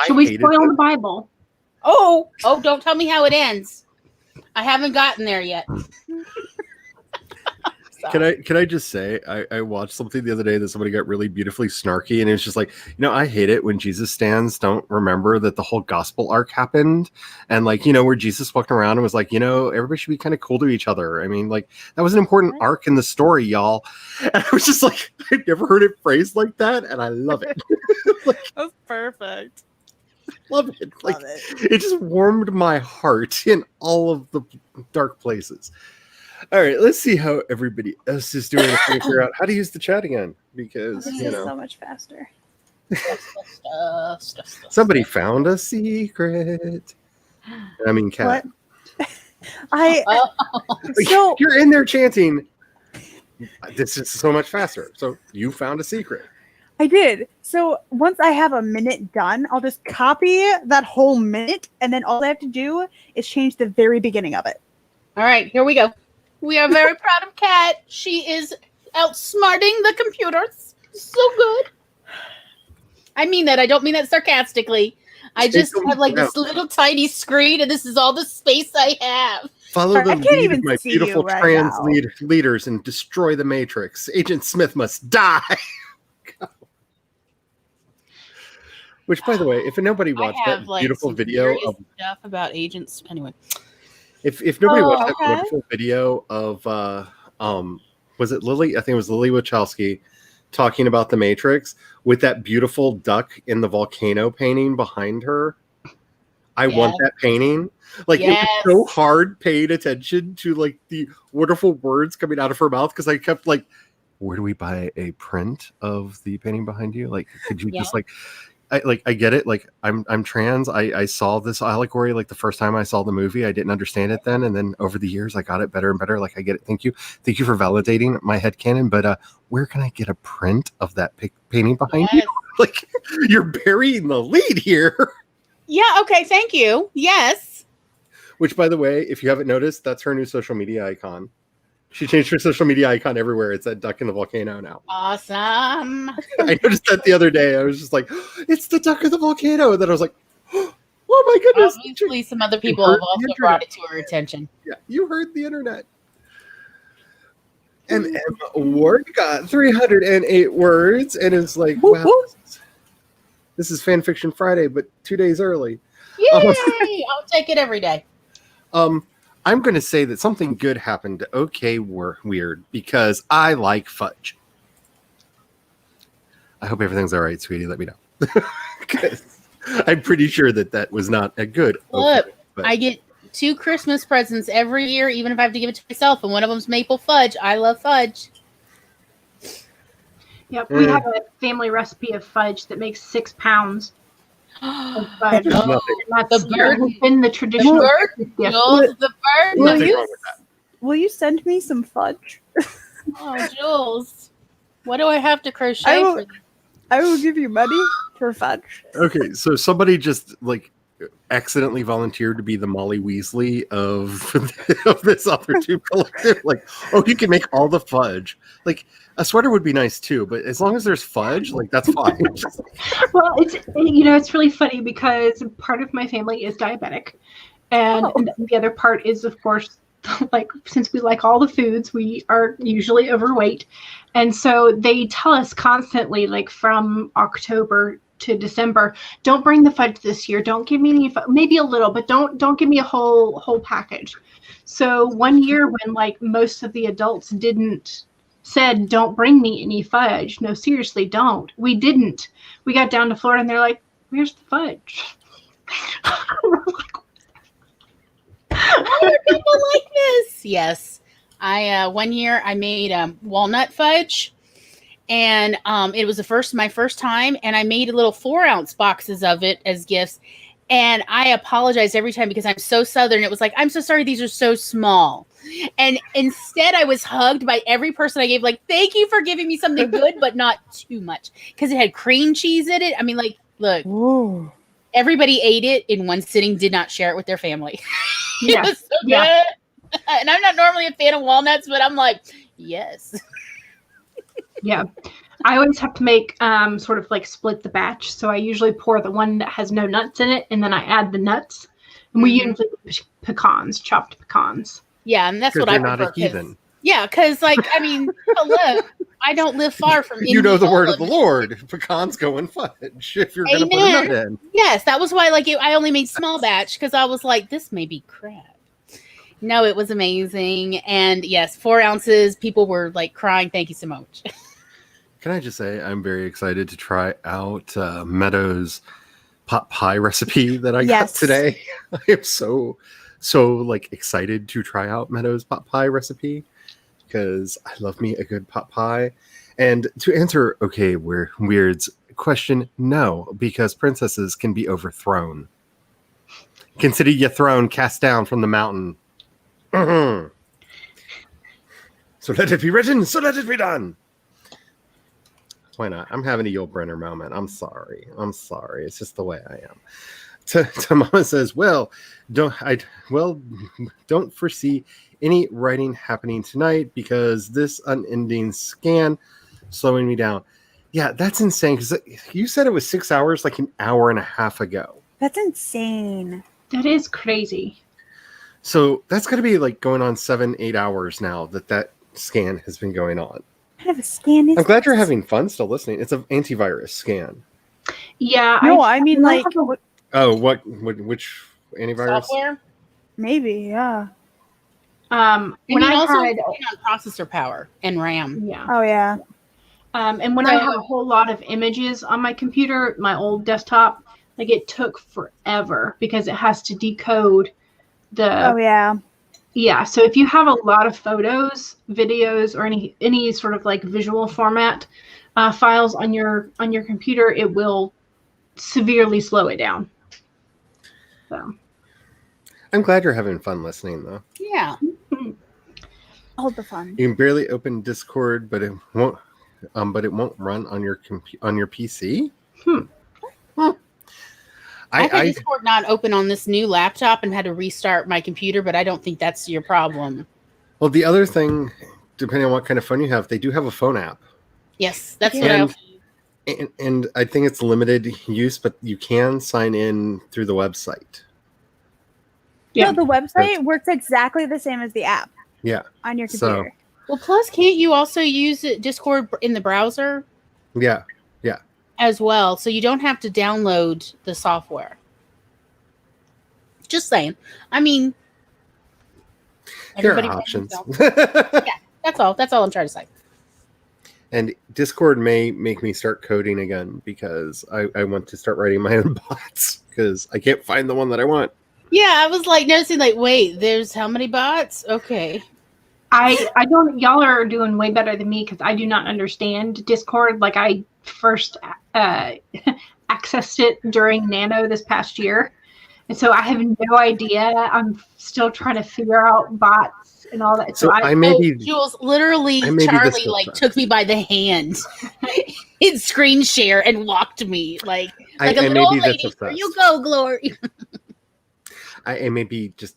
should we spoil the Bible? Oh, don't tell me how it ends. I haven't gotten there yet. Can I just say, I watched something the other day that somebody got really beautifully snarky, and it's just like, I hate it when Jesus stands don't remember that the whole gospel arc happened, and like, where Jesus walked around and was like, everybody should be kind of cool to each other. I mean, like, that was an important arc in the story, y'all. And I was just like, I'd never heard it phrased like that, and I love it. Like, that's perfect. Love it. Like, it just warmed my heart in all of the dark places. All right, let's see how everybody else is doing. To figure out how to use the chat again, because so much faster. Somebody found a secret. I mean, Kat. So you're in there chanting. This is so much faster. So you found a secret. I did. So once I have a minute done, I'll just copy that whole minute, and then all I have to do is change the very beginning of it. All right, here we go. We are very proud of Kat. She is outsmarting the computers. So good. I mean that. I don't mean that sarcastically. I just have like this little tiny screen, and this is all the space I have. Follow the lead of my beautiful trans leaders and destroy the Matrix. Agent Smith must die. Which, by the way, if nobody I watched have that like beautiful some video serious of stuff about agents. Anyway, if nobody Oh, watched that okay. wonderful video of was it Lily? I think it was Lily Wachowski talking about the Matrix with that beautiful duck in the volcano painting behind her. I Yeah. want that painting. Like it was so hard paying attention to like the wonderful words coming out of her mouth because I kept like, where do we buy a print of the painting behind you? Like, could you just like I get it. Like I'm trans. I saw this allegory like the first time I saw the movie. I didn't understand it then, and then over the years I got it better and better. Like I get it. Thank you for validating my headcanon. But where can I get a print of that painting behind you? Like you're burying the lead here. Yeah. Okay. Thank you. Yes. Which, by the way, if you haven't noticed, that's her new social media icon. She changed her social media icon everywhere. It's that duck in the volcano now. Awesome. I noticed that the other day. I was just like, it's the duck in the volcano. And then I was like, oh my goodness. Obviously, some other people heard have the also internet. brought it to her attention. Yeah, you heard the internet. And Emma Ward got 308 words. And it's like, Whoop, wow, whoop. this is Fan Fiction Friday, but 2 days early. Yay! I'll take it every day. I'm going to say that something good happened to OK Weird because I like fudge. I hope everything's all right, sweetie. Let me know. 'Cause I'm pretty sure that was not a good. Look, but I get 2 Christmas presents every year, even if I have to give it to myself, and one of them's maple fudge. I love fudge. Yep, we have a family recipe of fudge that makes 6 pounds of fudge. There's nothing. That's The bird- has been the traditional bird- gift. Jules, the bird. Will Nothing you- wrong with that. Will you send me some fudge? Oh, Jules. What do I have to crochet I will- for this? I will give you money for fudge. Okay, so somebody just like accidentally volunteered to be the Molly Weasley of this other two collective. Like, oh, you can make all the fudge. Like a sweater would be nice too, but as long as there's fudge, like that's fine. Well, it's really funny because part of my family is diabetic, and the other part is, of course, like since we like all the foods, we are usually overweight, and so they tell us constantly, like from October to December, don't bring the fudge this year. Don't give me any, maybe a little, but don't give me a whole package. So one year when like most of the adults said, don't bring me any fudge. No, seriously, don't. We didn't. We got down to Florida and they're like, where's the fudge? We're like, Why are people like this? Yes. I one year I made walnut fudge, and it was my first time, and I made little 4-ounce boxes of it as gifts. And I apologize every time because I'm so Southern. It was like, I'm so sorry, these are so small. And instead, I was hugged by every person I gave, like, thank you for giving me something good, but not too much. Because it had cream cheese in it. I mean, like, look, Ooh. everybody ate it in one sitting, did not share it with their family. It was so good. And I'm not normally a fan of walnuts, but I'm like, yes. yeah. I always have to make sort of like split the batch. So I usually pour the one that has no nuts in it, and then I add the nuts. And we usually pecans, chopped pecans. Yeah, and that's what I You're not prefer. a heathen. Yeah, because, like, I mean, hello, I don't live far from You know the word of Indiana. the Lord. Pecans go in fudge if you're going to put a Amen. nut in. Yes, that was why, like, I only made small batch because I was like, this may be crap. No, it was amazing. And yes, 4 ounces. People were like crying. Thank you so much. Can I just say I'm very excited to try out Meadows pot pie recipe that I got Yes. today. I am so like excited to try out Meadows pot pie recipe because I love me a good pot pie. And to answer Weird's question, no, because princesses can be overthrown. Consider your throne cast down from the mountain. So let it be written, so let it be done. Why not? I'm having a Yul Brynner moment. I'm sorry. It's just the way I am. Tamama says, don't foresee any writing happening tonight because this unending scan slowing me down. Yeah, that's insane because you said it was 6 hours like an hour and a half ago. That's insane. That is crazy. So that's going to be like going on 7-8 hours now that scan has been going on. What kind of a scan is I'm glad you're this? having fun still listening. It's an antivirus scan. Yeah. No, I mean when I like have a- Oh, which antivirus? Software. maybe, yeah. And when you I also had, depend on processor power and RAM. yeah. Oh yeah. And when I had a whole lot of images on my computer, my old desktop, like it took forever because it has to decode the Oh yeah. yeah. So if you have a lot of photos, videos, or any sort of like visual format files on your computer, it will severely slow it down. So I'm glad you're having fun listening, though. Yeah. Hold the fun. You can barely open Discord, but it won't. But it won't run on your on your PC. I had Discord not open on this new laptop and had to restart my computer, but I don't think that's your problem. Well, the other thing, depending on what kind of phone you have, they do have a phone app. Yes, that's what I. And I think it's limited use, but you can sign in through the website. Yeah. No, the website works exactly the same as the app. Yeah. On your So- computer. Well, plus, can't you also use Discord in the browser Yeah. as well? So you don't have to download the software. Just saying. I mean, There are everybody options. That's all. That's all I'm trying to say. And Discord may make me start coding again because I want to start writing my own bots because I can't find the one that I want. Yeah, I was like noticing, like, wait, there's how many bots? Okay. I don't. Y'all are doing way better than me because I do not understand Discord. Like I first accessed it during Nano this past year, and so I have no idea. I'm still trying to figure out bots and all that. So I may be Jules, literally, I may be Charlie this like upset. took me by the hand in screen share and walked me like I a may little be old this lady. Here obsessed. you go, Glory. I may be just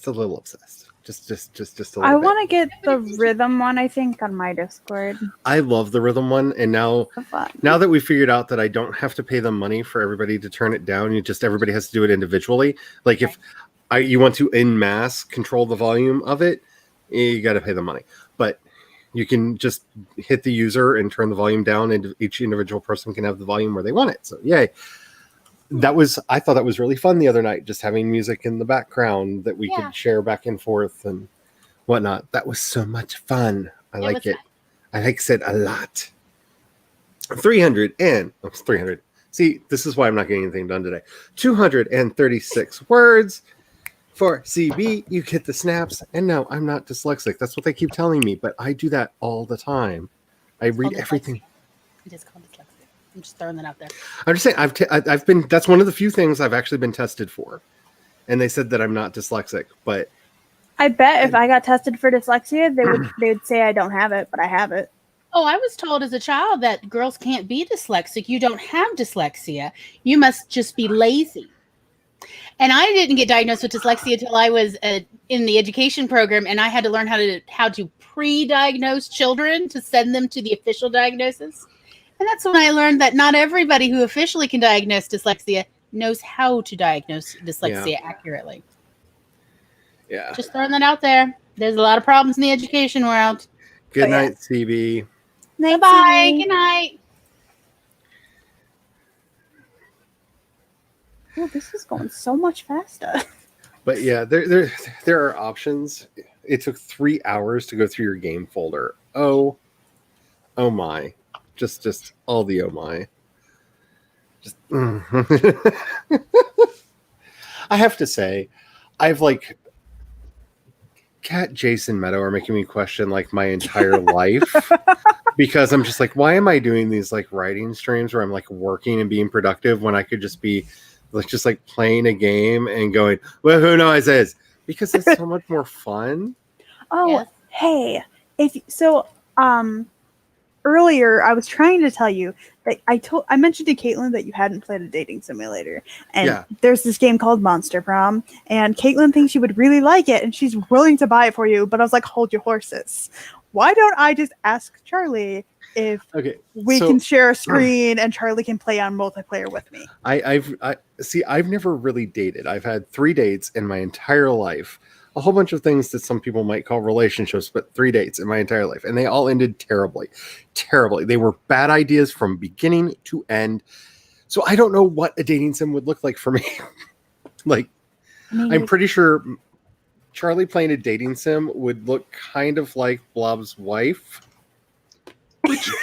a little obsessed. Just a little I bit. want to get the rhythm one, I think, on my Discord. I love the rhythm one, and now So fun. that we figured out that I don't have to pay them money for everybody to turn it down, everybody has to do it individually. Like if you want to en masse control the volume of it, you got to pay them money. But you can just hit the user and turn the volume down, and each individual person can have the volume where they want it. So yay. I thought that was really fun the other night, just having music in the background that we could share back and forth and whatnot. That was so much fun. I like it. I like it a lot. 300. See, this is why I'm not getting anything done today. 236 words for CB. You get the snaps. And no, I'm not dyslexic. That's what they keep telling me, but I do that all the time. I read called everything. It is called dyslexia. I'm just throwing that out there. I'm just saying I've been. That's one of the few things I've actually been tested for, and they said that I'm not dyslexic. But I bet if I got tested for dyslexia, they would say I don't have it, but I have it. Oh, I was told as a child that girls can't be dyslexic. You don't have dyslexia. You must just be lazy. And I didn't get diagnosed with dyslexia until I was in the education program, and I had to learn how to pre-diagnose children to send them to the official diagnosis. And that's when I learned that not everybody who officially can diagnose dyslexia knows how to diagnose dyslexia accurately. yeah. Just throwing that out there. There's a lot of problems in the education world. Good night, CB. Night, Bye. CB. Good night. Oh, this is going so much faster. But yeah, there are options. It took 3 hours to go through your game folder. Oh my. Just all the oh my. Just I have to say, I've like Cat Jason Meadow are making me question like my entire life because I'm just like, why am I doing these like writing streams where I'm like working and being productive when I could just be like just like playing a game and going, well, who knows this? Because it's so much more fun. Oh, Yes. hey. Earlier I was trying to tell you that I mentioned to Caitlin that you hadn't played a dating simulator. And Yeah. there's this game called Monster Prom, and Caitlin thinks you would really like it and she's willing to buy it for you, but I was like, hold your horses. Why don't I just ask Charlie if Okay. we so- can share a screen and Charlie can play on multiplayer with me? I've never really dated. I've had 3 dates in my entire life. A whole bunch of things that some people might call relationships, but 3 dates in my entire life. And they all ended terribly. Terribly. They were bad ideas from beginning to end. So I don't know what a dating sim would look like for me. Like, I mean, I'm pretty sure Charlie playing a dating sim would look kind of like Blob's wife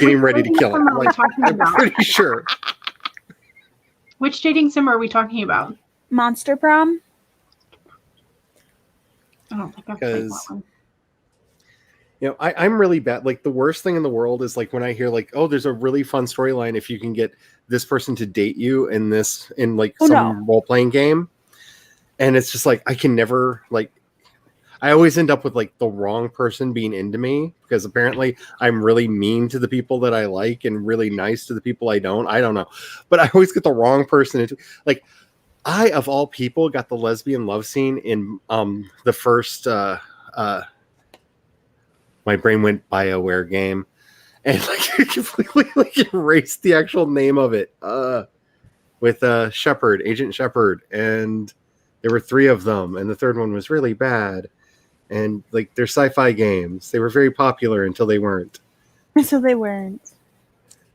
getting ready to kill him. What are we Like, talking I'm about? pretty sure. Which dating sim are we talking about? Monster Prom. I don't think I've played that 'Cause- one. You know, I'm really bad. Like, the worst thing in the world is like when I hear like, oh, there's a really fun storyline if you can get this person to date you in like Oh, some no. role-playing game. And it's just like I can never like I always end up with like the wrong person being into me because apparently I'm really mean to the people that I like and really nice to the people I don't. I don't know. But I always get the wrong person into like I of all people got the lesbian love scene in the first my brain went BioWare game and like completely like erased the actual name of it with Shepard, Agent Shepard, and there were 3 of them and the third one was really bad. And like they're sci-fi games. They were very popular until they weren't. So they weren't.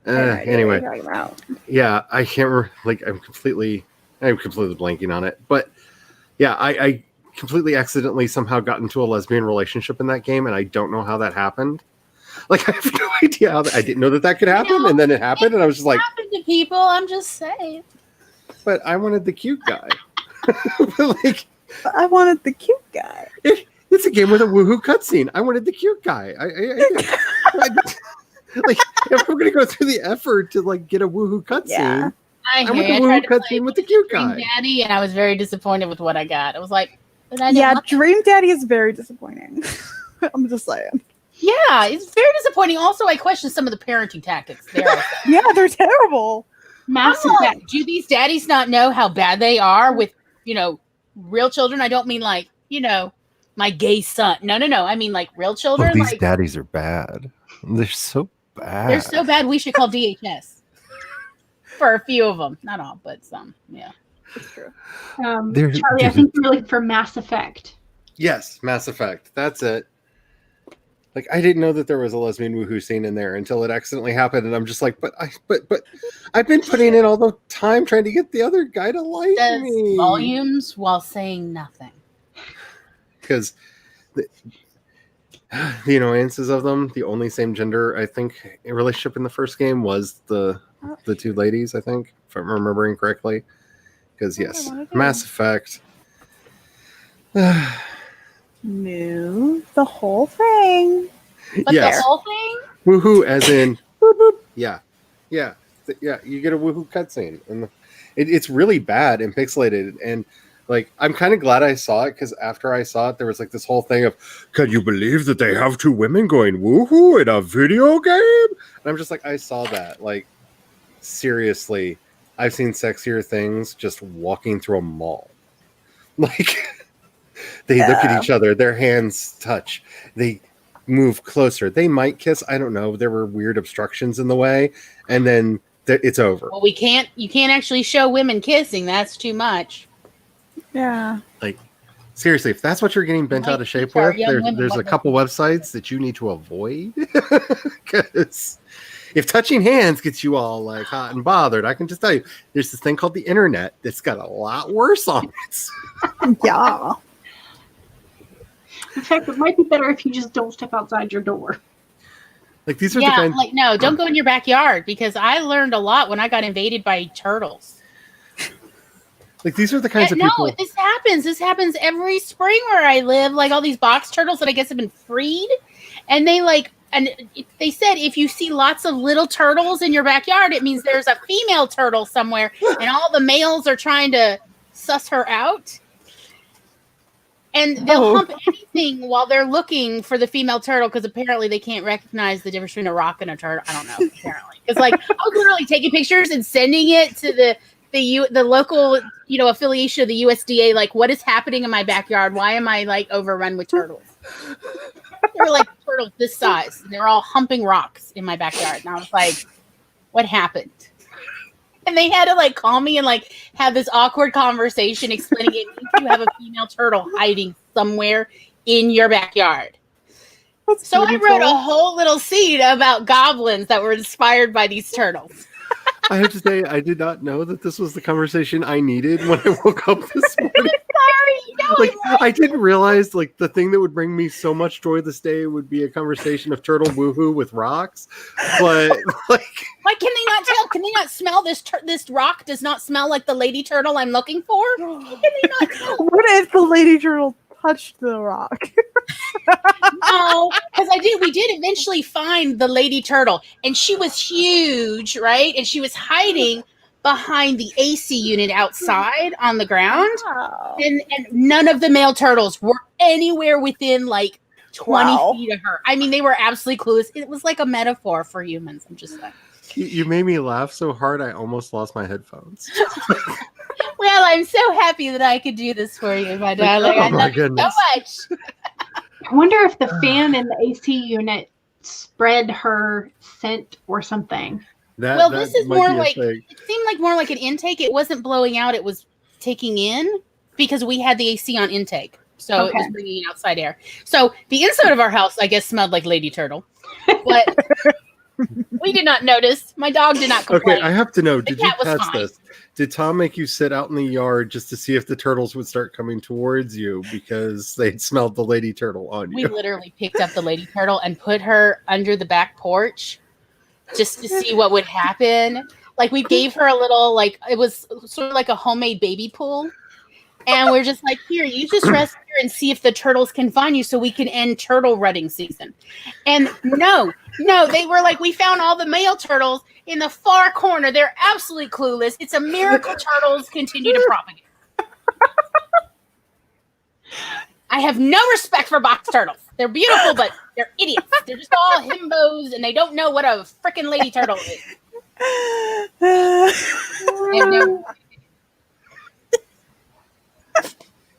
I have no idea what Anyway, you're talking about. yeah, I can't remember. Like I'm completely blanking on it. But yeah, I completely accidentally somehow got into a lesbian relationship in that game, and I don't know how that happened. Like I have no idea how I didn't know that could happen, and then it happened, and I was just like, happened to people. I'm just saying. but I wanted the cute guy. But like But I wanted the cute guy. it's a game with a woohoo cutscene. I wanted the cute guy. Like if we're gonna go through the effort to like get a woohoo cutscene, Yeah. I I hear want you. the I woohoo tried to play cutscene with the cute Dream guy. Daddy, and I was very disappointed with what I got. I was like, but I didn't Yeah, want that. Dream Daddy is very disappointing. I'm just saying. Yeah, it's very disappointing. Also, I question some of the parenting tactics there. Yeah, they're terrible. Mass I'm like, Effect. do these daddies not know how bad they are with, real children? I don't mean like, my gay son. No. I mean like real children. Like daddies are bad. They're so bad. they're so bad we should call DHS for a few of them. Not all, but some. Yeah. It's true. Charlie, I think you're looking for Mass Effect. Yes, Mass Effect. That's it. Like I didn't know that there was a lesbian woohoo scene in there until it accidentally happened, and I'm just like, but I've been putting in all the time trying to get the other guy to like Does me. volumes while saying nothing. Because the annoyances of them, the only same gender I think relationship in the first game was the 2 ladies, I think, if I'm remembering correctly. Because yes, wanna do. Mass Effect. No, the whole thing. But Yes. the whole thing? Woohoo, as in boop, boop. Yeah. You get a woohoo cutscene, and it's really bad and pixelated. And like, I'm kind of glad I saw it because after I saw it, there was like this whole thing of, "Can you believe that they have 2 women going woohoo in a video game?" And I'm just like, I saw that. Like, seriously, I've seen sexier things just walking through a mall. Like, they look at each other, their hands touch, they move closer, they might kiss. I don't know. There were weird obstructions in the way, and then it's over. Well, you can't actually show women kissing. That's too much. Yeah. Like, seriously, if that's what you're getting bent Like, out of shape our with, young women there's a want couple websites that you need to avoid. Because if touching hands gets you all like hot and bothered, I can just tell you, there's this thing called the internet that's got a lot worse on it. Yeah. In fact, it might be better if you just don't step outside your door. Like, these are the Yeah, kinds. like no, don't go in your backyard because I learned a lot when I got invaded by turtles. Like, these are the kinds of No, people. this happens. This happens every spring where I live. Like all these box turtles that I guess have been freed, and they said if you see lots of little turtles in your backyard, it means there's a female turtle somewhere, and all the males are trying to suss her out. And they'll hump anything while they're looking for the female turtle because apparently they can't recognize the difference between a rock and a turtle. I don't know. Apparently, because like I was literally taking pictures and sending it to the local affiliation of the USDA. Like, what is happening in my backyard? Why am I like overrun with turtles? They were like turtles this size. And they were all humping rocks in my backyard, and I was like, "What happened?" And they had to like call me and like have this awkward conversation explaining it means you have a female turtle hiding somewhere in your backyard. So I wrote a whole little scene about goblins that were inspired by these turtles. I have to say, I did not know that this was the conversation I needed when I woke up this morning. Sorry, no, Like, I didn't realize, like, the thing that would bring me so much joy this day would be a conversation of turtle woohoo with rocks. But, like, why can they not tell? Can they not smell this? This rock does not smell like the lady turtle I'm looking for. Can they not tell? What if the lady turtle touched the rock? No, because we did eventually find the lady turtle, and she was huge, right? And she was hiding behind the AC unit outside on the ground, and none of the male turtles were anywhere within like 20 feet of her. I mean, they were absolutely clueless. It was like a metaphor for humans. I'm just saying. you made me laugh so hard I almost lost my headphones. Well, I'm so happy that I could do this for you, my darling. Oh I my love you goodness. so much. I wonder if the fan in the AC unit spread her scent or something. Well, this is might more be a like, thing. it seemed like more like an intake. It wasn't blowing out, it was taking in because we had the AC on intake. So it was Okay. bringing in outside air. So the inside of our house, I guess, smelled like Lady Turtle. But we did not notice. My dog did not complain. Okay, I have to know, The did you cat was test fine. this? Did Tom make you sit out in the yard just to see if the turtles would start coming towards you because they'd smelled the lady turtle on We you? literally picked up the Lady Turtle and put her under the back porch just to see what would happen. Like, we gave her a little, like, it was sort of like a homemade baby pool. And we're just like, here, you just rest here and see if the turtles can find you so we can end turtle rutting season. And no, they were like, we found all the male turtles in the far corner. They're absolutely clueless. It's a miracle turtles continue to propagate. I have no respect for box turtles. They're beautiful, but they're idiots. They're just all himbos, and they don't know what a freaking lady turtle is. They have no-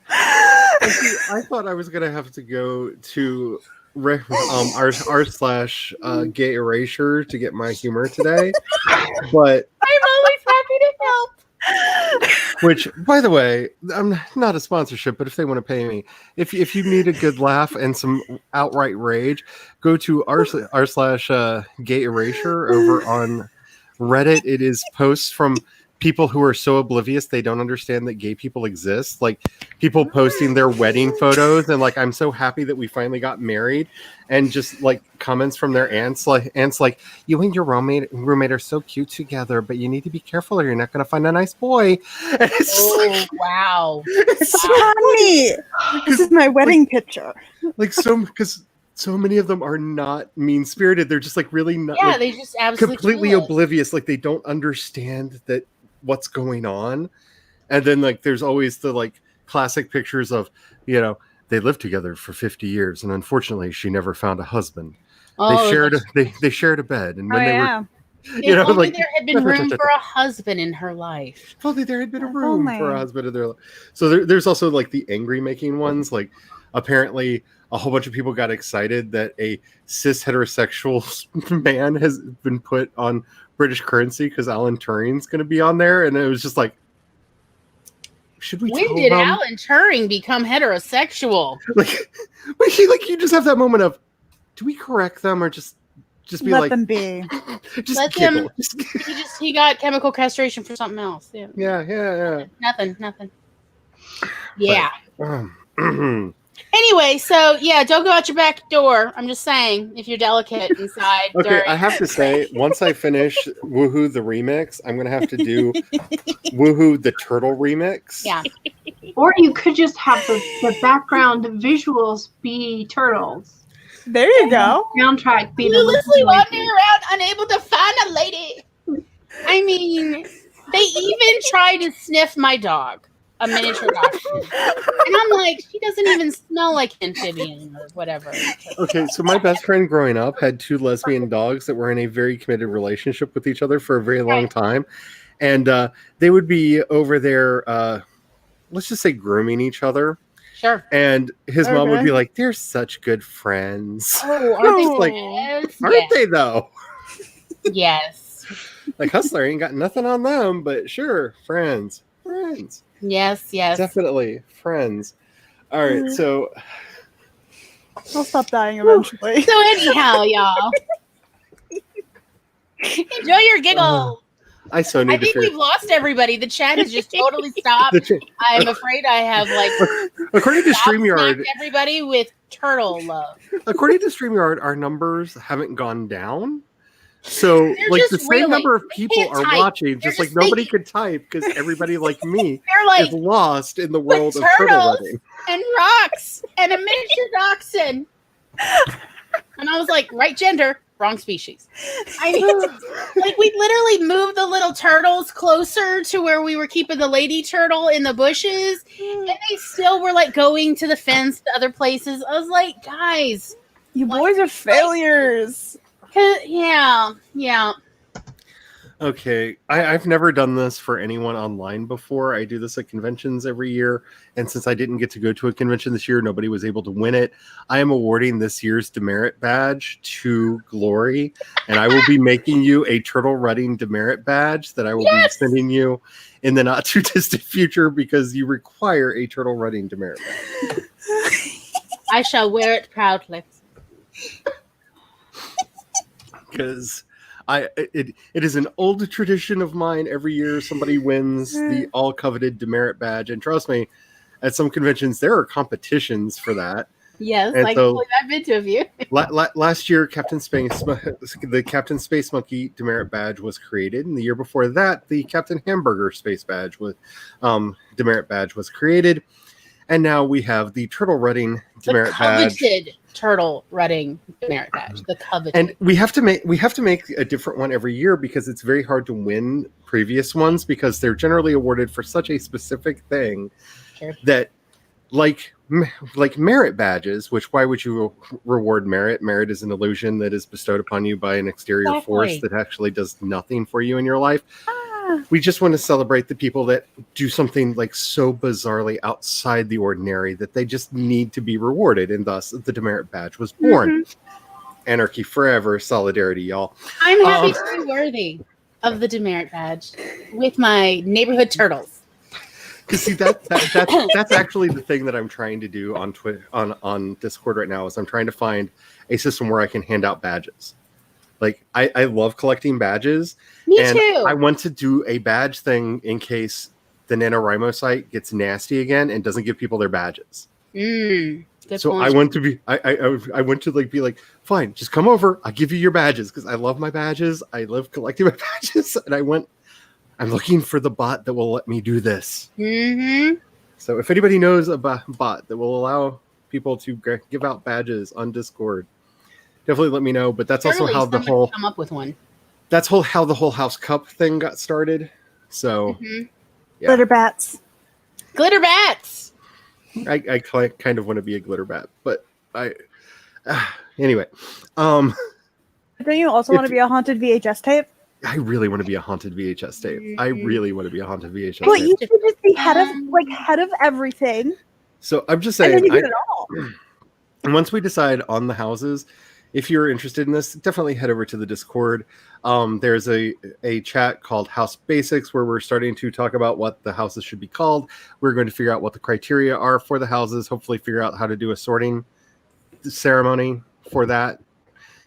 I thought I was gonna have to go to r/gay erasure to get my humor today, but I'm always happy to help. which, by the way, I'm not a sponsorship, but if they want to pay me, if you need a good laugh and some outright rage, go to r/gay erasure over on Reddit. It is posts from people who are so oblivious they don't understand that gay people exist, like people posting their wedding photos and like, I'm so happy that we finally got married, and just like comments from their aunts like you and your roommate are so cute together, but you need to be careful or you're not going to find a nice boy. And it's just like, Wow. it's so Honey, this is my wedding picture. like because so many of them are not mean-spirited. They're just like really not, Yeah, like, they just absolutely completely clueless. oblivious. Like they don't understand that what's going on. And then like there's always the like classic pictures of, you know, they lived together for 50 years and unfortunately she never found a husband. Oh, They shared a bed, and when they were, if you know, only like there had been room for a husband in her life. if only there had been a If room only. for a husband in their life. So there's also like the angry making ones. Like apparently a whole bunch of people got excited that a cis heterosexual man has been put on British currency because Alan Turing's going to be on there, and it was just like, should we? When tell did them? Alan Turing become heterosexual? Like you just have that moment of, do we correct them or just be Let like, them be. just Let giggle? them- He got chemical castration for something else. Yeah. Yeah. Nothing. Yeah. Okay, Anyway, so yeah, don't go out your back door. I'm just saying, if you're delicate inside. I have to say, once I finish Woohoo the remix, I'm gonna have to do Woohoo the Turtle remix. Yeah. Or you could just have the background visuals be turtles. There you go. Soundtrack be the Cluelessly Lizzie wandering around, unable to find a lady. I mean, they even tried to sniff my dog, a miniature dachshund. And I'm like, she doesn't even smell like amphibian or whatever. Okay, so my best friend growing up had two lesbian dogs that were in a very committed relationship with each other for a very long time, and they would be over there, let's just say, grooming each other. Sure. And his mom would Okay. be like, "They're such good friends, Oh, aren't they Like, yes, aren't they? Though, yes. like Hustler ain't got nothing on them, but sure, friends." Yes. Definitely friends. All right, so I'll stop dying eventually. So anyhow, y'all, enjoy your giggle. I so I need to think figure. we've lost everybody. The chat has just totally stopped. I'm afraid I have According to StreamYard, smacked everybody with turtle love. according to StreamYard, our numbers haven't gone down. So, They're like, just the same reeling. number of They people can't are type. watching, They're just like just nobody thinking. could type because everybody like me They're like is lost in the world of turtle turtles running. and rocks and a miniature dachshund. And I was like, right gender, wrong species. I mean, like we literally moved the little turtles closer to where we were keeping the lady turtle in the bushes, and they still were like going to the fence to other places. I was like, guys, You boys are failures. yeah. Okay, I've never done this for anyone online before. I do this at conventions every year, and since I didn't get to go to a convention this year, nobody was able to win it. I am awarding this year's demerit badge to Glory, and I will be making you a turtle running demerit badge that I will be sending you in the not too distant future because you require a turtle running demerit badge. I shall wear it proudly. Because it is an old tradition of mine. Every year somebody wins the all coveted demerit badge, and trust me, at some conventions there are competitions for that. Yes, And I so- can believe I've been to a few. Last year, the Captain Space Monkey demerit badge was created, and the year before that, the Captain Hamburger Space badge with demerit badge was created, and now we have the Turtle Running The demerit badge. coveted turtle running demerit badge. The coveted. And we have to make a different one every year because it's very hard to win previous ones because they're generally awarded for such a specific thing Sure. that like merit badges, which why would you reward merit? Merit is an illusion that is bestowed upon you by an exterior force Exactly. that actually does nothing for you in your life. Ah, We just want to celebrate the people that do something like so bizarrely outside the ordinary that they just need to be rewarded, and thus the demerit badge was born. Anarchy forever, solidarity, y'all. I'm happy to be worthy of the demerit badge with my neighborhood turtles. Because see that's actually the thing that I'm trying to do on on Discord right now is I'm trying to find a system where I can hand out badges. Like I love collecting badges. Me and too. I want to do a badge thing in case the NaNoWriMo site gets nasty again and doesn't give people their badges. Good So point. I want to be I want to like be like, fine, just come over. I'll give you your badges because I love my badges. I love collecting my badges, and I'm looking for the bot that will let me do this. So if anybody knows a bot that will allow people to give out badges on Discord, definitely let me know. But that's also Surely how the someone whole can come up with one. how the whole House Cup thing got started. So yeah. Glitter bats. Glitter bats. I kind of want to be a glitter bat, but anyway. Don't you also want If- to be a haunted VHS tape? I really want to be a haunted VHS tape. I really want to be a haunted VHS Well, tape. you should just be head of everything, So I'm just and then saying, you get it all. once we decide on the houses, if you're interested in this, definitely head over to the Discord. There's a chat called House Basics where we're starting to talk about what the houses should be called. We're going to figure out what the criteria are for the houses, hopefully figure out how to do a sorting ceremony for that.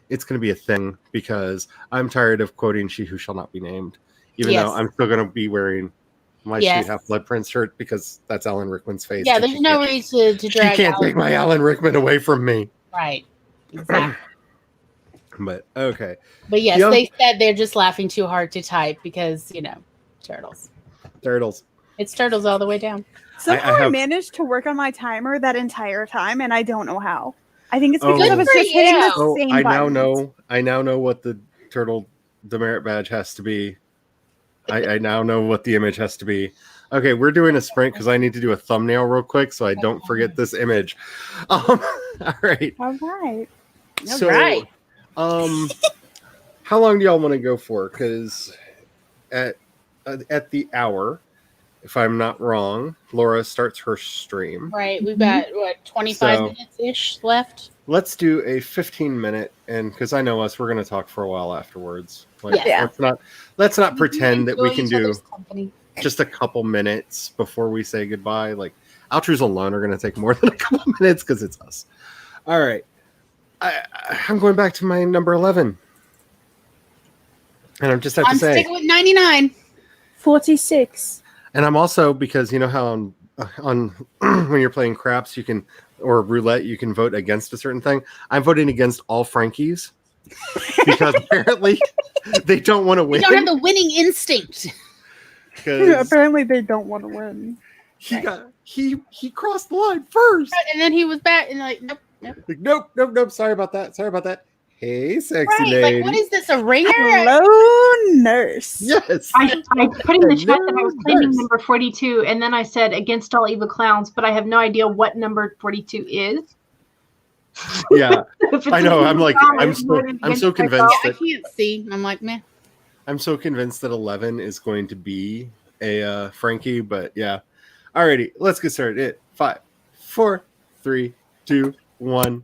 It's going to be a thing because I'm tired of quoting She Who Shall Not Be Named, even Yes. though I'm still going to be wearing my Yes. Sweet Half Blood Prince shirt because that's Alan Rickman's face. Yeah, and there's she no can't- reason to She drag can't out. take my Alan Rickman away from me. Right. Exactly. But okay. But yes, Yeah. they said they're just laughing too hard to type because, turtles. Turtles. It's turtles all the way down. Somehow I have- managed to work on my timer that entire time, and I don't know how. I think it's Oh. because I was Good for just hitting the Oh, same I now buttons. know what the turtle demerit badge has to be. I now know what the image has to be. Okay, we're doing a sprint because I need to do a thumbnail real quick so I don't forget this image. All right. All right. So, right. how long do y'all want to go for? Because at the hour, if I'm not wrong, Laura starts her stream. Right. We've got, 25 So- minutes-ish left? Let's do a 15-minute, and because I know us, we're going to talk for a while afterwards. Yeah. Let's not pretend that we Enjoy can each do other's company. just a couple minutes before we say goodbye. Like outros alone are going to take more than a couple minutes because it's us. All right, I'm going back to my number 11. And I just have to I'm say, sticking with 99. 46. and I'm also, because you know how on when you're playing craps, you can, or roulette, you can vote against a certain thing. I'm voting against all Frankies because apparently they don't want to You win. don't have the winning instinct. 'Cause Apparently, they don't want to win. he crossed the line first. And then he was back and like, nope. Like, nope. Sorry about that. Hey, sexy Right, lady. like what is this, a ringer? Hello, nurse. Yes. I put in the chat that I was claiming Nurse. number 42, and then I said against all evil clowns, but I have no idea what number 42 is. Yeah, If it's I know. an I'm evil like, clown, I'm it's so voted against myself. convinced I that can't see. I'm like, man. I'm so convinced that 11 is going to be a Frankie, but yeah. Alrighty, let's get started. 5, 4, 3, 2, 1.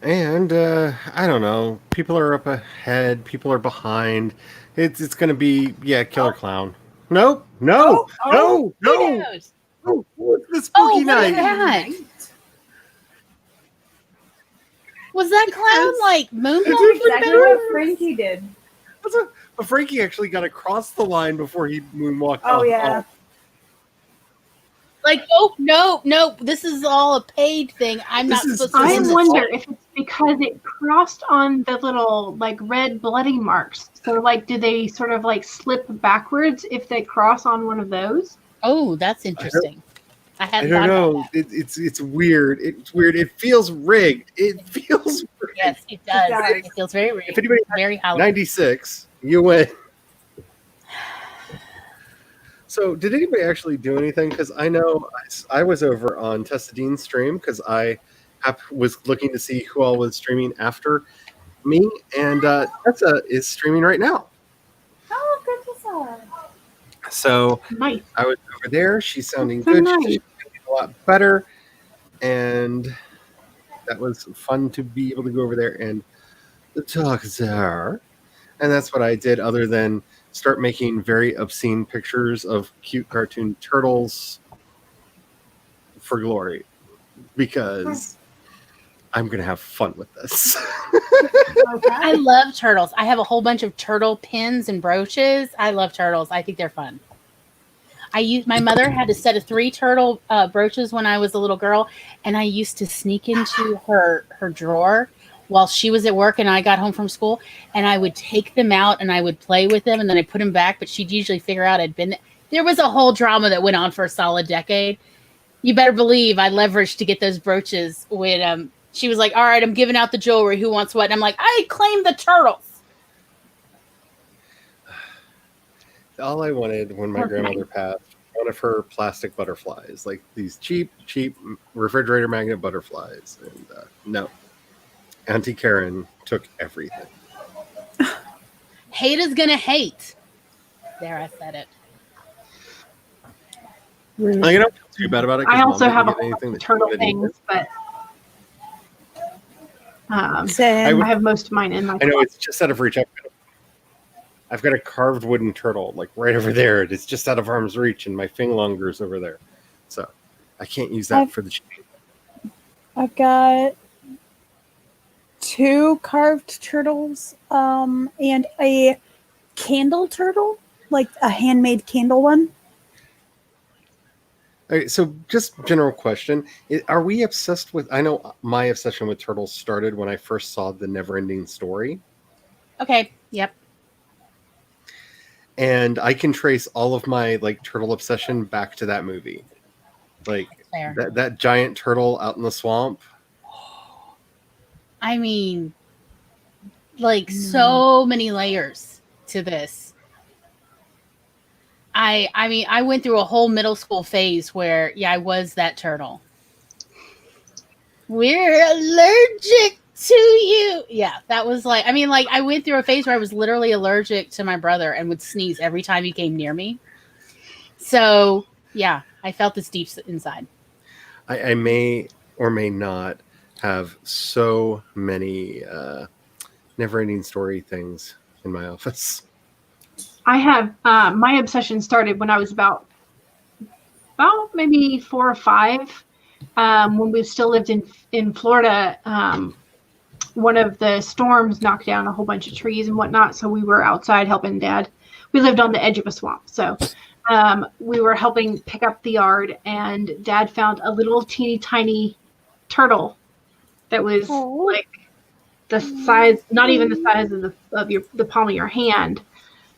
And I don't know. People are up ahead. People are behind. It's going to be Killer Clown. Nope. No. Oh, No. Who No. knows? Oh, it's the Oh, spooky what is night. that? Was that clown Yes. like That's moonwalking? exactly what Frankie did. But Frankie actually got across the line before he moonwalked. Oh off. yeah. Like, oh no, this is all a paid thing. I'm This not is- supposed to. this I is- wonder if it's because it crossed on the little like red bloody marks. So like, do they sort of like slip backwards if they cross on one of those? Oh, that's interesting. I I hadn't don't thought about know. that. It's weird. It's weird. It feels rigged. It feels rigged. Yes, it does. does. It feels very real. If anybody Very Halloween. 96, you win. So, did anybody actually do anything? Because I know I was over on Tessa Dean's stream because I was looking to see who all was streaming after me, and Tessa is streaming right now. Oh, good to see. So Nice. I was over there. She's sounding So good. nice. She's feeling a lot better, and that was fun to be able to go over there and talk to her. And that's what I did, other than start making very obscene pictures of cute cartoon turtles for glory, because I'm going to have fun with this. I love turtles. I have a whole bunch of turtle pins and brooches. I love turtles. I think they're fun. My mother had a set of 3 turtle brooches when I was a little girl, and I used to sneak into her drawer while she was at work and I got home from school, and I would take them out and I would play with them, and then I put them back, but she'd usually figure out I'd been there. Was a whole drama that went on for a solid decade. You better believe I leveraged to get those brooches when she was like, all right, I'm giving out the jewelry. Who wants what? And I'm like, I claim the turtles. All I wanted when my Okay. grandmother passed, one of her plastic butterflies, like these cheap refrigerator magnet butterflies. And no, Auntie Karen took everything. Hate is gonna hate. There, I said it. I don't feel too bad about it. 'cause I Mom also didn't have a get whole anything bunch of that she turtle wanted either. things, but Same. I have most of mine in my I know it's just out of reach. I've got a carved wooden turtle, like right over there. It's just out of arm's reach, and my fingerlinger's over there. So I can't use that I've- for the chain. I've got 2 carved turtles, and a candle turtle, like a handmade candle one. Okay, so just general question: are we obsessed with? I know my obsession with turtles started when I first saw the Neverending Story, Okay. Yep. and I can trace all of my like turtle obsession back to that movie. Like Fair. that giant turtle out in the swamp. I mean, like so many layers to this. I mean, I went through a whole middle school phase where, I was that turtle. We're allergic to you. Yeah, that was like, I mean, like I went through a phase where I was literally allergic to my brother and would sneeze every time he came near me. So, yeah, I felt this deep inside. I may or may not have so many Neverending Story things in my office. I have my obsession started when I was about maybe 4 or 5, when we still lived in Florida. One of the storms knocked down a whole bunch of trees and whatnot, so we were outside helping Dad. We lived on the edge of a swamp, so we were helping pick up the yard, and Dad found a little teeny tiny turtle that was like the size, not even the size of the palm of your hand.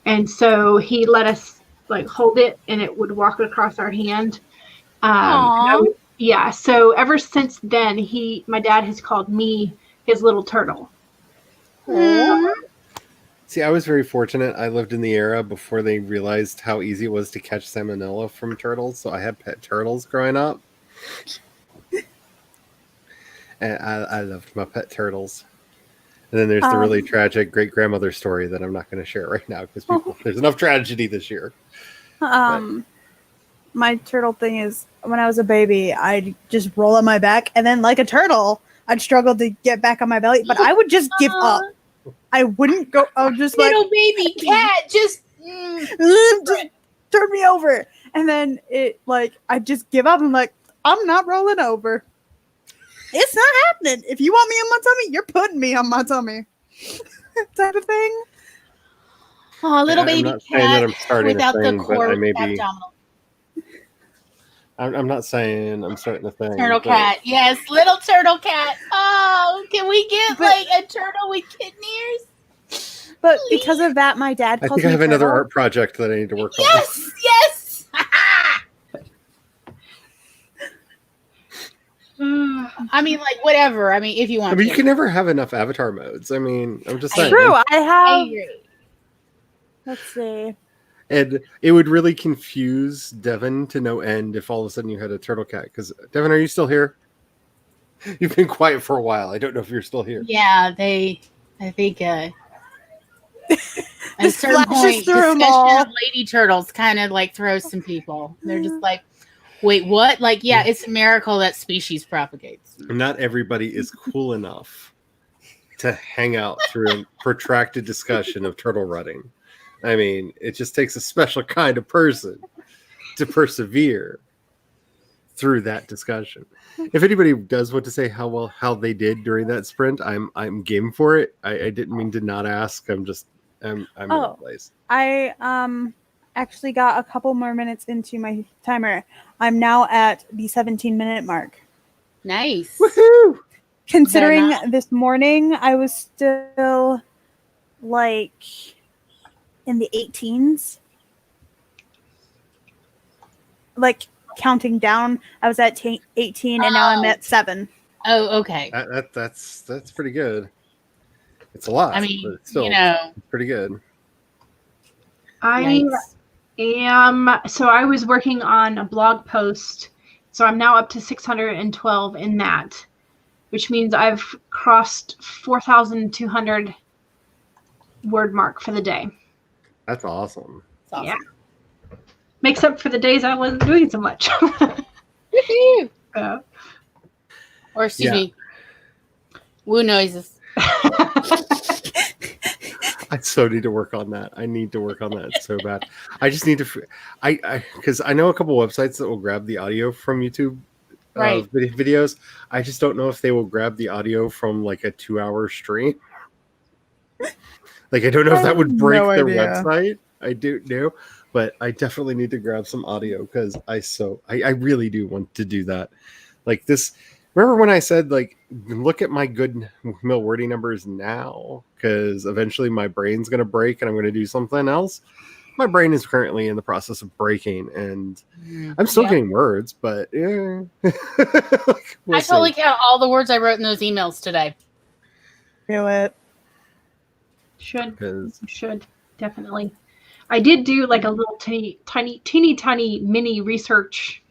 And so he let us like hold it, and it would walk across our hand. Aw. Yeah. So ever since then, my dad has called me his little turtle. See, I was very fortunate. I lived in the era before they realized how easy it was to catch salmonella from turtles. So I had pet turtles growing up. And I loved my pet turtles. And then there's the really tragic great grandmother story that I'm not going to share right now because there's enough tragedy this year. My turtle thing is when I was a baby, I'd just roll on my back, and then like a turtle, I'd struggle to get back on my belly, but I would just give up. I wouldn't go. I would just like, Little baby cat, just just turn me over. And then it like, I just give up. I'm like, I'm not rolling over. It's not happening. If you want me on my tummy, you're putting me on my tummy. Type of thing. oh, little I'm baby not saying that cat I'm starting a without thing, the but core I may be. abdominal. I'm not saying I'm starting a thing. Turtle but cat, yes, little turtle cat. Oh, can we get But- like a turtle with kitten ears? But because of that, my dad I calls think I me have another Turtle. art project that I need to work on. Yes, yes. I mean, like whatever. I mean, if you want. I mean, you to. can never have enough avatar modes. I mean, I'm just saying. True. I I have. agree. Let's see. And it would really confuse Devin to no end if all of a sudden you had a turtle cat. Because Devin, are you still here? You've been quiet for a while. I don't know if you're still here. Yeah, I think at a This certain flashes point, through 'em discussion all. of lady turtles kind of like throws some people. They're just like, wait, what? Like, yeah, it's a miracle that species propagates. Not everybody is cool enough to hang out through a protracted discussion of turtle rutting. I mean, it just takes a special kind of person to persevere through that discussion. If anybody does want to say how they did during that sprint, I'm game for it. I didn't mean to not ask. I'm in Oh. place. I actually got a couple more minutes into my timer. I'm now at the 17-minute mark. Nice. Woohoo! Considering Better this morning I was still like in the 18s. Like counting down, I was at 18 and now I'm at 7. Oh, okay. That's pretty good. It's a lot. I mean, but it's still you know, pretty good. I yikes. so I was working on a blog post, so I'm now up to 612 in that, which means I've crossed 4,200 word mark for the day. That's awesome. It's awesome. Yeah. Makes up for the days I wasn't doing so much. Woohoo! Or excuse Yeah. me, woo noises. I so need to work on that. I need to work on that so bad. I just need to. Because I know a couple websites that will grab the audio from YouTube Right. videos. I just don't know if they will grab the audio from like a 2-hour stream. Like I don't know if that would break no their idea. website. I do know, but I definitely need to grab some audio because I really do want to do that. Like this. Remember when I said, like, look at my good mill wording numbers now, because eventually my brain's going to break and I'm going to do something else? My brain is currently in the process of breaking, and I'm still Yeah. getting words, but yeah. We'll I totally see. count all the words I wrote in those emails today. Do it. Should definitely. I did do like a little teeny tiny mini research.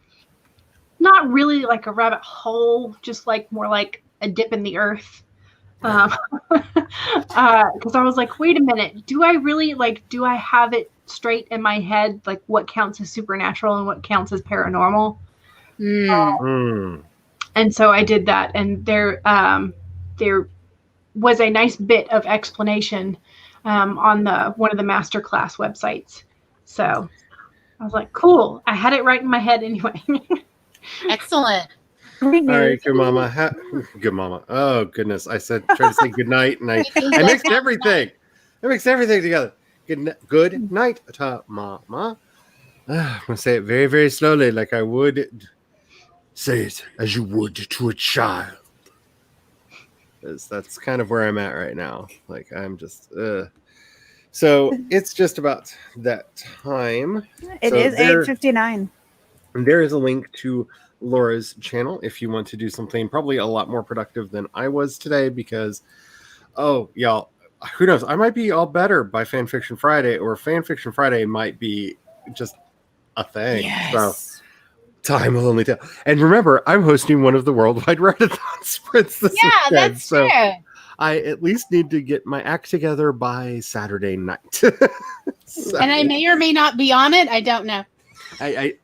Not really like a rabbit hole, just like more like a dip in the earth. Because I was like, wait a minute, do I have it straight in my head, like what counts as supernatural and what counts as paranormal? Mm. And so I did that, and there was a nice bit of explanation on one of the masterclass websites. So I was like, cool, I had it right in my head anyway. Excellent. Great All right, news. good mama. Good mama. Oh goodness, I tried to say good night, and I mixed everything. I mixed everything together. Good night, ta mama. I'm gonna say it very, very slowly, like I would say it as you would to a child. That's kind of where I'm at right now. Like I'm just. So it's just about that time. It So is there- 8:59. And there is a link to Laura's channel if you want to do something probably a lot more productive than I was today, because, oh, y'all, who knows? I might be all better by Fanfiction Friday, or Fanfiction Friday might be just a thing. So time will only tell. And remember, I'm hosting one of the worldwide Readathon sprints this Yeah, weekend, that's so true. I at least need to get my act together by Saturday night. So- And I may or may not be on it. I don't know. I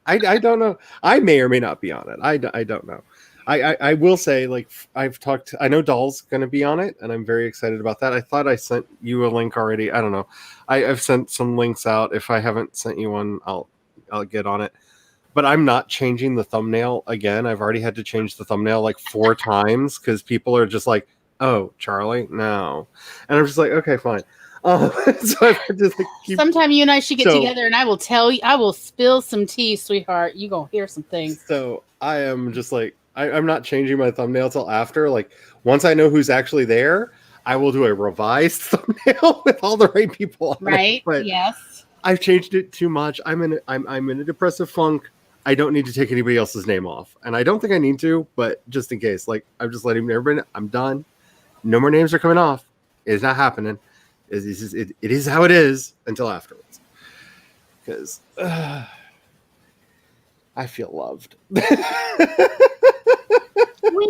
don't know. I may or may not be on it. I don't know. I will say, like, I know Doll's going to be on it, and I'm very excited about that. I thought I sent you a link already. I don't know. I've sent some links out. If I haven't sent you one, I'll get on it. But I'm not changing the thumbnail again. I've already had to change the thumbnail like 4 times because people are just like, "Oh, Charlie, no," and I'm just like, "Okay, fine." So I've had to keep. Sometime you and I should get together, and I will tell you. I will spill some tea, sweetheart. You gonna hear some things. So I am just like, I'm not changing my thumbnail till after. Like, once I know who's actually there, I will do a revised thumbnail with all the right people on Right? it. But Yes. I've changed it too much. I'm in a depressive funk. I don't need to take anybody else's name off, and I don't think I need to. But just in case, like, I'm just letting everybody know, I'm done. No more names are coming off. It's not happening. It is how it is until afterwards. Because I feel loved. We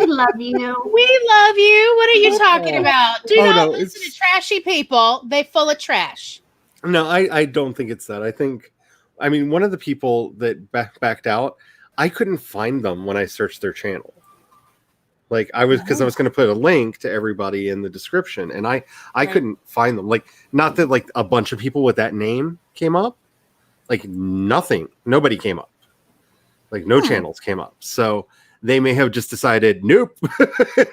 love you. We love you. What are you talking about? Do not listen to it's- trashy people. They full of trash. No, I don't think it's that. I mean, one of the people that backed out, I couldn't find them when I searched their channel. Like, because I was going to put a link to everybody in the description, and I couldn't find them. Like, not that like a bunch of people with that name came up, like nothing, nobody came up, like no channels came up. So they may have just decided, nope,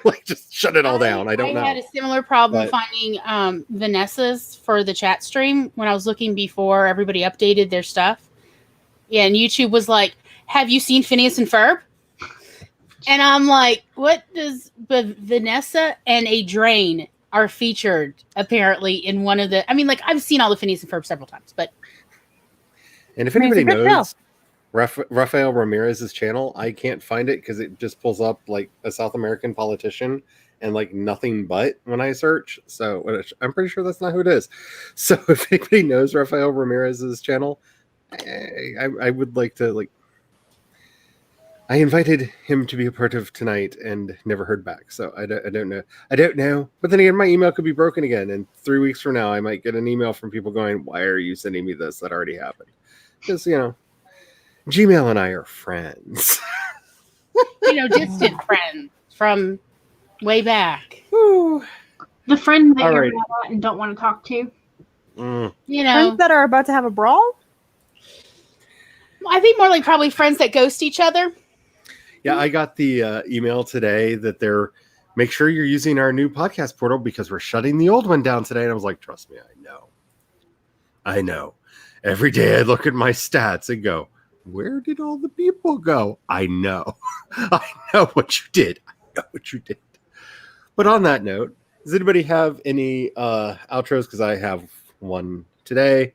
like just shut it all down. I don't know. I had a similar problem But- finding Vanessa's for the chat stream when I was looking before everybody updated their stuff. Yeah, and YouTube was like, "Have you seen Phineas and Ferb?" And I'm like, "What does?" But Vanessa and a drain are featured apparently in one of the. I mean, like, I've seen all the Phineas and Ferb several times, but And if anybody It's a good knows Rafael Ramirez's channel, I can't find it because it just pulls up like a South American politician and like nothing but when I search. So I'm pretty sure that's not who it is. So if anybody knows Rafael Ramirez's channel, I would like to like. I invited him to be a part of tonight and never heard back. So I don't know. I don't know. But then again, my email could be broken again. And 3 weeks from now, I might get an email from people going, "Why are you sending me this? That already happened." Because, Gmail and I are friends. distant friends from way back. The friend that All you're right. mad at and don't want to talk to. Mm. Friends that are about to have a brawl? I think more like probably friends that ghost each other. Yeah, I got the email today that make sure you're using our new podcast portal because we're shutting the old one down today. And I was like, trust me, I know. Every day I look at my stats and go, where did all the people go? I know. I know what you did. But on that note, does anybody have any outros? Because I have one today.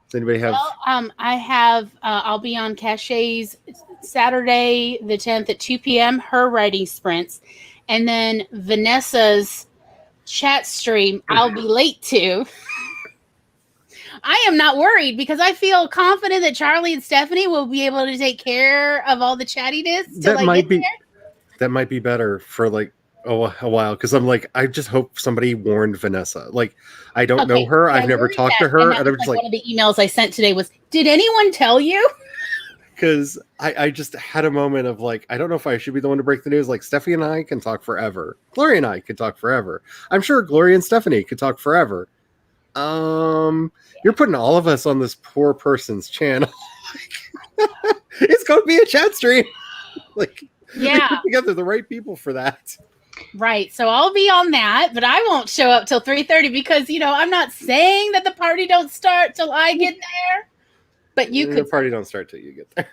Does anybody have? Well, I have. I'll be on Cachet's Saturday the 10th at 2 p.m. Her writing sprints, and then Vanessa's chat stream. I'll be late to. I am not worried because I feel confident that Charlie and Stephanie will be able to take care of all the chattiness. That might be better for like a while because I'm like, I just hope somebody warned Vanessa. Like, I don't know her. I've never talked to her, and I'm just like, one of the emails I sent today was, "Did anyone tell you?" Because I just had a moment of like, I don't know if I should be the one to break the news. Like, Stephanie and I can talk forever. Gloria and I could talk forever. I'm sure Gloria and Stephanie could talk forever. You're putting all of us on this poor person's channel. It's going to be a chat stream. Like, Yeah. put together the right people for that. Right. So I'll be on that, but I won't show up till 3:30 because I'm not saying that the party don't start till I get there. But you The could. party don't start till you get there.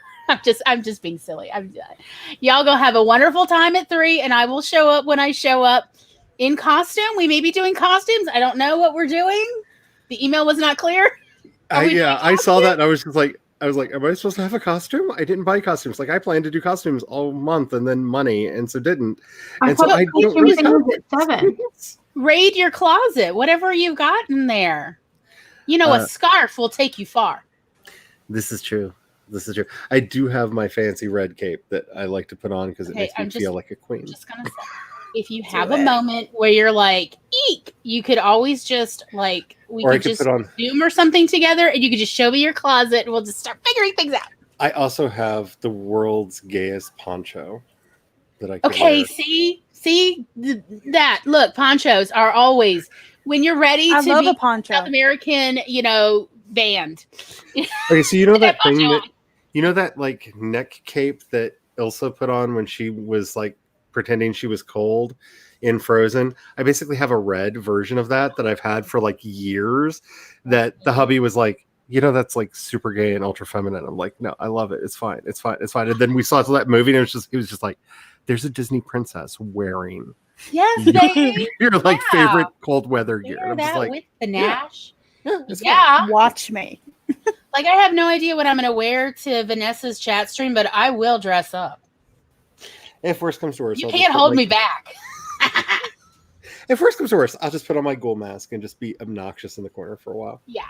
I'm just being silly. Y'all go have a wonderful time at 3, and I will show up when I show up in costume. We may be doing costumes. I don't know what we're doing. The email was not clear. I saw that and I was like, am I supposed to have a costume? I didn't buy costumes. Like, I planned to do costumes all month and then money, and so didn't. I And so thought I don't costume really thing have was at 7. Raid your closet, whatever you got in there. A scarf will take you far. This is true. I do have my fancy red cape that I like to put on because it Okay, makes me feel like a queen. I'm just gonna say, if you have a moment where you're like, eek, you could always just like we Or I could could just put on. Zoom or something together, and you could just show me your closet, and we'll just start figuring things out. I also have the world's gayest poncho that I could Okay, wear. see that. Look, ponchos are always when you're ready I to love be a poncho. South American, band. Okay, so you know that thing poncho that like neck cape that Ilsa put on when she was like pretending she was cold in Frozen? I basically have a red version of that I've had for like years. That the hubby was like, that's like super gay and ultra feminine. I'm like, no, I love it. It's fine. It's fine. It's fine. And then we saw that movie, and he was just like, there's a Disney princess wearing Yes, baby. your like Yeah. favorite cold weather gear. Wear And I'm just that like, with panache. it's fine. Yeah. Watch me. Like I have no idea what I'm going to wear to Vanessa's chat stream, but I will dress up. If worst comes to worst, You I'll just can't put, hold like, me back. If worst comes to worst, I'll just put on my ghoul mask and just be obnoxious in the corner for a while. Yeah.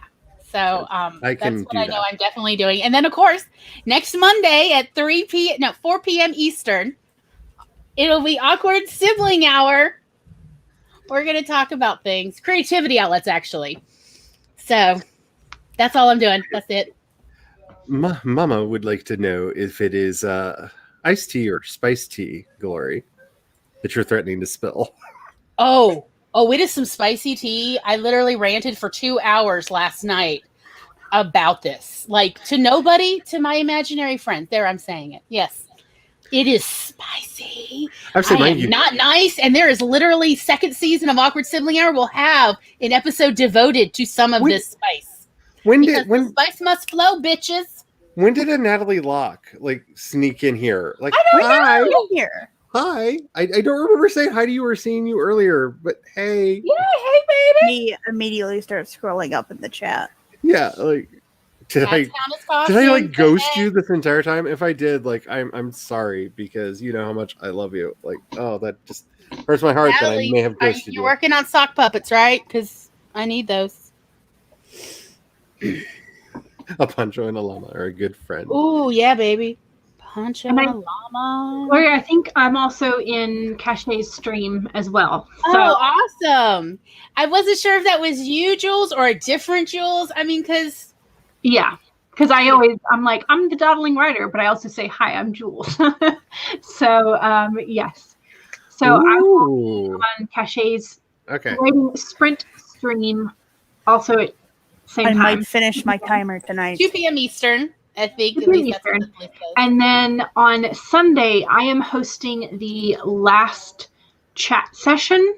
So I that's can what do I know that. I'm definitely doing. And then of course, next Monday at 4 p.m. Eastern, it'll be Awkward Sibling Hour. We're going to talk about things, creativity outlets actually. So that's all I'm doing. That's it. Mama would like to know if it is iced tea or spiced tea, Glory, that you're threatening to spill. Oh, it is some spicy tea. I literally ranted for 2 hours last night about this. Like to nobody, to my imaginary friend. There, I'm saying it. Yes. It is spicy. I've said, I mind am you, not nice. And there is literally second season of Awkward Sibling Hour will have an episode devoted to some of this spice. when Because did the spice must flow, bitches. when did a Natalie Locke like sneak in here? Like, I don't hi, know. Here. hi. I don't remember saying hi to you or seeing you earlier, but hey, Yeah, hey, baby. Me immediately start scrolling up in the chat. yeah. Like, did I like ghost you this entire time? If I did, like, I'm sorry, because you know how much I love you. Like, oh, that just hurts my heart that I may have ghosted You're you. working on sock puppets, right? Because I need those. A Pancho and a llama are a good friend. Ooh, yeah, baby. Pancho And and I- a llama. Lori, I think I'm also in Cachet's stream as well. So Oh, awesome. I wasn't sure if that was you, Jules, or a different Jules. I mean, because yeah, because I'm like, I'm the dawdling writer, but I also say, hi, I'm Jules. So yes. So I'm Ooh. on Cachet's Okay. writing sprint stream also at same I time. might finish my timer tonight. 2 p.m. Eastern, I think. 2 At least p.m. that's what Eastern. the list says. And then on Sunday, I am hosting the last chat session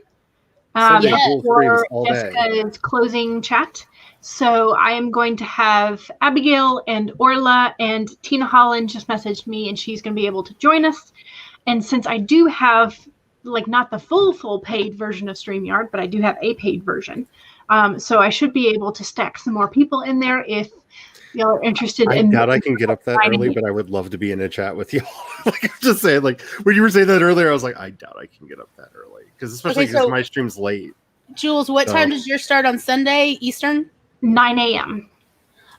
Sunday Yes. Ghoul Streams for all day. Jessica's closing chat. So I am going to have Abigail and Orla, and Tina Holland just messaged me, and she's going to be able to join us. And since I do have, like, not the full paid version of StreamYard, but I do have a paid version. So I should be able to stack some more people in there if y'all are interested I in. doubt I can get up that Finding early, it. but I would love to be in a chat with y'all. Like, I'm just saying, like, when you were saying that earlier, I was like, I doubt I can get up that early, because especially Okay, because so- my stream's late. Jules, what time does yours start on Sunday Eastern? 9 a.m.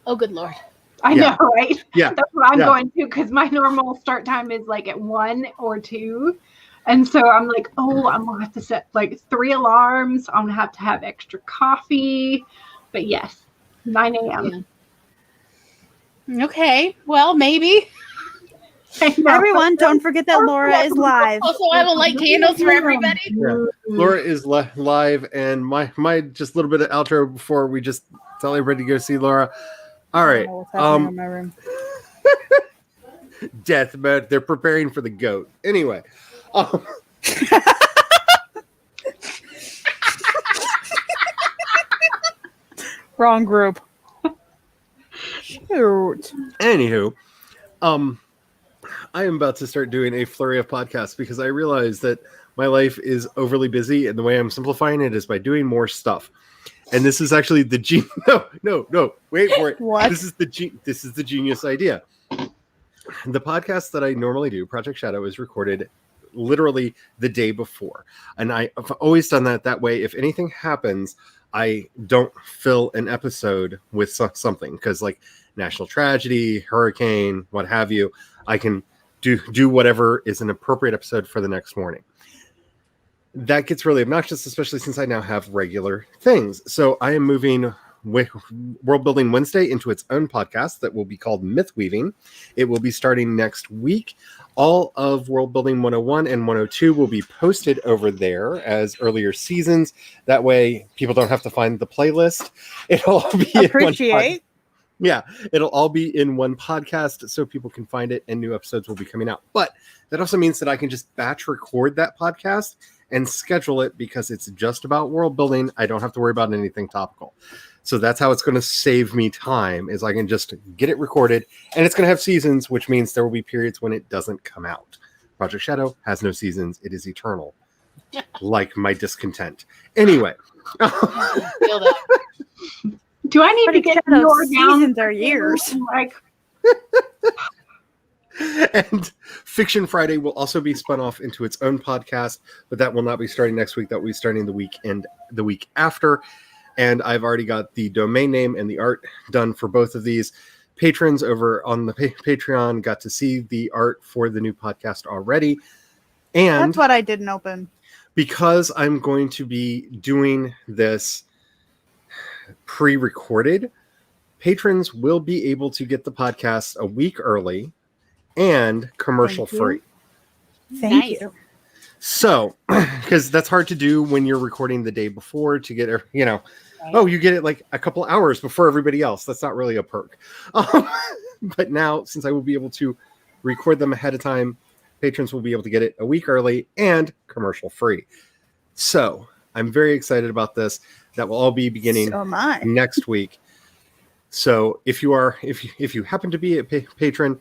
Oh, good Lord. I Yeah. know, right? Yeah. That's what I'm Yeah. going to, because my normal start time is like at 1 or 2. And so I'm like, oh, I'm going to have to set like 3 alarms. I'm going to have extra coffee. But yes, 9 a.m. Okay. Well, maybe. I know. Everyone, don't forget that Laura is live. Also, I will light candles for everybody. Yeah. Laura is live, and my just little bit of outro before we just tell everybody to go see Laura. All right, I don't know what's happening in my room. death mode. They're preparing for the goat. Anyway, Wrong group. Shoot. anywho, I am about to start doing a flurry of podcasts because I realize that my life is overly busy, and the way I'm simplifying it is by doing more stuff. And this is actually the no, wait for it. What? This is the genius idea. The podcast that I normally do, Project Shadow, is recorded literally the day before, and I've always done that way. If anything happens, I don't fill an episode with something, because like national tragedy, hurricane, what have you, I can do whatever is an appropriate episode for the next morning. That gets really obnoxious, especially since I now have regular things. So I am moving World Building Wednesday into its own podcast that will be called Myth Weaving. It will be starting next week. All of World Building 101 and 102 will be posted over there as earlier seasons. That way people don't have to find the playlist. It'll all be Appreciate. it'll all be in one podcast so people can find it and new episodes will be coming out. But that also means that I can just batch record that podcast and schedule it because it's just about world building. I don't have to worry about anything topical. So that's how it's going to save me time, is I can just get it recorded, and it's going to have seasons, which means there will be periods when it doesn't come out. Project Shadow has no seasons. It is eternal, like my discontent. Anyway. Feel that. Do I need to get more down? Seasons are years. Like, And Fiction Friday will also be spun off into its own podcast, but that will not be starting next week. That will be starting the week after. And I've already got the domain name and the art done for both of these. Patrons over on the Patreon got to see the art for the new podcast already. And That's what I didn't open. because I'm going to be doing this pre-recorded, patrons will be able to get the podcast a week early and commercial free. Thank Nice. you. So, because that's hard to do when you're recording the day before to get, oh, you get it like a couple hours before everybody else. That's not really a perk. But now, since I will be able to record them ahead of time, patrons will be able to get it a week early and commercial free. So, I'm very excited about this. That will all be beginning So am I. next week. So, if you happen to be a patron,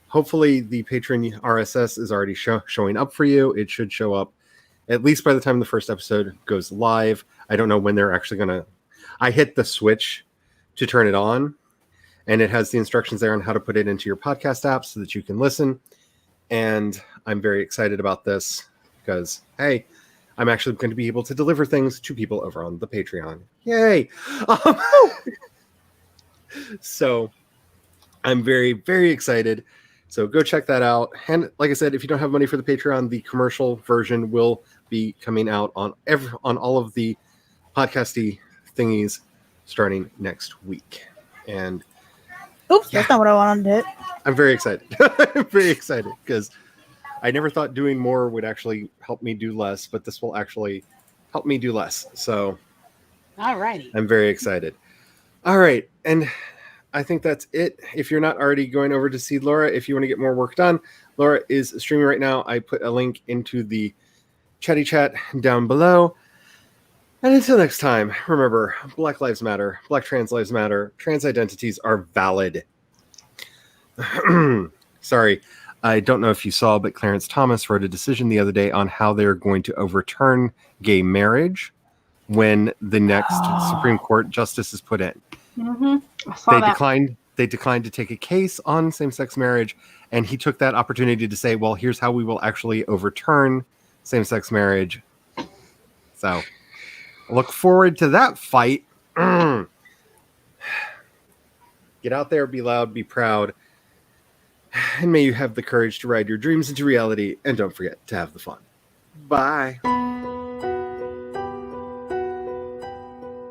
hopefully the patron RSS is already showing up for you. It should show up at least by the time the first episode goes live. I don't know when they're actually going to... I hit the switch to turn it on, and it has the instructions there on how to put it into your podcast app so that you can listen. And I'm very excited about this because, hey, I'm actually going to be able to deliver things to people over on the Patreon. Yay! So I'm very, very excited. So go check that out. And like I said, if you don't have money for the Patreon, the commercial version will be coming out on all of the podcasty thingies starting next week. And Oops, that's not what I wanted to hit. I'm very excited. I'm very excited because I never thought doing more would actually help me do less, but this will actually help me do less. So All righty. I'm very excited. All right. And I think that's it. If you're not already going over to see Laura, if you want to get more work done, Laura is streaming right now. I put a link into the chatty chat down below. And until next time, remember, Black Lives Matter, Black Trans Lives Matter, trans identities are valid. Sorry, I don't know if you saw, but Clarence Thomas wrote a decision the other day on how they're going to overturn gay marriage when the next Supreme Court justice is put in. I saw that. They declined to take a case on same-sex marriage, and he took that opportunity to say, well, here's how we will actually overturn same-sex marriage. So look forward to that fight. Get out there, be loud, be proud, and may you have the courage to ride your dreams into reality, and don't forget to have the fun. Bye.